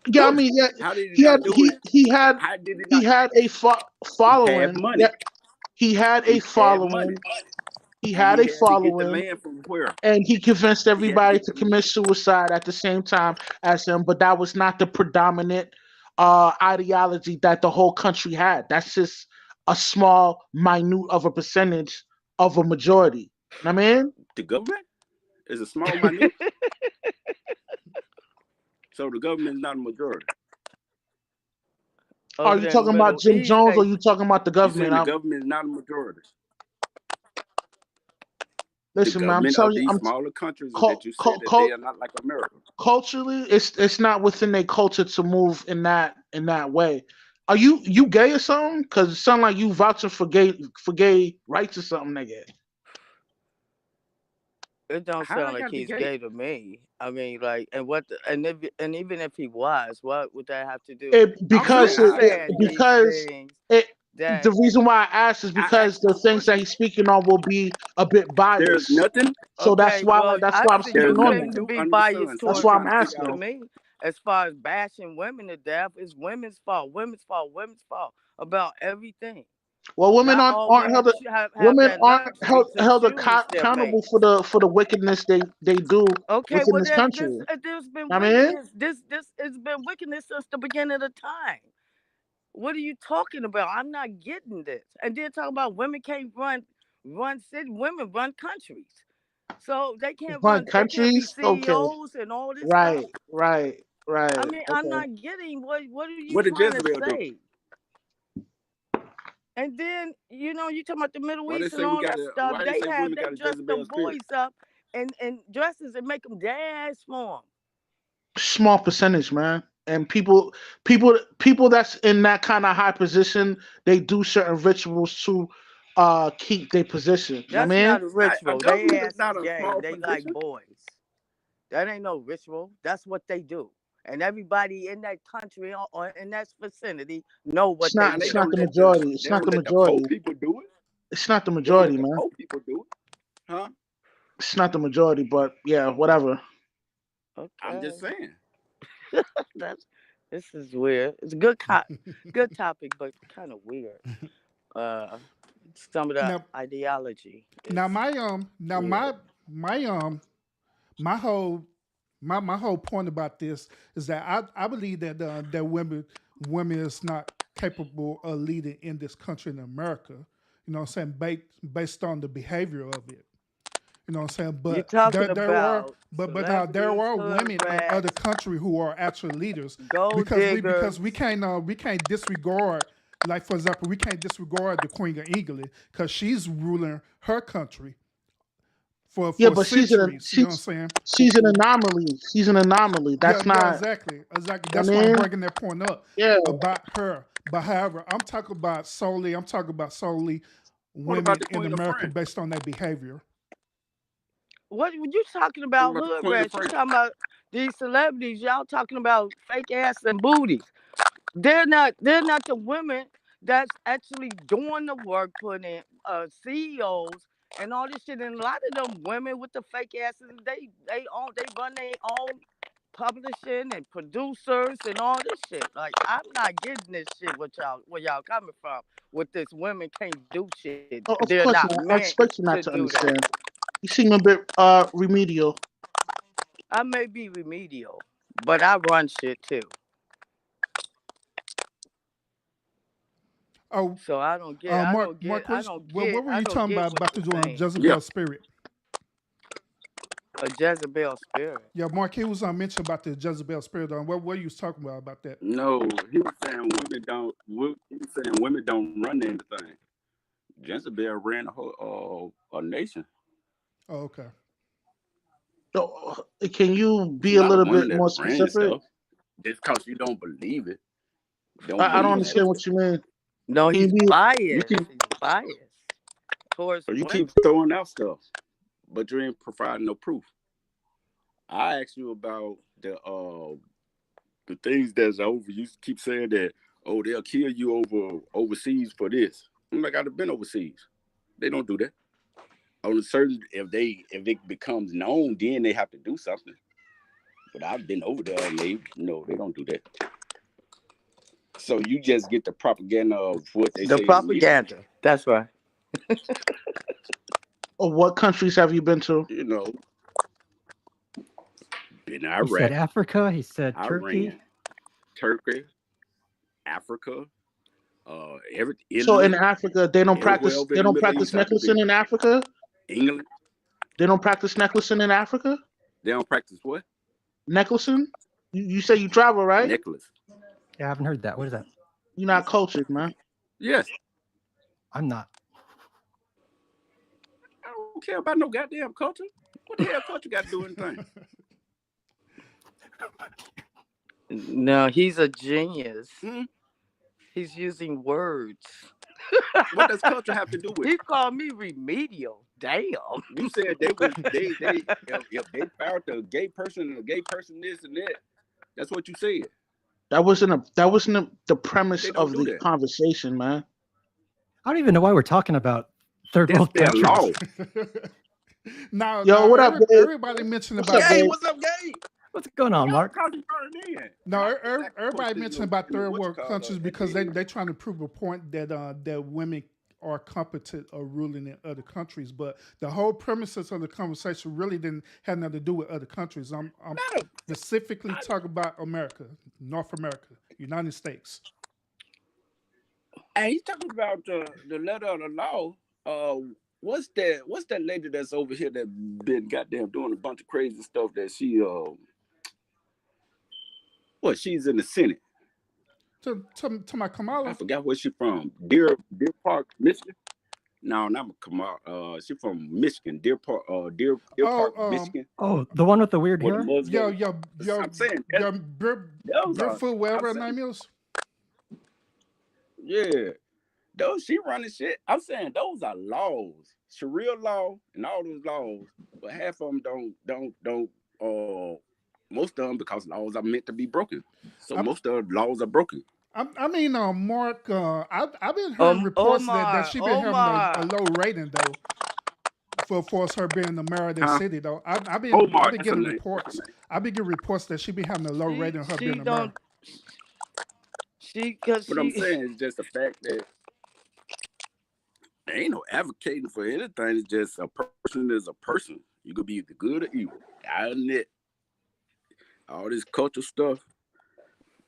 Yeah, I Woo! mean, yeah, How did he he had not do it? he How did he he not? had a He had following. money. Yeah, he had a He had money, following. He and had he a had to get the following, land from where? and he convinced He had to everybody get to the. commit suicide at the same time as him. But that was not the predominant ideology that the whole country had. That's just a small, minute of a percentage of a majority. I mean, The government is a small minute, so the government is not a majority. are Over you there in the talking about Middle Jim East, Jones or they you talking about the You saying government? the government is not a majority? The Listen, man, I'm government of telling you, these smaller countries cul- that you said cul- that they cul- are not like America. culturally, it's not within their culture to move in that way. Are you gay or something? Because it sounds like you vouching for gay rights or something, nigga. it don't How sound I like got to be he's gay? gay to me. I mean, like, and even if he was, what would that have to do? It I'm I'm because saying, just it, how it you saying gay? these because things it that the reason why I asked is I because asked you the a things that question. he's speaking on will be a bit There's biased. nothing. So okay, well, that's I why I'm see There's you speaking on nothing seem that. to new be under the biased sun. So That's I'm towards why trying I'm to figure to asking. out. me as far as bashing women to death. It's women's fault, about everything. Well, women Not aren't all aren't women held have women that aren't luxury to choose their accountable mates. for the wickedness they do Okay, within well, this country. there's been I mean, wickedness. This has been wickedness since the beginning of the time. What are you talking about? I'm not getting this. And then talking about women can't run city, women run countries. So fun they can't be countries. Okay, CEOs and all this stuff. right, right, I right. mean, I'm Okay. not getting what are you What did trying to Jezebel do? say? And then, you talking about the Middle Why they East and say we all got that to? stuff. Why they say women They got a dress them Jezebel spirit? boys up and dresses and make them dance for them. Small percentage, man. And people that's in that kind of high position, they do certain rituals to keep their position. You know what That's I mean? not a A ritual. They government is ass is not a gay. small They like position. boys. That ain't no ritual. That's what they do. And everybody in that country or in that vicinity know what they Now they It's not do. don't the let the majority. It's they not don't the let the poor majority. people do it. It's not the They don't let majority, the man. poor people do it, huh? It's not the majority, but yeah, whatever. I'm Okay. just saying. That's this is weird. It's a good topic, but kind of weird. Uh some of the now, ideology now is my weird. my my whole my whole point about this is that I believe that that women is not capable of leading in this country in America. You know what I'm saying? Based on the behavior of it. You know what I'm saying? You're But talking about but now there celebrities, are hood women in other rats, countries who are actual leaders gold because diggers. we can't disregard, like for example, we can't disregard the Queen of England because she's ruling her country Yeah, for but centuries. You know what I'm saying? she's an anomaly. She's an anomaly. Yeah, That's yeah, not. exactly. I That's why I'm mean, bringing that point up yeah. about her. But however, I'm talking about solely What about women the in Queen of America France? based on their behavior. What were you talking What about about the hood Queen of rats? You France? talking about these celebrities? Y'all talking about fake ass and booties. They're not the women that's actually doing the work, putting in CEOs and all this shit. And a lot of them women with the fake asses, they run their own publishing and producers and all this shit. Like I'm not getting this shit where y'all coming from. With this women can't do shit. Oh, of They're course not not. I meant expect you to not to do that. understand. You seem a bit remedial. I may be remedial, but I run shit too. Oh, So I don't get I Mark, don't get I Marquis, don't what get were I you don't talking get about what to you're do on saying. Yeah. Jezebel Spirit? A Jezebel spirit. Yeah, Mark, he was mentioned about the Jezebel Spirit. What you was talking about that? No, he was saying women don't run anything. Jezebel ran a whole a nation. Oh, okay. So, can you It's be a not a little woman bit that more ran specific? stuff. Just because you don't believe it, don't I don't believe understand it. what you mean. No, Can you he's be? You biased. keep He's biased towards you women. keep throwing out stuff, but you ain't providing no proof. I asked you about the things that's over. You keep saying that, oh, they'll kill you overseas for this. I'm like, I've been overseas. They don't do that. On a certain, if it becomes known, then they have to do something. But I've been over there and they don't do that. So you just get the propaganda of what they The say in the media. propaganda. That's right. What countries have you been to? You know, been He Iraq, said Africa. He said Turkey. Iran, Turkey, Africa, So in Italy, Africa, they don't everywhere practice. over They in the don't Middle practice East I've been. necklacing in Africa. England, They don't practice necklacing in Africa. they don't practice what? Necklacing. You say you travel, right? Necklace. Yeah, I haven't heard that. What is that? You're not cultured, man. Yes. I'm not. I don't care about no goddamn culture. What the hell culture got to do with anything? No, he's a genius. Hmm? He's using words. What does culture have to do with He it? called me remedial. Damn. You said if they found a gay person and a gay person this and that, that's what you said. That wasn't the premise They don't of do the that. conversation, man. I don't even know why we're talking about third That's world their countries. law. Yo, what up, babe? Everybody mentioned What's about up, Gay, babe? what's up, gay? What's going on, Mark? Because you brought it in. No, And I everybody posted mentioned about third what you world call countries it, because at the they end. trying to prove a point that women are competent of ruling in other countries. But the whole premises of the conversation really didn't have nothing to do with other countries. I'm No, specifically talking about America, North America, United States. and he's talking about the letter of the law. What's that lady that's over here that been goddamn doing a bunch of crazy stuff that she's in the Senate. To my I Kamala. forgot where she's from. Deer Park, Michigan. No, not Kamala. She's from Michigan. Deer Park, Michigan. Oh, the one with the weird Where the hair? Muslim. I'm saying Barefoot, whatever her name is. Yeah, those she running shit. I'm saying those are laws, Sharia law, and all those laws. But half of them don't. Most of them because laws are meant to be broken. So most of the laws are broken. I mean, Mark, I've been hearing reports that she been having a low rating though, for her being the mayor of the city though. I've been getting reports. I've been getting reports that she been having a low rating her being the mayor. What I'm saying is just the fact that there ain't no advocating for anything. It's just a person is a person. You could be either good or evil. I admit all this cultural stuff.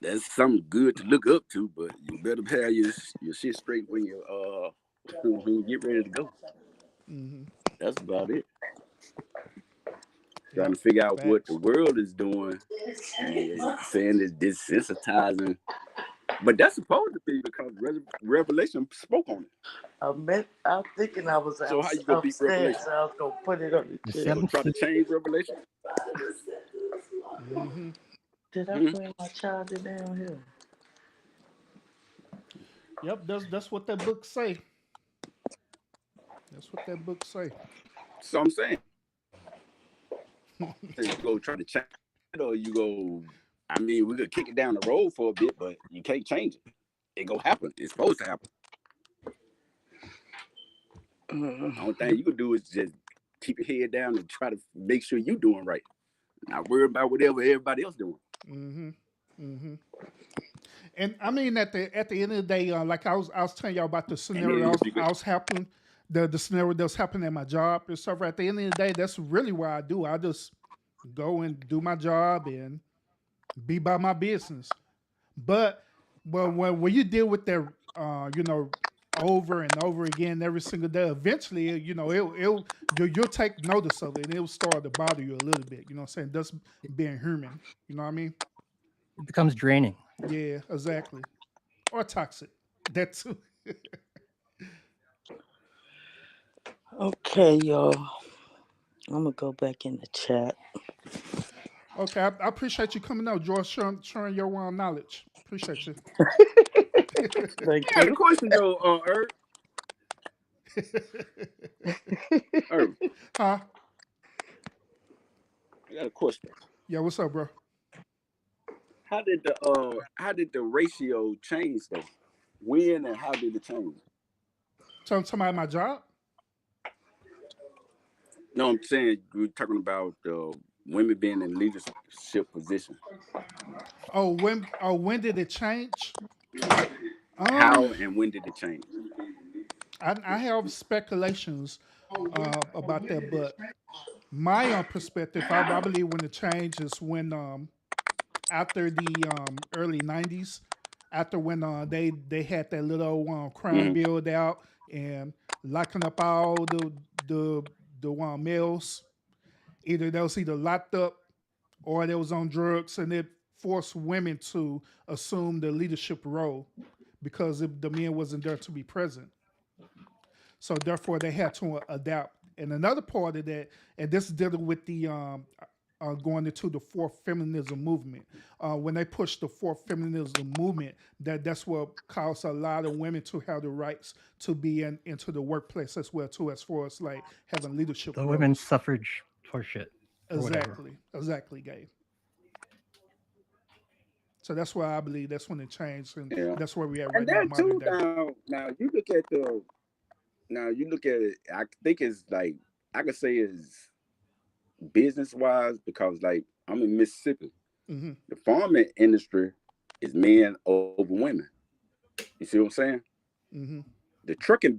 That's something good to look up to, but you better have your shit straight when you get ready to go. Mm-hmm. That's about it. Trying to figure out what the world is doing and saying it's desensitizing. But that's supposed to be because Revelation spoke on it. I'm thinking I was so how you gonna beat Revelation? So I was gonna put it on the chair. Try to change Revelation. Mm-hmm. Did I bring my charger down here? Yep, that's what that book say. That's what that book say. So I'm saying, you go try to change it, or you go. I mean, we could kick it down the road for a bit, but you can't change it. It gonna happen. It's supposed to happen. The only thing you can do is just keep your head down and try to make sure you're doing right. Not worried about whatever everybody else doing. Mm-hmm. Mm-hmm. And I mean, at the end of the day, like I was telling y'all about the And scenario then you I was happening, the scenario that was happening at my job and stuff. At the end of the day, that's really what I do. I just go and do my job and be by my business. But when you deal with that, over and over again every single day, eventually, you'll take notice of it and it'll start to bother you a little bit. You know what I'm saying? That's being human. You know what I mean? It becomes draining. Yeah, exactly. Or toxic. That too. Okay, y'all. I'm gonna go back in the chat. Okay, I appreciate you coming out, George, sharing your knowledge. Appreciate you. Thank I got a you. question though, Herb. Herb, Huh? I got a question. Yeah, what's up, bro? How did the ratio change though? When and how did it change? So I'm talking about my job? No, I'm saying we're talking about women being in leadership position. When did it change? How and when did it change? I have speculations about that, but my perspective, I believe when the change is when after the early '90s, after when they had that little crime Mhm. build out and locking up all the males, either they was either locked up or they was on drugs, and it forced women to assume the leadership role because the men wasn't there to be present. So therefore, they had to adapt. And another part of that, and this is dealing with the going into the fourth feminism movement. When they pushed the fourth feminism movement, that's what caused a lot of women to have the rights to be into the workplace as well too, as far as like having leadership The roles. women's suffrage horseshit. Or whatever. Exactly, Gabe. So that's why I believe that's when it changed, and Yeah. that's where we at And right now, then modern too, day. now you look at it. I think it's like I could say it's business wise because like I'm in Mississippi. Hmm. The farming industry is men over women. You see what I'm saying? Hmm. The trucking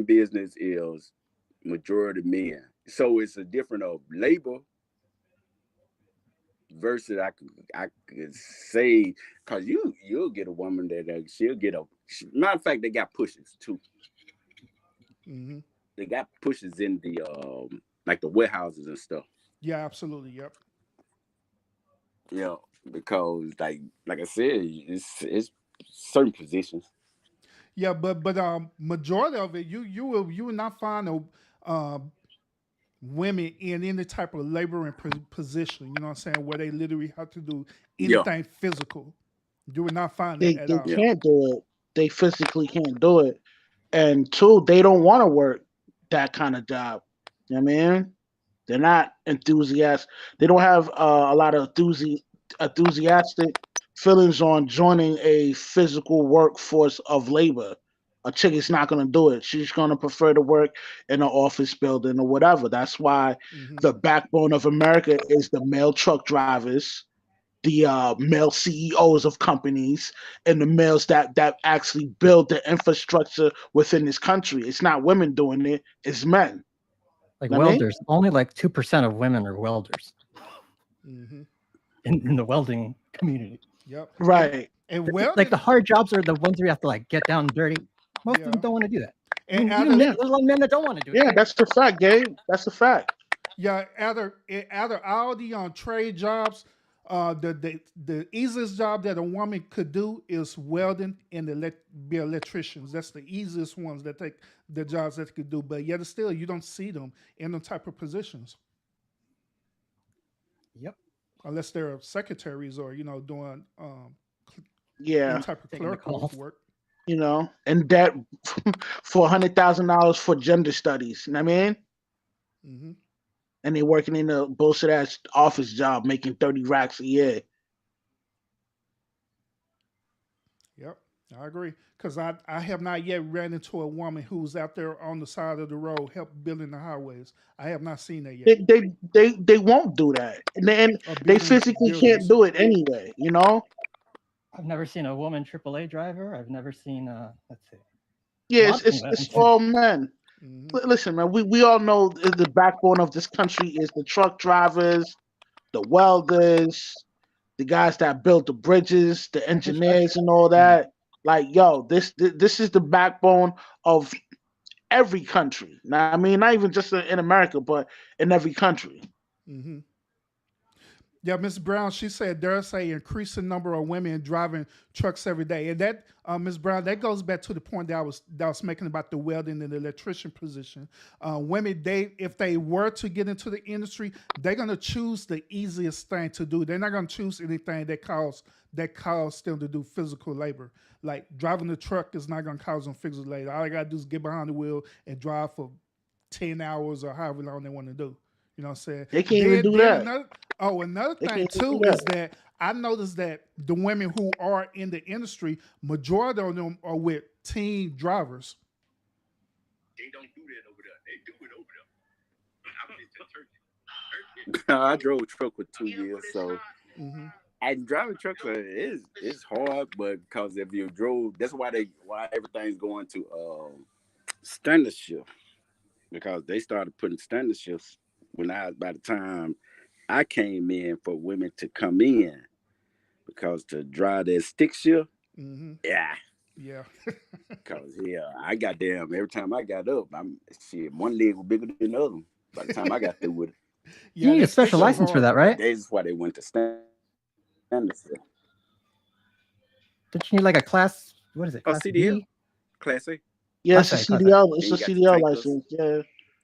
business is majority men. So it's a different of labor versus I could say because you'll get a woman that she'll get matter of fact they got pushes too. Hmm. They got pushes in the like the warehouses and stuff. Yeah, absolutely. Yep. Yeah, because like I said, it's certain positions. Yeah, but majority of it, you will not find women in any type of laboring position. You know what I'm saying? Where they literally have to do Yeah, anything physical. You will not find that They at they all. yeah. can't do it. They physically can't do it. And two, they don't want to work that kind of job. You know what I mean? They're not enthusiastic. They don't have a lot of enthusiastic feelings on joining a physical workforce of labor. A chick is not going to do it. She's going to prefer to work in an office building or whatever. That's why Hmm. the backbone of America is the male truck drivers, the male CEOs of companies, and the males that actually build the infrastructure within this country. It's not women doing it; it's men. Like Know what I mean? welders, only like 2% of women are welders Hmm. in the welding community. Yep. Right. And Like welding, the hard jobs are the ones where you have to like get down dirty. Most of yeah. them don't want to do that. I And mean, out even of men, there's a lot of men that don't want to do it. Yeah, that's the fact, Gabe. That's the fact. yeah, out of all the trade jobs, the easiest job that a woman could do is welding and be electricians. That's the easiest ones that take the jobs that they could do. But yet still, you don't see them in them type of positions Yep. unless they're secretaries or doing any Yeah, type of Taking the clerical calls. work. and that for $100,000 for gender studies. You know what I mean? Hmm. And they working in a bullshit ass office job, making 30 racks a year. Yep. I agree because I have not yet ran into a woman who's out there on the side of the road help building the highways. I have not seen that yet. They won't do that, and Or they building physically can't buildings. do it anyway. You know. I've never seen a woman AAA driver. I've never seen let's see. Yeah, Lots of it's them. all men. Mhm. Listen, man, we all know the backbone of this country is the truck drivers, the welders, the guys that build the bridges, the engineers, and all that. Like, yo, this is the backbone of every country. Now, I mean, not even just in America, but in every country. Mhm. Yeah, Miss Brown, she said there's a increasing number of women driving trucks every day, and that Miss Brown, that goes back to the point that I was making about the welding and the electrician position. Women, if they were to get into the industry, they're gonna choose the easiest thing to do. They're not gonna choose anything that cause them to do physical labor. Like driving the truck is not gonna cause them physical labor. All I gotta do is get behind the wheel and drive for 10 hours or however long they want to do. You know what I'm saying? They can't even do that. Another They thing can't even too do is that. that I noticed that the women who are in the industry, majority of them are with teen drivers. I drove a truck for 2 years, so hmm and driving trucks is hard, but because if you drove, that's why everything's going to standard shift, because they started putting standard shifts by the time I came in for women to come in, because to drive that stick shift, hmm yeah. Yeah. Cause I got damn every time I got up, one leg was bigger than the other. By the time I got through with it, You Yeah, need a that's special so license for hard. that, right? that's why they went to standard shift. Don't you need like a class? What is it? Oh, Class CDL, B? Class A, Yeah, it's a Class A. Class A. CDL. It's then a you got the CDL tankers license. Yeah,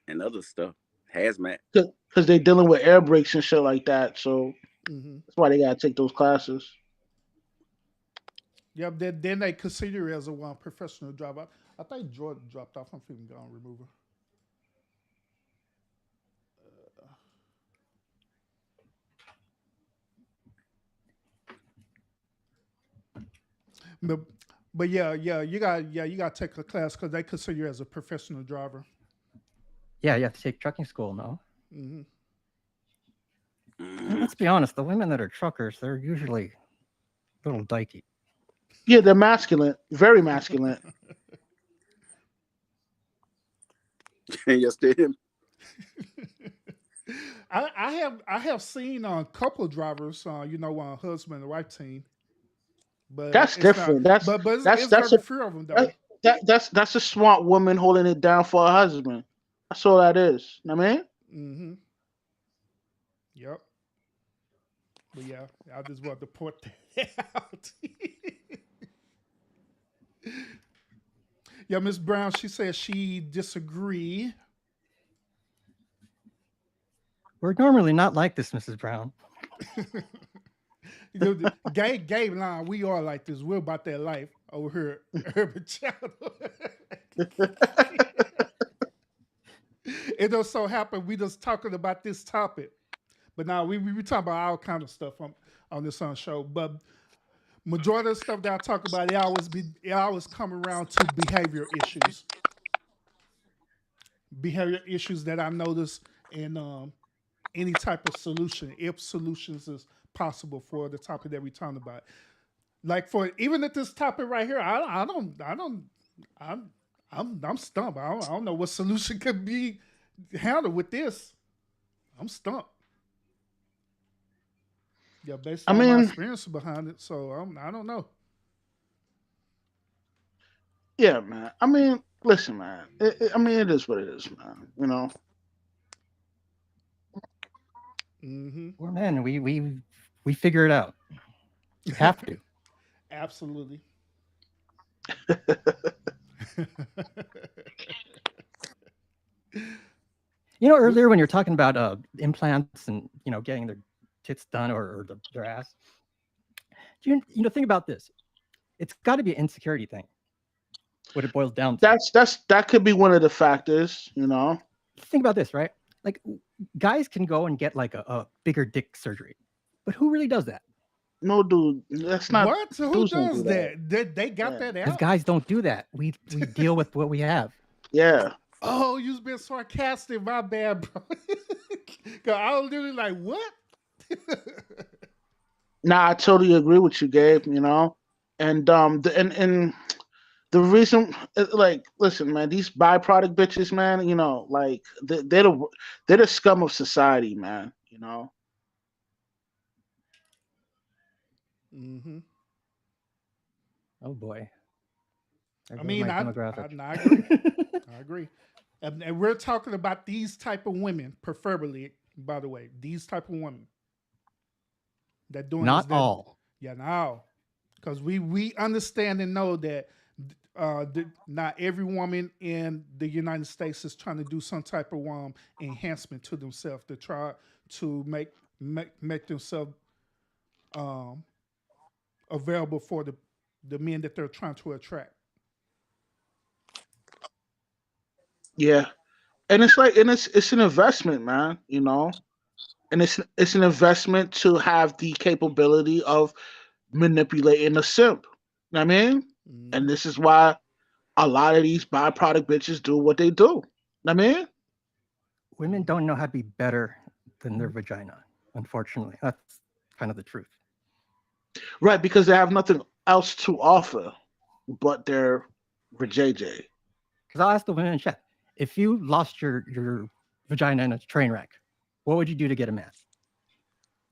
and other stuff, hazmat. because they're dealing with air brakes and shit like that. So hmm that's why they gotta take those classes. Yeah, then they consider it as a one professional driver. I think Jordan dropped off. I'm feeling gone remove her. But but you got to take a class because they consider you as a professional driver. Yeah, you have to take trucking school, no? hmm And let's be honest, the women that are truckers, they're usually a little dykey. Yeah, they're masculine, very masculine. Yes, they him. I have seen a couple drivers, husband and wife team, but That's it's not. different. That's But that's it's that's very a few of them though. that's a smart woman holding it down for her husband. That's all that is. I mean, hmm Yep. But yeah, I just wanted to point that out. Yeah, Miss Brown, she says she disagree. We're normally not like this, Mrs. Brown. Gabe line, we are like this. We're about that life over here at Urban Channel. It just so happened we just talking about this topic. But now we talking about all kind of stuff on this show. But majority of the stuff that I talk about, it always come around to behavior issues. Behavior issues that I notice in any type of solution, if solutions is possible for the topic that we're talking about. Like for even at this topic right here, I'm stumped. I don't know what solution could be handled with this. I'm stumped. Yeah, based I on my mean, experience behind it, so I don't know. yeah, man. I mean, listen, man. I mean, it is what it is, man. You know. hmm We're men. We figure it out. You have to. Absolutely. You know, earlier when you're talking about implants and getting their tits done or their ass, think about this. It's got to be an insecurity thing. What it boils down to. That could be one of the factors. You know. Think about this, right? Like guys can go and get like a bigger dick surgery, but who really does that? No, dude, that's not. What? So who Dudes don't does do that. that? They got Yeah. that Because out? guys don't do that. We deal with what we have. Yeah. Oh, you've been sarcastic. My bad, bro. 'Cause I was literally like, what? Nah, I totally agree with you, Gabe. You know, and and the reason, like, listen, man, these byproduct bitches, man, you know, like they're the scum of society, man. You know. hmm Oh boy. There I goes mean, my I demographic. agree. I agree. And we're talking about these type of women, preferably, by the way, these type of women that doing Not this. That, all. yeah, now, because we understand and know that not every woman in the United States is trying to do some type of enhancement to themselves to try to make themselves um, available for the men that they're trying to attract. Yeah, and it's like, and it's an investment, man. You know, and it's an investment to have the capability of manipulating a simp. You know what I mean, and hmm this is why a lot of these byproduct bitches do what they do. You know what I mean, Women don't know how to be better than their vagina. Unfortunately, that's kind of the truth. right? Because they have nothing else to offer but their JJ. Because I'll ask the women in chat, if you lost your vagina in a train wreck, what would you do to get a man?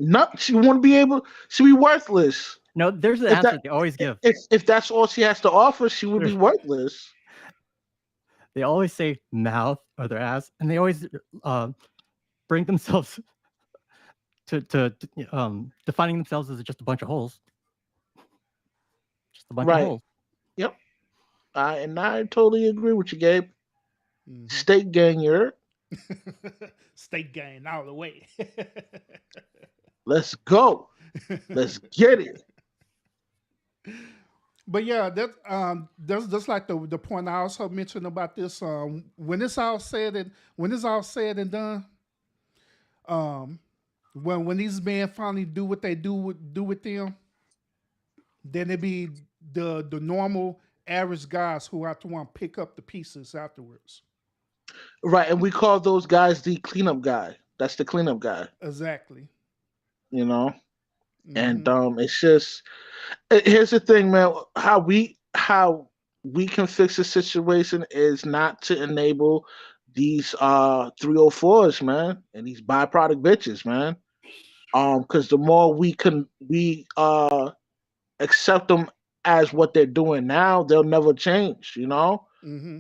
Not she won't be able. She'll be worthless. No, there's the If answer that they always give. if that's all she has to offer, she would be There's- worthless. They always say mouth or their ass, and they always bring themselves to defining themselves as just a bunch of holes. Just a bunch of Right. holes. Yep. And I totally agree with you, Gabe. hmm State ganger. State gang all the way. Let's go. Let's get it. But yeah, that's just like the point I also mentioned about this. When it's all said and done, when these men finally do what they do with them, then it be the normal average guys who have to want to pick up the pieces afterwards. Right. And we call those guys the cleanup guy. That's the cleanup guy, Exactly. you know? And hmm it's just here's the thing, man. How we can fix the situation is not to enable these 304s, man, and these byproduct bitches, man. Because the more we accept them as what they're doing now, they'll never change, you know? hmm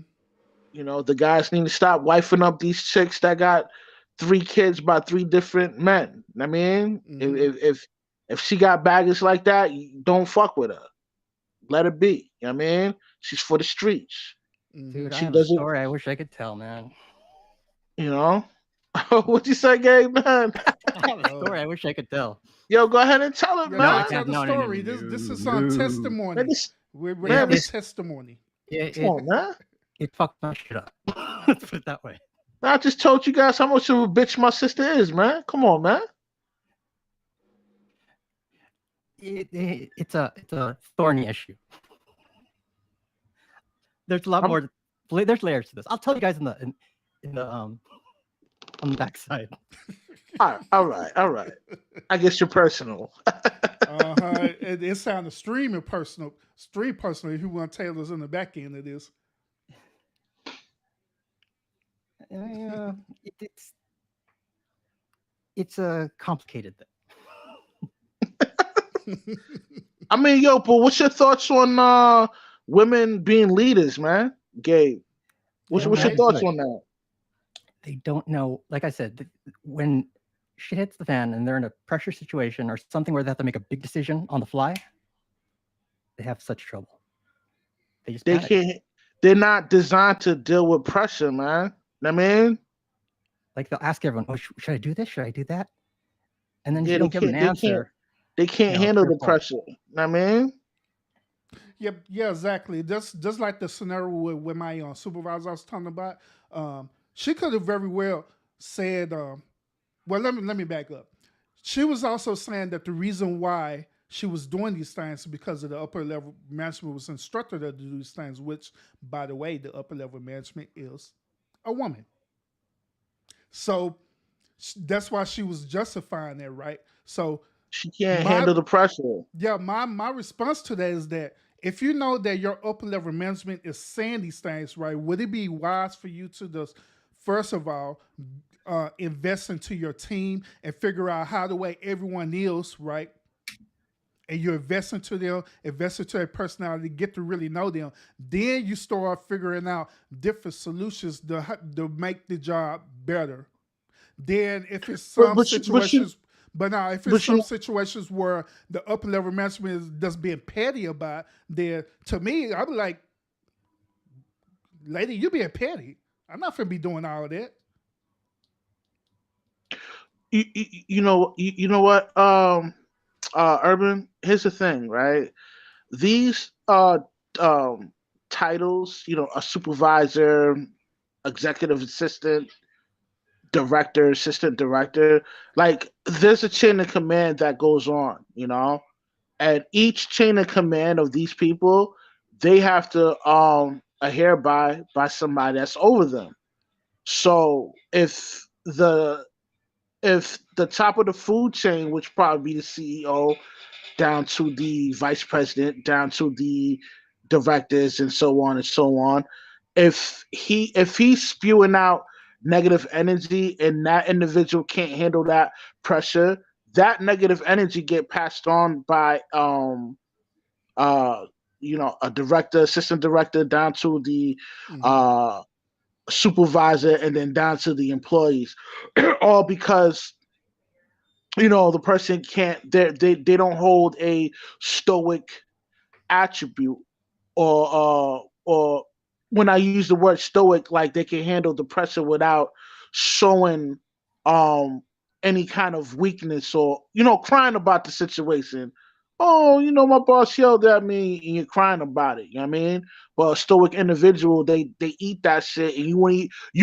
You know, the guys need to stop wifing up these chicks that got 3 kids by 3 different men. I mean, hmm if she got baggage like that, don't fuck with her. Let her be. You know what I mean? She's for the streets. hmm Dude, I She have a doesn't, story I wish I could tell, man. you know. What you say, Gabe, man? I have a Oh. story I wish I could tell. Yo, go ahead and tell it, Yeah, No, I y'all man. tell can't. the No, no, no, story. no, This is no, on no. testimony. Man, this, We're man, having this, testimony. It, come it, on, man. it fucked my shit up. Let's put it that way. I just told you guys how much of a bitch my sister is, man. Come on, man. It's a thorny issue. There's a lot I'm, more. There's layers to this. I'll tell you guys in the on the backside. all right. I guess you're personal. It sounded stream personal. If you want Taylor's in the back end of this. It's a complicated thing. I mean, yo, but what's your thoughts on women being leaders, man? Gabe, what's Don't know your how to do thoughts it. on that? They don't know. Like I said, when shit hits the fan and they're in a pressure situation or something where they have to make a big decision on the fly, they have such trouble. They just They panic. can't. They're not designed to deal with pressure, man. I mean, Like they'll ask everyone, "Oh, should I do this? Should I do that?" And then if yeah, you don't give them an answer, they can't you know, it's handle your the fault. pressure. I mean, Yeah, exactly. Just like the scenario with my supervisor I was talking about. She could have very well said, well, let me back up. She was also saying that the reason why she was doing these things because of the upper level management was instructed her to do these things, which, by the way, the upper level management is a woman. So that's why she was justifying that, right? So She can't my handle the pressure. yeah, my response to that is that if you know that your upper level management is saying these things, right, would it be wise for you to just first of all invest into your team and figure out how the way everyone is, right? And you invest into them, invest into their personality, get to really know them. Then you start figuring out different solutions to make the job better. Then if it's some situations, but now if it's some situations where the upper level management is just being petty about, then to me, I'd be like, lady, you being petty. I'm not gonna be doing all of that. You know what, Urban. Here's the thing, right? These titles, a supervisor, executive assistant, director, assistant director, like there's a chain of command that goes on, and each chain of command of these people, they have to adhere by somebody that's over them. So if the top of the food chain, which probably be the CEO, down to the vice president, down to the directors, and so on and so on, if he's spewing out negative energy and that individual can't handle that pressure, that negative energy get passed on by a director, assistant director, down to the supervisor, and then down to the employees, all because the person can't, they don't hold a stoic attribute, or when I use the word stoic, like they can handle the pressure without showing any kind of weakness, or crying about the situation. Oh, my boss yelled at me, and you're crying about it. You know what I mean? But a stoic individual, they eat that shit, and you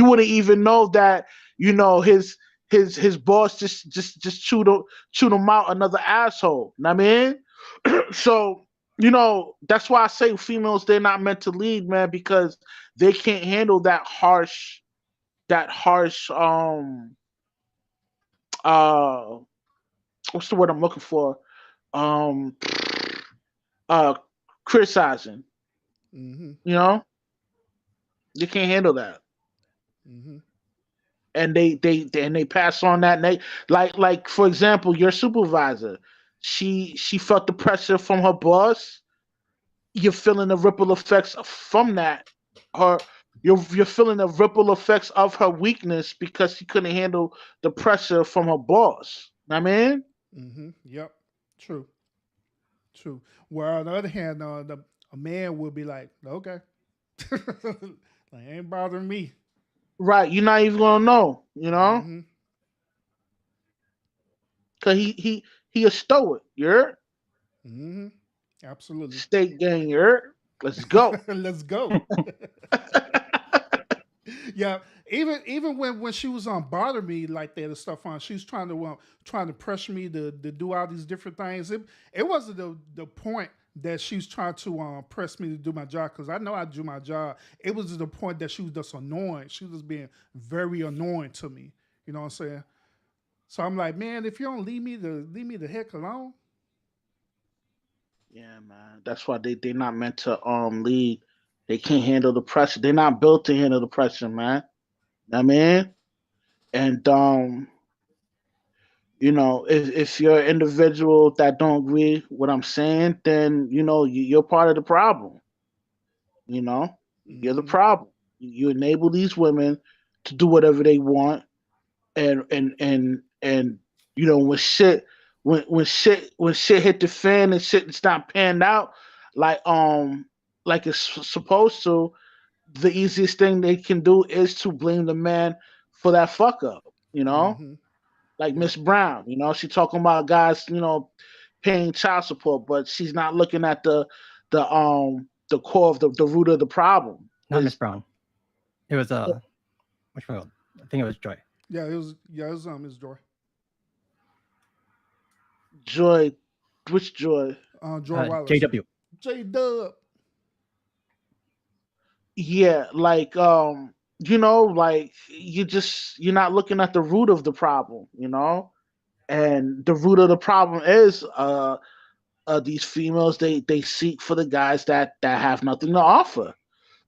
wouldn't even know that. His boss just chewed him out another asshole. You know what I mean? So that's why I say females, they're not meant to lead, man, because they can't handle that harsh uh what's the word I'm looking for? Um Criticizing. Mm-hmm. They can't handle that. Mm-hmm. And they pass on that, like for example, your supervisor, she felt the pressure from her boss. You're feeling the ripple effects from that. Her you're feeling the ripple effects of her weakness because she couldn't handle the pressure from her boss. Know what I mean? Mm-hmm. Yep. True. Where on the other hand, a man will be like, okay, like ain't bothering me. Right. You're not even gonna know, Mm-hmm. cause he a stoic. You're Mm-hmm. Absolutely. state gang. You're let's go. Let's go. Yeah, even when she was on bother me like that and stuff on, she was trying to pressure me to do all these different things. It wasn't the point that she was trying to press me to do my job, because I know I do my job. It was the point that she was just annoying. She was just being very annoying to me. You know what I'm saying? So I'm like, man, if you don't leave me the heck alone. Yeah, man. That's why they not meant to lead. They can't handle the pressure. They're not built to handle the pressure, man. Know what I mean? And if you're an individual that don't agree what I'm saying, then you're part of the problem. You're the Mm-hmm. problem. You enable these women to do whatever they want, and when shit hit the fan and shit is not panned out like it's supposed to, the easiest thing they can do is to blame the man for that fuck up. Mm-hmm. Like Yep. Miss Brown, she talking about guys, paying child support, but she's not looking at the core of the root of the problem. Not Miss Brown. It was which one? I think it was Joy. Yeah, it was Miss Joy. Joy Which Joy? Joy Wallace. JW. J Dub. Yeah, like like you're not looking at the root of the problem, and the root of the problem is these females they seek for the guys that have nothing to offer,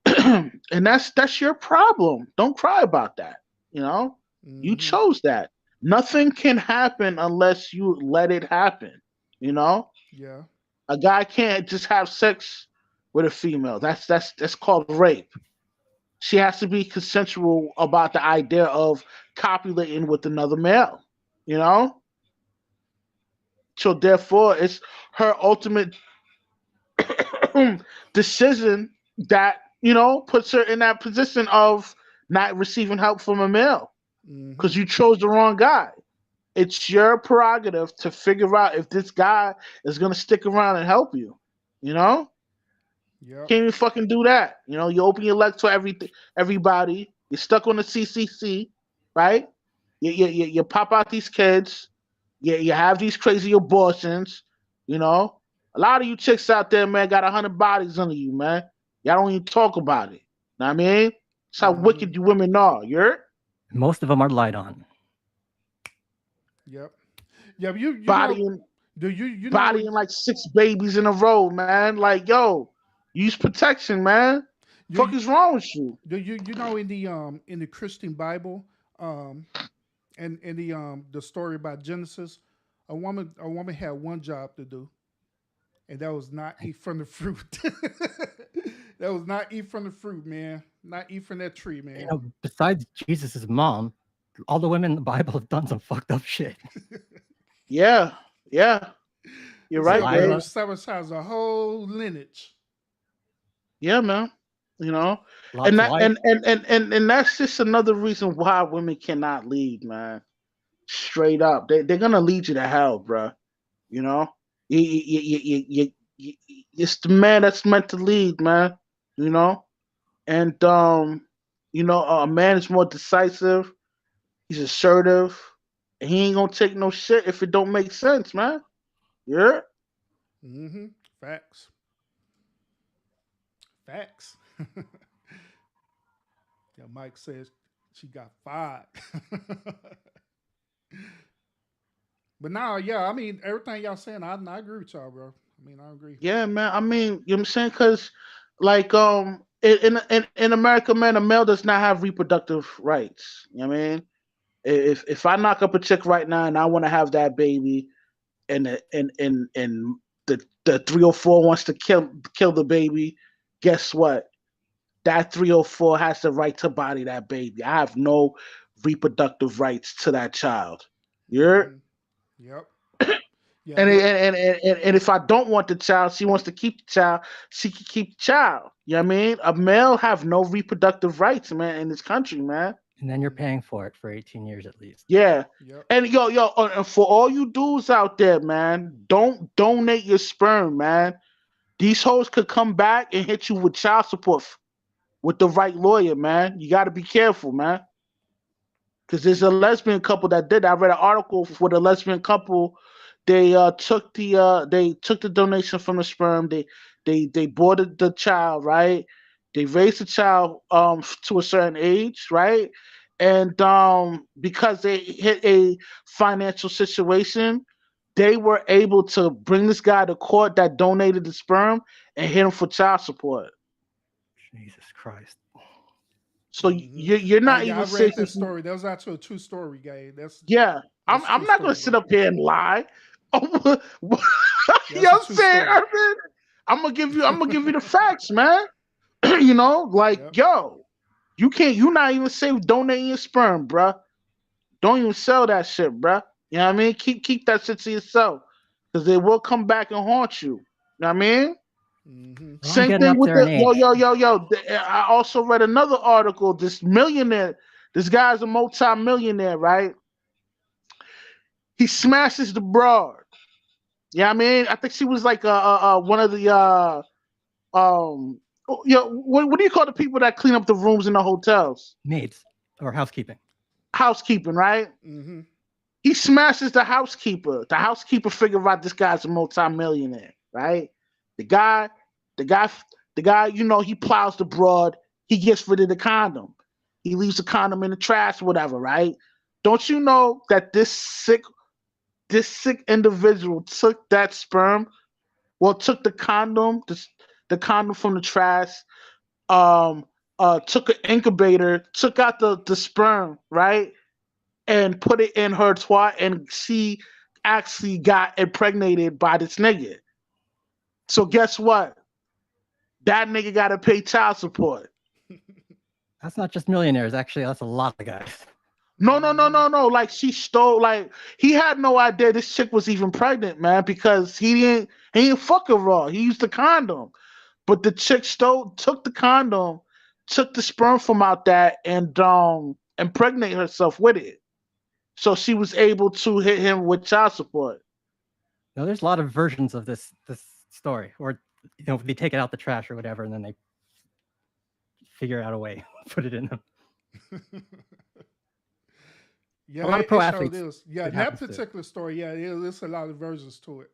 and that's your problem. Don't cry about that. You chose that. Nothing can happen unless you let it happen. Yeah. A guy can't just have sex with a female. That's called rape. She has to be consensual about the idea of copulating with another male. So therefore, it's her ultimate decision that puts her in that position of not receiving help from a male because you chose the wrong guy. It's your prerogative to figure out if this guy is gonna stick around and help you. Yep. Can't even fucking do that. You open your legs to everybody. You're stuck on the CCC, right? You pop out these kids. You have these crazy abortions. A lot of you chicks out there, man, got 100 bodies under you, man. Y'all don't even talk about it. Know what I mean? That's how wicked you women are. Most of them are lied on. Yep. Yeah, you bodying, you bodying like 6 babies in a row, man. Like, yo, use protection, man. Fuck is wrong with you? In the Christian Bible, and in the story about Genesis, a woman had one job to do, and that was not eat from the fruit. That was not eat from the fruit, man. Not eat from that tree, man. Besides Jesus' mom, all the women in the Bible have done some fucked up shit. Yeah. You're right, man. Sabotage a whole lineage. Yeah, man. And that's just another reason why women cannot lead, man. Straight up, they're gonna lead you to hell, bro. It's the man that's meant to lead, man. And a man is more decisive. He's assertive. And he ain't gonna take no shit if it don't make sense, man. Yeah. Facts. Yeah, Mike says she got 5. But now, yeah, I mean, everything y'all saying, I agree with y'all, bro. I agree. Yeah, man. I mean, you know what I'm saying? Because, like, in America, man, a male does not have reproductive rights. You know what I mean? If I knock up a chick right now and I want to have that baby, and the 304 wants to kill the baby, guess what? That 304 has the right to body that baby. I have no reproductive rights to that child. You're. Yep. Yeah, and if I don't want the child, she wants to keep the child, she can keep the child. You know what I mean? A male have no reproductive rights, man, in this country, man. And then you're paying for it for 18 years at least. Yeah. Yep. And and for all you dudes out there, man, don't donate your sperm, man. These hoes could come back and hit you with child support with the right lawyer, man. You got to be careful, man. Because there's a lesbian couple that did. I read an article for the lesbian couple. They took the donation from the sperm. They bought the child, right? They raised the child to a certain age, right? And because they hit a financial situation, they were able to bring this guy to court that donated the sperm and hit him for child support. Jesus Christ. So you're not even I read that story. That was actually a true story, guy. I'm not gonna sit up here and lie. You know what I'm saying, Urban? I'm gonna give you the facts, man. Yo, you're not even safe donating your sperm, bruh. Don't even sell that shit, bruh. You know what I mean? Keep that shit to yourself, because they will come back and haunt you. You know what I mean? Well, same thing with yo. I also read another article. This millionaire, this guy's a multi-millionaire, right? He smashes the broad. Yeah, I mean, I think she was like one of the what do you call the people that clean up the rooms in the hotels? Maids or housekeeping. Housekeeping, right? He smashes the housekeeper. The housekeeper figure out this guy's a multimillionaire, right? The guy, the guy, the guy, he plows the broad. He gets rid of the condom. He leaves the condom in the trash, whatever, right? Don't you know that this sick individual took that sperm? Well, took the condom, the condom from the trash, took an incubator, took out the sperm, right? And put it in her twat, and she actually got impregnated by this nigga. So guess what? That nigga gotta pay child support. That's not just millionaires. Actually, that's a lot of guys. No. Like she stole. Like he had no idea this chick was even pregnant, man, because he didn't fuck her raw. He used the condom, but the chick took the condom, took the sperm from out that, and impregnate herself with it. So she was able to hit him with child support. Now, there's a lot of versions of this story, or they take it out the trash or whatever, and then they figure out a way, put it in them. Yeah, a lot of pro athletes. Yeah, that particular story, there's a lot of versions to it.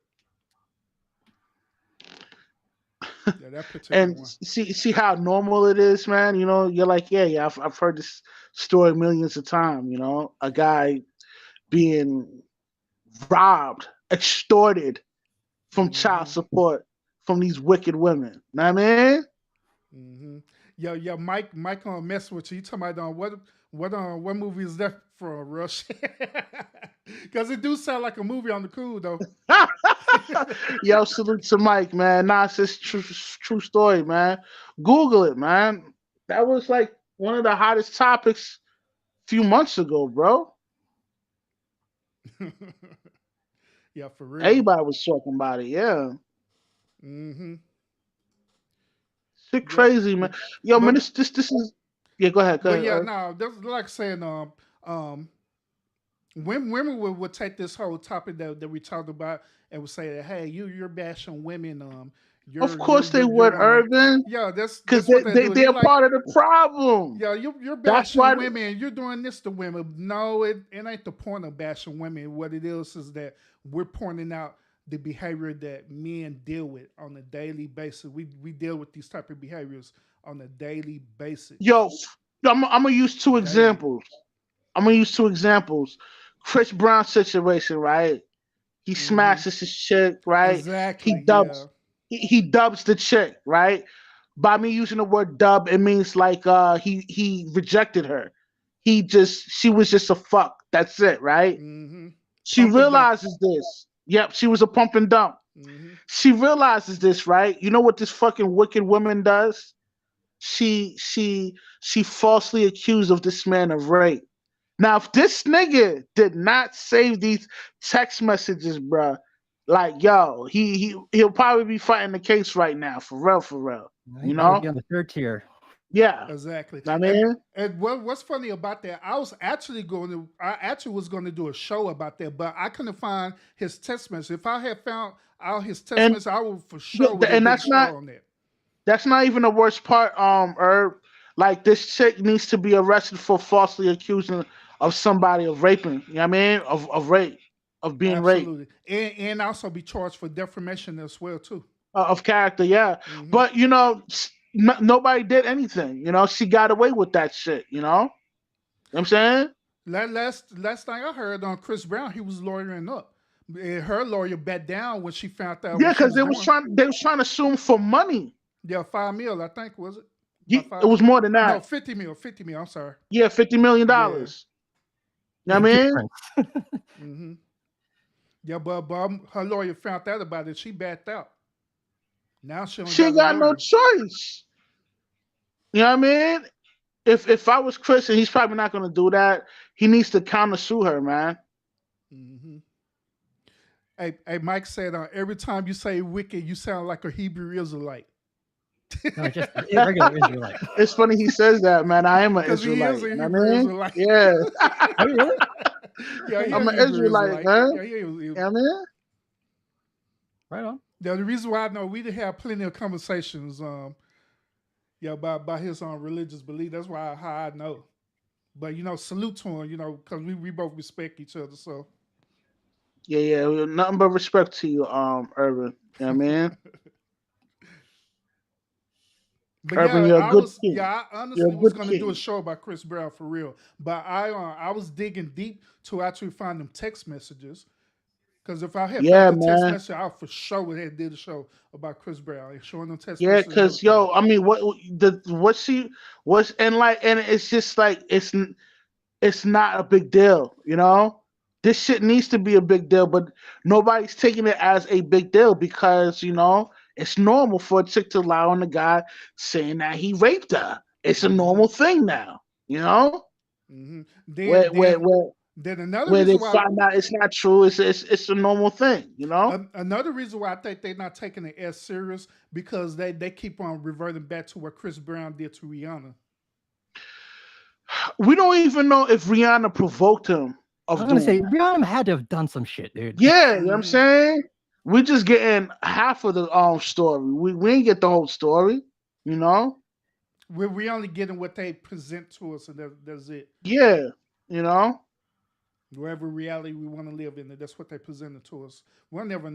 Yeah, that particular And one. see how normal it is, man. You're like, yeah, I've heard this story millions of times. A guy being robbed, extorted from child support from these wicked women. Know what I mean? Mm-hmm. Yeah, Mike mess with you. You talking about what movie is that from, Rush? Because it do sound like a movie on the cool though. Yo, salute to Mike, man. Nah, it's just true story, man. Google it, man. That was like one of the hottest topics a few months ago, bro. Yeah, for real. Everybody was talking about it, yeah. Mm-hmm. Shit crazy, man. Yo, man, this is. Yeah, go ahead. But yeah, no, that's like saying women would take this whole topic that we talked about and would say that, hey, you're bashing women. Of course they would, Urban. Yeah, that's because what they're part of the problem. Yeah, you're bashing women. You're doing this to women. No, it ain't the point of bashing women. What it is that we're pointing out the behavior that men deal with on a daily basis. We deal with these type of behaviors on a daily basis. Yo, I'm gonna use two examples. Chris Brown situation, right? He smashes his chick, right? Exactly. He dubs the chick, right? By me using the word dub, it means like he rejected her. She was just a fuck. That's it, right? Mm-hmm. She realizes this. Yep, she was a pump and dump. Mm-hmm. She realizes this, right? You know what this fucking wicked woman does? She falsely accused of this man of rape. Now, if this nigga did not save these text messages, bruh, like, yo, he'll probably be fighting the case right now, for real. You know, be on the third tier. Yeah, exactly. I mean, and what's funny about that? I actually was going to do a show about that, but I couldn't find his text message. If I had found out his text message, I would for sure. And that's not on that. That's not even the worst part, Herb. Like, this chick needs to be arrested for falsely accusing of somebody of raping. You know what I mean? Of rape, of being raped, and also be charged for defamation as well too. Of character, yeah. Mm-hmm. But nobody did anything. She got away with that shit. You know what I'm saying? Last thing I heard on Chris Brown, he was lawyering up. Her lawyer bet down when she found out. Yeah, because they was trying to sue him for money. Yeah, $5 million, I think, was it? It was more than that. No, 50 million. I'm sorry. Yeah, $50 million. Yeah. You know what I mean? Mm-hmm. Yeah, but her lawyer found out about it. She backed out. Now she got no choice. You know what I mean? If I was Chris, and he's probably not going to do that, he needs to counter sue her, man. Mm-hmm. Hey, Mike said, every time you say wicked, you sound like a Hebrew Israelite. No, just a regular Israelite. It's funny he says that, man. I am an Israelite. He is a Hebrew Israelite. Yeah. Are you really? Yeah, I'm an Israelite, man. Yeah, man. Right on. Yeah, the reason why I know we did have plenty of conversations, about his religious belief. That's how I know. But salute to him, because we both respect each other. So Yeah. Nothing but respect to you, Urban. You know what I mean? But Urban, yeah, you're a good kid. I You're honestly a was good gonna do a kid. show about Chris Brown for real. But I was digging deep to actually find them text messages. Because if I had found Yeah, the text man. message, I for sure would have did a show about Chris Brown and showing them text Yeah, messages and cause everything. yo, I mean, what she was, and like, and it's just like it's not a big deal, you know. This shit needs to be a big deal, but nobody's taking it as a big deal because it's normal for a chick to lie on the guy saying that he raped her. It's a Hmm. normal thing now, you know. Hmm. Where Then where then where then another where they reason why find out it's not true. It's a normal thing, you know. another reason why I think they're not taking it as serious because they keep on reverting back to what Chris Brown did to Rihanna. We don't even know if Rihanna provoked him I'm of gonna doing say that. Rihanna had to have done some shit, dude. Yeah, you know what I'm Hmm. saying? We're just getting half of the story. We ain't get the whole story, you know? We only getting what they present to us, and that's it. Yeah, you know? Wherever reality we want to live in, that's what they presented to us. We'll never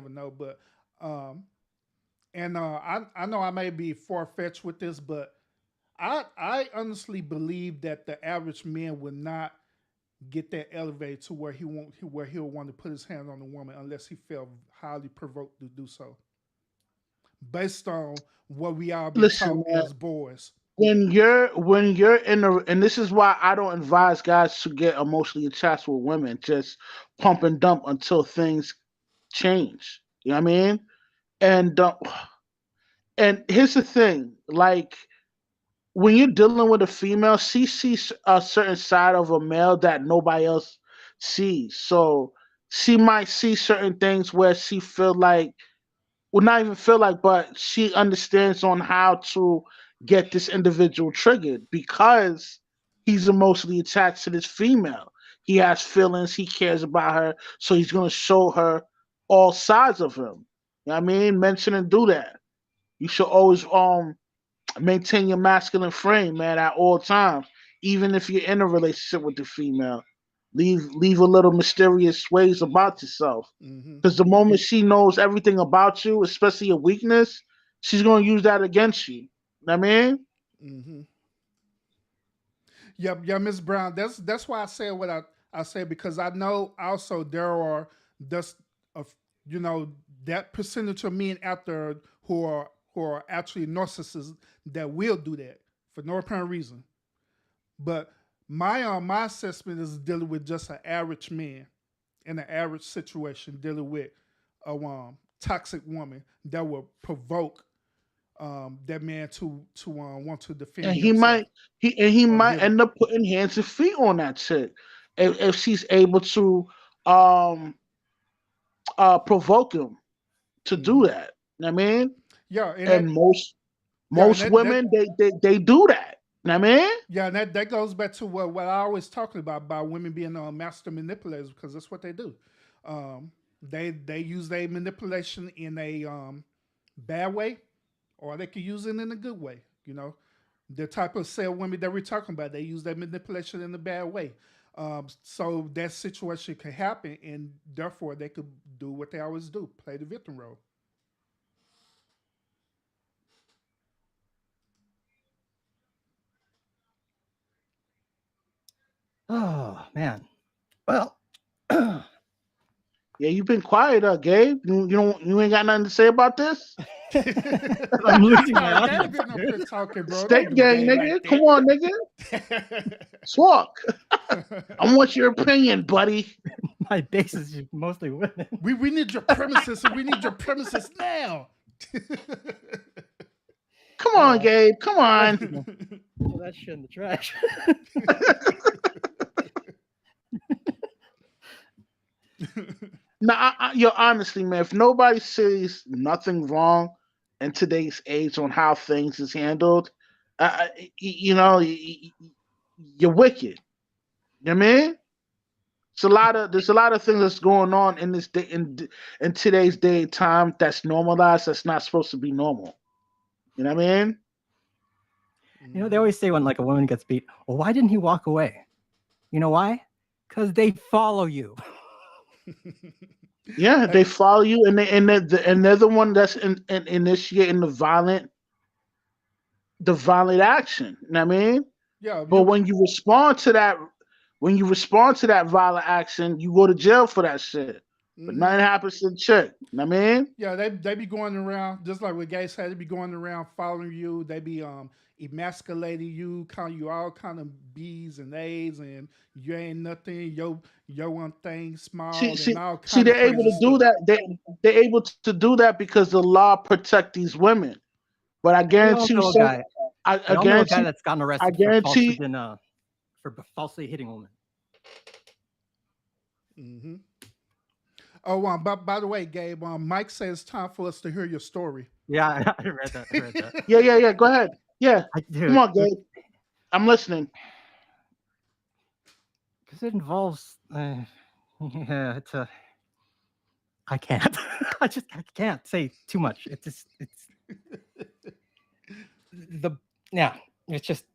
know, but um, and I know I may be far fetched with this, but I honestly believe that the average man would not get that elevated to where he'll want to put his hand on a woman unless he felt highly provoked to do so, based on what we all been Listen, taught man, as boys. when you're in a, and this is why I don't advise guys to get emotionally attached with women, just pump and dump until things change. You know what I mean? And and here's the thing, like when you're dealing with a female, she sees a certain side of a male that nobody else sees. So she might see certain things where she feel like, well, not even feel like, but she understands on how to get this individual triggered because he's emotionally attached to this female. He has feelings, he cares about her, so he's gonna show her all sides of him. You know what I mean? Mention and do that. You should always maintain your masculine frame, man, at all times. Even if you're in a relationship with the female, leave a little mysterious ways about yourself. Hmm. Because the moment she knows everything about you, especially your weakness, she's gonna use that against you. Know what I mean? Hmm. Yeah, yeah, Miss Brown. That's why I said what I said because I know also there are just a you know that percentage of men out there who are actually narcissists that will do that for no apparent reason. But my assessment is dealing with just an average man in an average situation dealing with a toxic woman that will provoke that man to want to defend And he himself might he or to might hit her. end up putting hands and feet on that chick if she's able to um provoke him to do Hmm. that. Know what I mean? Yeah, and And that yeah, and most women they do that. Know what I mean? yeah, and that goes back to what I always talking about women being master manipulators because that's what they do. They use their manipulation in a bad way, or they could use it in a good way. You know, the type of sale women that we're talking about, they use that manipulation in a bad way. So that situation could happen, and therefore they could do what they always do: play the victim role. Oh man. Well, Yeah, you've been quiet, Gabe. You ain't got nothing to say about this? I'm losing my No, Gabe audience, been up dude. here talking, bro. Don't Steak do gang, Gabe like nigga. Come on, nigga. that. Talk. I want your opinion, buddy. My base is just mostly women. we need your premises, and we need your premises now. Come on, Gabe. Come I on. should throw that shit in the trash. Now, yo, honestly, man, if nobody sees nothing wrong in today's age on how things is handled, you're wicked. You know what I mean? There's a lot of things that's going on in this day in today's day and time that's normalized that's not supposed to be normal. You know what I mean? You know, they always say when like a woman gets beat, well, why didn't he walk away? You know why? Because they follow you. Yeah, Hey, they follow you, and they're the one that's initiating the violent action. You know what I mean? yeah, But you. when you respond to that violent action, you go to jail for that shit. But Hmm. nothing happens to the chick. You know what I mean? Yeah, they be going around just like what Gay said. They be going around following you. They be emasculating you, calling you all kind of B's and A's, and you ain't nothing. Yo one thing See, small and see, all see, kind of they're able crazy to do stuff. that. They're able to do that because the law protect these women. But I We all guarantee you, know a some, guy. I We all know a guy guarantee, that's gotten I arrested guarantee. for falsely hitting a woman. Hmm. Oh, by the way, Gabe, Mike says it's time for us to hear your story. Yeah, I read that. I read that. Yeah, yeah, yeah. Go ahead. Yeah, come Dude, on, Gabe. I'm listening. because it involves. Yeah, I can't. I can't say too much. It's the yeah. It's just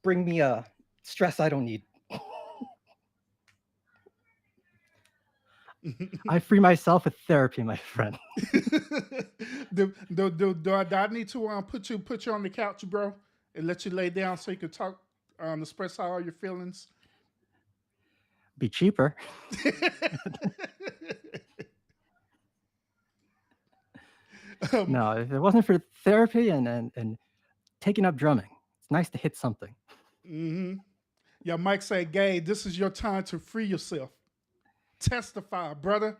bring me a stress I don't need. I free myself with therapy, my friend. Do I need to put you on the couch, bro, and let you lay down so you can talk, express all your feelings? Be cheaper. um, No, if it wasn't for therapy and taking up drumming, it's nice to hit something. hmm Yeah, Mike said, Gabe, this is your time to free yourself. Testify, brother.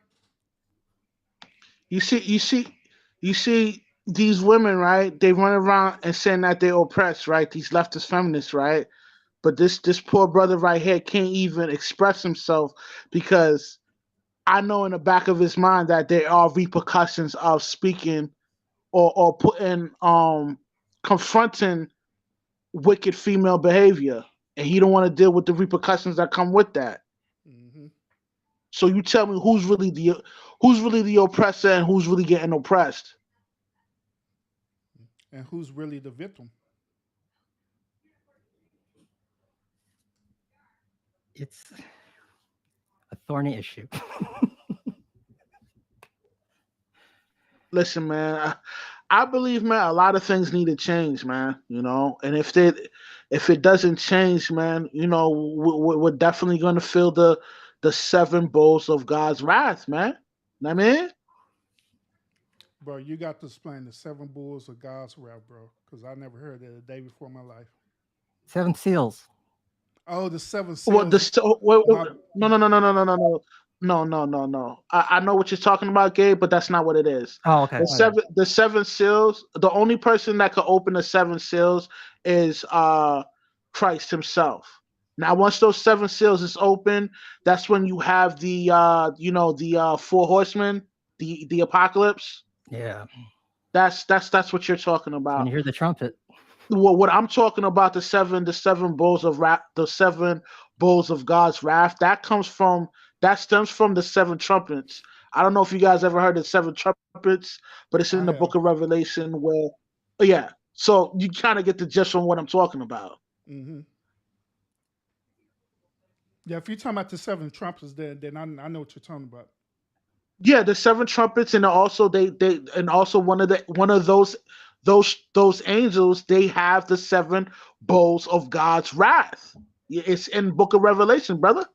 You see, these women, right? They run around and saying that they're oppressed, right? These leftist feminists, right? But this poor brother right here can't even express himself because I know in the back of his mind that there are repercussions of speaking or putting confronting wicked female behavior, and he don't want to deal with the repercussions that come with that. Hmm. So you tell me who's really the oppressor and who's really getting oppressed. And who's really the victim? It's a thorny issue. Listen, man, I believe, man, a lot of things need to change, man. And if it doesn't change, man, we're definitely going to feel the seven bowls of God's wrath, man. Know what I mean, Bro, you got to explain the seven bulls of God's wrath, bro, because I never heard that a day before in my life. 7 seals. Oh, the seven what seals. My no, no, no, no, no, no, no, no. No, no, no, no. I know what you're talking about, Gabe, but that's not what it is. Oh, okay. Okay. The seven seals. The only person that could open the seven seals is Christ Himself. Now, once those seven seals is open, that's when you have the four horsemen, the apocalypse. Yeah. That's what you're talking When about. you hear the trumpet. What I'm talking about, the seven bowls of wrath, the seven bowls of God's wrath, that stems from the seven trumpets. I don't know if you guys ever heard of seven trumpets, but it's in I the have. book of Revelation where, yeah. So you kind of get the gist from what I'm talking about. Hmm. Yeah, if you're talking about the seven trumpets, then I know what you're talking about. Yeah, the seven trumpets, and also they and also one of those angels, they have the seven bowls of God's wrath. Yeah, it's in book of Revelation, brother. Okay.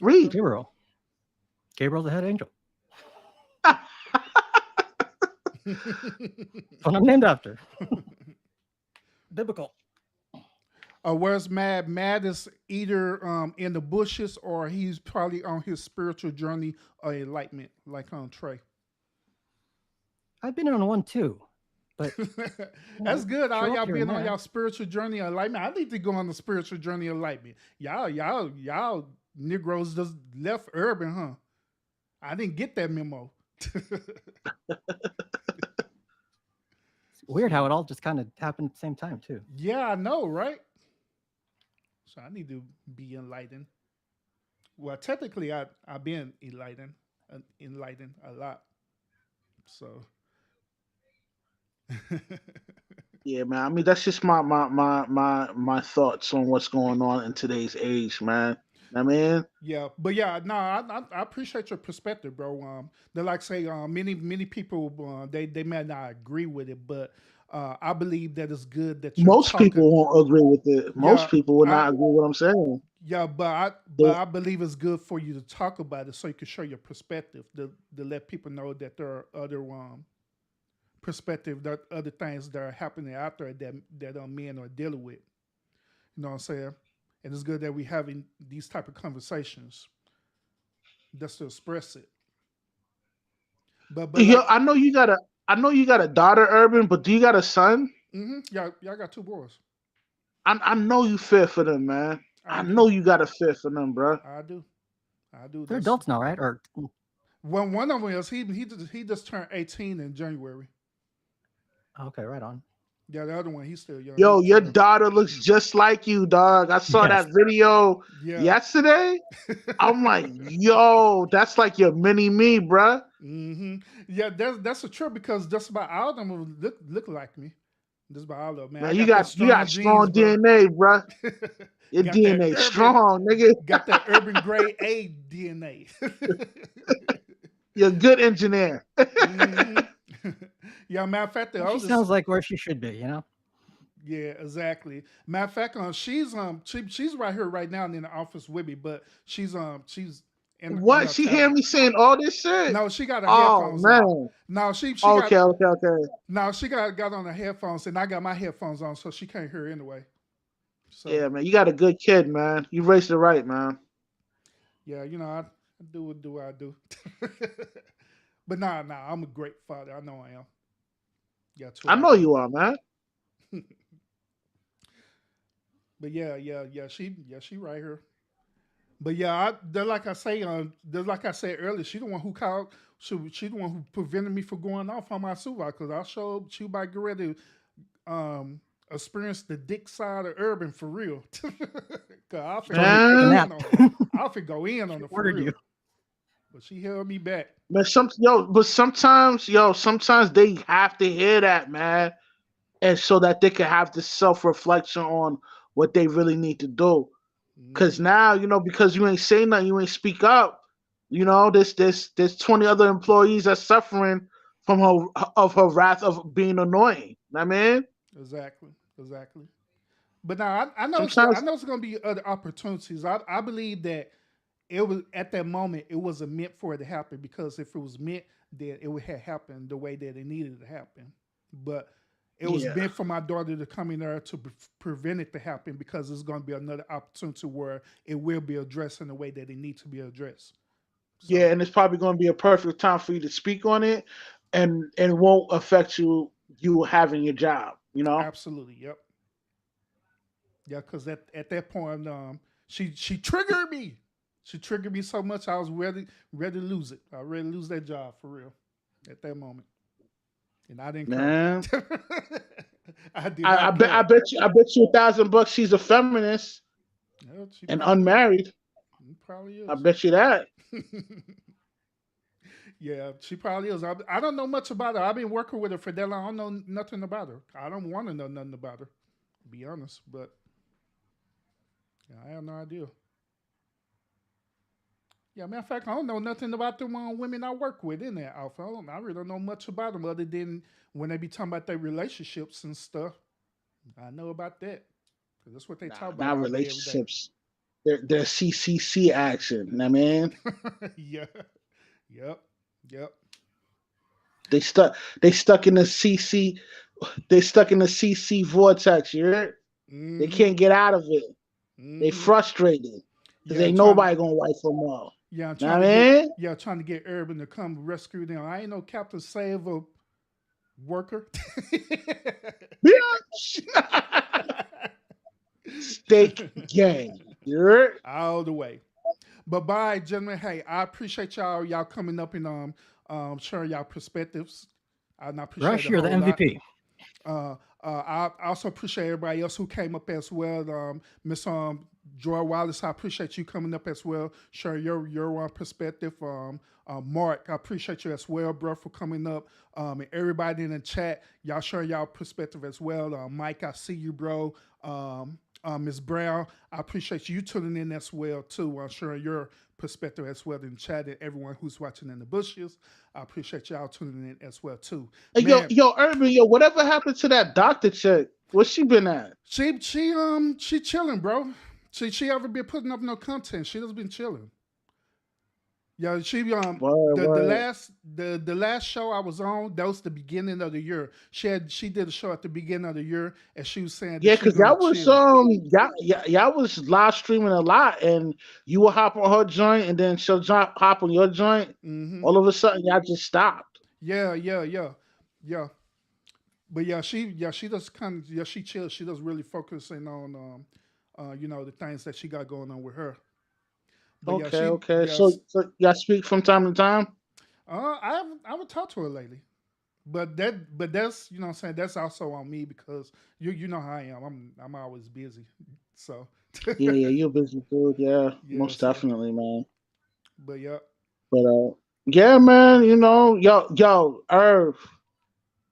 Read. Gabriel's the head angel. That's what I'm named after. Biblical. Where's Mad? Mad is either in the bushes or he's probably on his spiritual journey of enlightenment, like on Trey. I've been on one too, but That's good. All show up y'all here being and on there. y'all spiritual journey of enlightenment. I need to go on the spiritual journey of enlightenment. Y'all Negroes just left urban, huh? I didn't get that memo. It's weird how it all just kind of happened at the same time too. Yeah, I know, right? So I need to be enlightened. Well, technically, I've been enlightened a lot. So Yeah, man. I mean, that's just my thoughts on what's going on in today's age, man. I mean, Yeah, but yeah, no, I appreciate your perspective, bro. They like say many people they may not agree with it, but I believe that it's good that you're most people talking. won't agree with it. Yeah, Most people will I not agree with what I'm saying. yeah, They- I believe it's good for you to talk about it so you can show your perspective to let people know that there are other perspective, that other things that are happening out there that men are dealing with. You know what I'm saying? And it's good that we having these type of conversations just to express it. But Yo, like, I know you got a daughter, Urban, but do you got a son? yeah, y'all got two boys. I know you fear for them, man. I I do, know you got a fear for them, bro. I do, I do. They're That's adults now, right? Or one of them is he just turned 18 in January. okay, right on. Yeah, the other one he's still young. Yo, He's your 12. daughter looks just like you, dog. I saw Yes. that video Yeah. yesterday. I'm like, yo, that's like your mini me, bruh. Yeah, that's a trip because just about all of them look like me. Just about all of them, man. Man, I you got that got strong strong genes, bro. DNA, bruh. Your Got that DNA urban, strong, nigga. got that urban grade A DNA. You're a good engineer. Yeah, matter of fact, the She oldest. sounds like where she should be, you know? Yeah, exactly. Matter of fact, she's right here right now in the office with me, but she's in What? her She tablet. hear me saying all this shit? No, she got her Oh headphones on. man. No, she Okay, got okay. no, she got on her headphones, and I got my headphones on, so she can't hear anyway. So Yeah, man, you got a good kid, man. You raised it right, man. yeah, I do what I do. But nah, I'm a great father. I know I am. Yeah, two I of know them. you are, man. But yeah, she right here. But yeah, like I say, like I said earlier, she the one who called. She the one who prevented me from going off on my supervisor because I showed she about to get ready to experience the dick side of Urban for real. Cause I She told you to take a finna nap. go in on it for Ordered real. you. But she held me back. But sometimes they have to hear that, man, and so that they can have this self-reflection on what they really need to do. Cause now, because you ain't say nothing, you ain't speak up. There's 20 other employees that's suffering from her wrath of being annoying. I mean, Exactly. But now I know sometimes it's gonna be other opportunities. I believe that it was at that moment it wasn't meant for it to happen because if it was meant, then it would have happened the way that it needed to happen. But it was yeah, meant for my daughter to come in there to prevent it to happen because it's going to be another opportunity where it will be addressed in the way that it needs to be addressed. So yeah, and it's probably going to be a perfect time for you to speak on it, and it won't affect you having your job. absolutely, yep, yeah. Because at that point, she triggered me. She triggered me so much I was ready to lose it. I was ready to lose that job for real at that moment, and I didn't care. Man, I did I not bet care. I bet you $1,000 she's a feminist Yeah, she and probably is. unmarried. She probably I is. bet you that. Yeah, she probably is. I don't know much about her. I've been working with her for that long. I don't know nothing about her. I don't want to know nothing about her, to be honest. But yeah, I have no idea. Yeah, matter of fact, I don't know nothing about the women I work with in that outfit. I really don't know much about them other than when they be talking about their relationships and stuff. I know about that because that's what they talk about Not all day, every day. relationships. They're CCC action. I mean, Yeah. Yep. they stuck in the CC. They stuck in the CC vortex. You heard? They Mm-hmm. can't get out of it. They Mm-hmm. frustrated because Yeah, ain't trying nobody gonna wipe them up. Yeah, I'm Know what trying to I mean? trying to get Urban to come rescue them. I ain't no Captain Save a worker. Bitch. Steak gang. You heard? All the way. But bye, gentlemen. Hey, I appreciate y'all coming up and sharing y'all perspectives. I appreciate Rush, it a you're the whole lot. MVP. I also appreciate everybody else who came up as well. Miss Joy Wallace, I appreciate you coming up as well, sharing your perspective. Mark, I appreciate you as well, bro, for coming up. And everybody in the chat, y'all sharing y'all perspective as well. Mike, I see you, bro. Ms. Brown, I appreciate you tuning in as well too. Sharing your perspective as well in the chat, and everyone who's watching in the bushes. I appreciate y'all tuning in as well too. Hey, Man, yo, Urban, yo, whatever happened to that doctor chick? Where's she been at? she chilling, bro. She haven't been putting up no content. She just been chilling. Yeah, she Word, the word. last show I was on, that was the beginning of the year. She did a show at the beginning of the year, and she was saying that Yeah, she's cause gonna y'all was chill. y'all was live streaming a lot, and you will hop on her joint, and then she'll hop on your joint. Hmm. All of a sudden, y'all just stopped. Yeah. But she does kind of she chills. She does really focusing on the things that she got going on with her. But yeah, Okay, she okay. So, yes. so y'all speak from time to time. I haven't talked to her lately. But that's what I'm saying, that's also on me because you know how I am. I'm always busy. So Yeah, you're a busy dude. Yeah, yeah, most so definitely, man. but yeah. But yeah, man. Irv.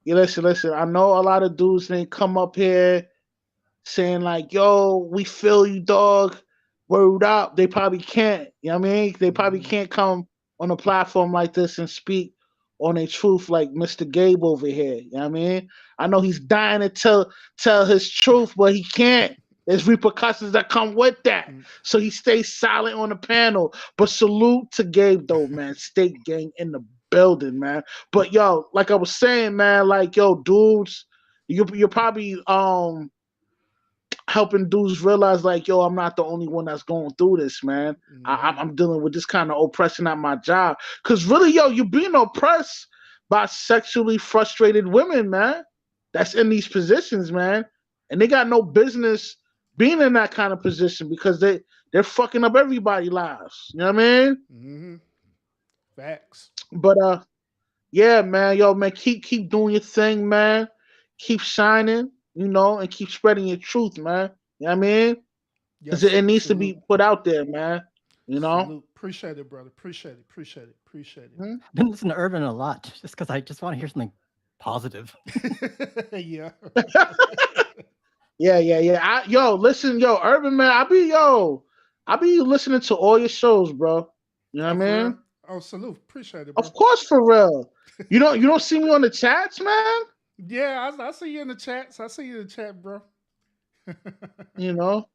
You listen. I know a lot of dudes didn't come up here saying like, "Yo, we feel you, dog." Word up. They probably can't. You know what I mean? They probably Hmm. can't come on a platform like this and speak on a truth like Mr. Gabe over here. You know what I mean? I know he's dying to tell his truth, but he can't. There's repercussions that come with that. So he stays silent on the panel. But salute to Gabe though, man. State gang in the building, man. But yo, like I was saying, man, like yo, dudes, you're probably helping dudes realize like, yo, I'm not the only one that's going through this, man. I'm dealing with this kind of oppression at my job. Cause really, yo, you're being oppressed by sexually frustrated women, man. That's in these positions, man. And they got no business being in that kind of position because they're fucking up everybody's lives. You know what I mean? Hmm. Facts. But yeah, man, yo, man, keep doing your thing, man. Keep shining, and keep spreading your truth, man. You know what I mean? Because Yes, it needs to salute. be put out there, man. You know? Salute. Appreciate it, brother. Appreciate it. Mhm. I've been listening to Urban a lot just because I just want to hear something positive. Yeah. Yeah. Listen, Urban man, I be listening to all your shows, bro. You know Oh, what for I real? mean? Oh, salute. Appreciate it, bro. Of course, for real. You don't see me on the chats, man. Yeah, I see you in the chats. I see you in the chat, bro. You know.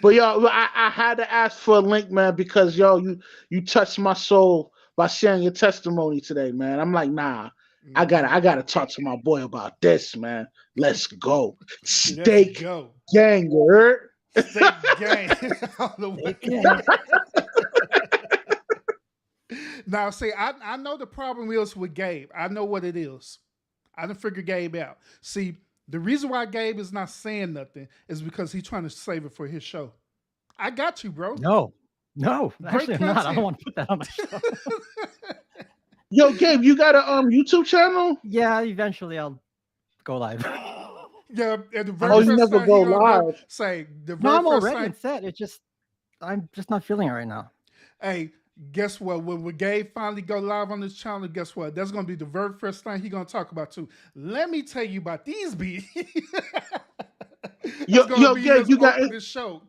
But yo, I had to ask for a link, man, because you touched my soul by sharing your testimony today, man. I'm like, nah, I Hmm. gotta talk to my boy about this, man. Let's go. Let's Steak go. gang, you heard? Steak gang all the way. Yeah. Now, see, I know the problem is with Gabe. I know what it is. I done figured Gabe out. See, the reason why Gabe is not saying nothing is because he's trying to save it for his show. I got you, bro. No, Great actually, I'm not. I don't content. want to put that on my show. Yo, Gabe, you got a YouTube channel? Yeah, eventually I'll go live. Yeah, and the I'm Oh, very you just first never time go he gonna go live. say the no, very I'm first already time. in set. I'm just not feeling it right now. Hey, guess what? When Gabe finally go live on this channel, guess what? That's gonna be the very first thing he gonna talk about too. Let me tell you about these beats. That's gonna be Gabe, his opening show.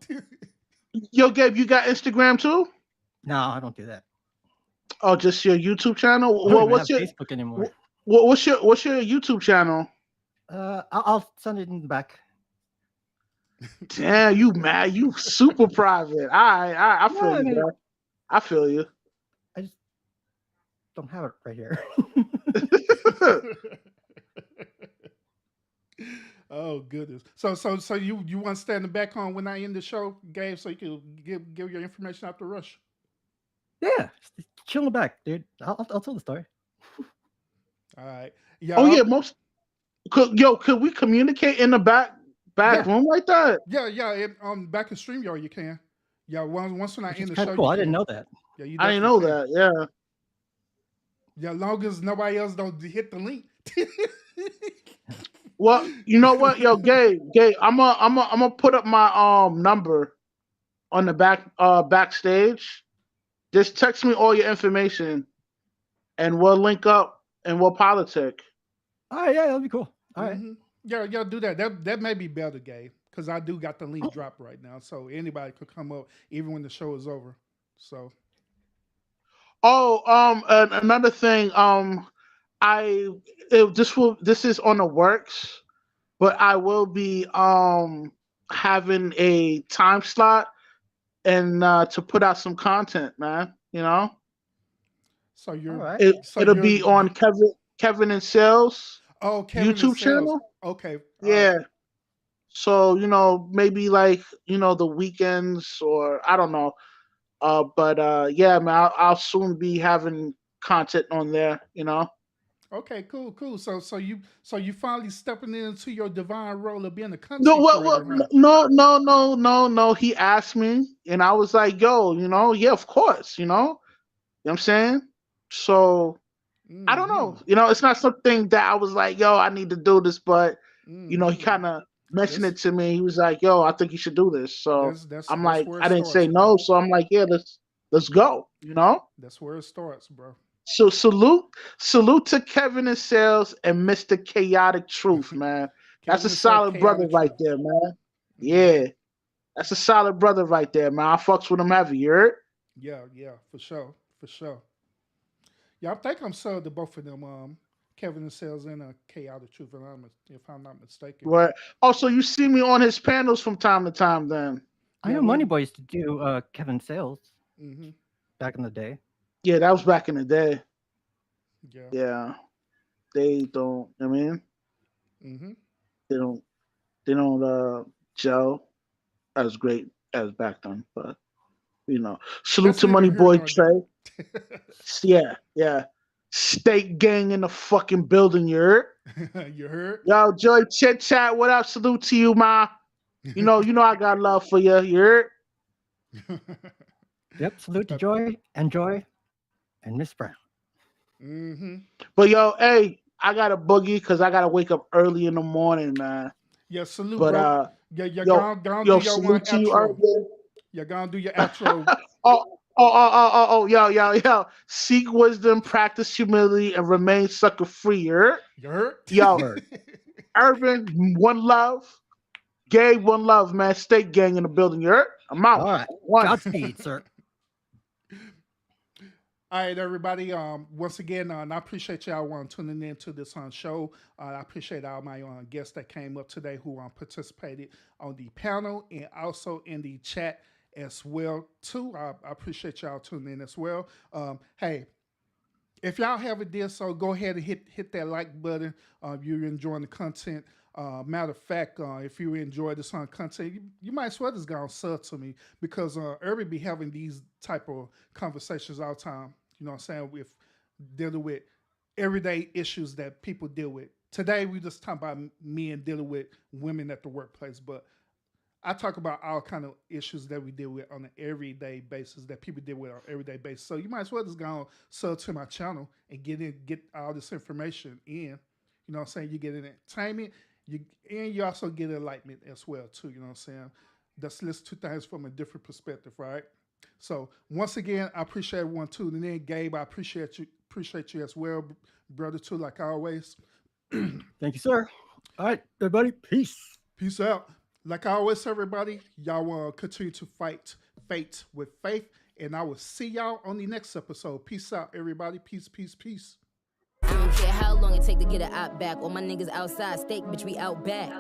Gabe, you got Instagram too? No, I don't do that. Oh, just your YouTube channel? I don't Well, even what's have your Facebook anymore. what's your YouTube channel? I'll send it in the back. Damn, you mad? You super private. I No, feel I you, mean, bro. I feel you. I just don't have it right here. Oh goodness. So you want to stay in the back on when I end the show, Gabe, so you can give your information out to Rush. Yeah, just chill in the back, dude. I'll tell the story. All right. Oh Yeah. yeah, could we communicate in the back Yeah. room like that? Yeah. Back in StreamYard you can. Yeah. Once when I Which end is the kind show, of cool. you I didn't can. know that. Yeah, you I didn't definitely know can. that. Yeah. Yeah, long as nobody else don't hit the link. Well, you know what, yo, Gabe, I'm gonna put up my number on the backstage. Just text me all your information, and we'll link up and we'll politic. All right, yeah, that'll be cool. All right. Mhm. Yeah, yeah, do that. That may be better, Gabe, because I do got the link dropped right now, so anybody could come up even when the show is over. So Oh, and another thing, I this is on the works, but I will be having a time slot and to put out some content, man. You know, so All you're right. so it'll you're be on Kevin and Sales oh Kevin and YouTube Sales. channel. Okay, all right. Yeah. So, maybe like, the weekends or I don't know. But yeah, man, I'll soon be having content on there. Okay, cool, cool. So you finally stepping into your divine role of being a No, content what, creator, huh? no, no, no, no, no. He asked me, and I was like, yo, yeah, of course, You know what I'm saying? So I don't Mm-hmm. know. It's not something that I was like, yo, I need to do this, but he Mm-hmm. kind of mentioned That's it to me. He was like, yo, I think you should do this. So I'm that's like, where it I didn't say starts, bro. no. So I'm like, yeah, let's go. That's where it starts, bro. So salute to Kevin and Sales and Mr. Chaotic Truth, man. That's a Kevin and Sal solid brother chaotic right truth. there, man. Mm-hmm. Yeah, that's a solid brother right there, man. I fucks with him heavy, you heard? Yeah, yeah, for sure, for sure. Yeah, I think I'm sold to both of them. Kevin and Sales and chaotic truth, if I'm not mistaken. Right. Also, you see me on his panels from time to time then. I Yeah, know Money when. Boy used to do Kevin Sales Mm-hmm. back in the day. Yeah, that was back in the day. Yeah. Yeah. They don't, Mm-hmm. they don't, they don't gel as great as back then. But, salute That's to Money neither here Boy nor there. Trey. Yeah, yeah. State gang in the fucking building, you heard? You heard? Yo, Joy Chit Chat, what up? Salute to you, ma. You know I got love for you, you heard? Yep. Salute to Joy and Miss Brown. Mm-hmm. But yo, hey, I got a boogie because I gotta wake up early in the morning, man. Yeah, salute, But bro. Yeah, you're yo, gonna do yo, your one salute to you, outro. Urban. You're gonna do your outro. Yo. Seek wisdom, practice humility, and remain sucker free. You heard? You heard? Yo, Word. Urban, one love. Gay, one love, man. State gang in the building. You heard? I'm out. All right. One. Godspeed, sir. All right, everybody. Once again, I appreciate y'all tuning in to this show. I appreciate all my guests that came up today who participated on the panel and also in the chat as well too. I appreciate y'all tuning in as well. Hey, if y'all haven't did so, go ahead and hit that like button. You're enjoying the content. Matter of fact, if you enjoy this content, you might as well just go and sub to me because Irby be having these type of conversations all the time. You know what I'm saying? With dealing with everyday issues that people deal with. Today we just talking about men dealing with women at the workplace, but I talk about all kind of issues that we deal with on an everyday basis that people deal with on an everyday basis. So you might as well just go and sub to my channel and get all this information in. You know what I'm saying? You get an entertainment, you also get enlightenment as well too. You know what I'm saying? Let's listen to things from a different perspective, right? So once again, I appreciate everyone tuning in. Gabe, I appreciate you as well, brother too, like always. Thank you, sir. All right, everybody. Peace. Peace out. Like I always tell everybody, y'all will continue to fight fate with faith. And I will see y'all on the next episode. Peace out, everybody. Peace, peace, peace. I don't care how long it take to get an op back. All my niggas outside, steak, bitch, we out back.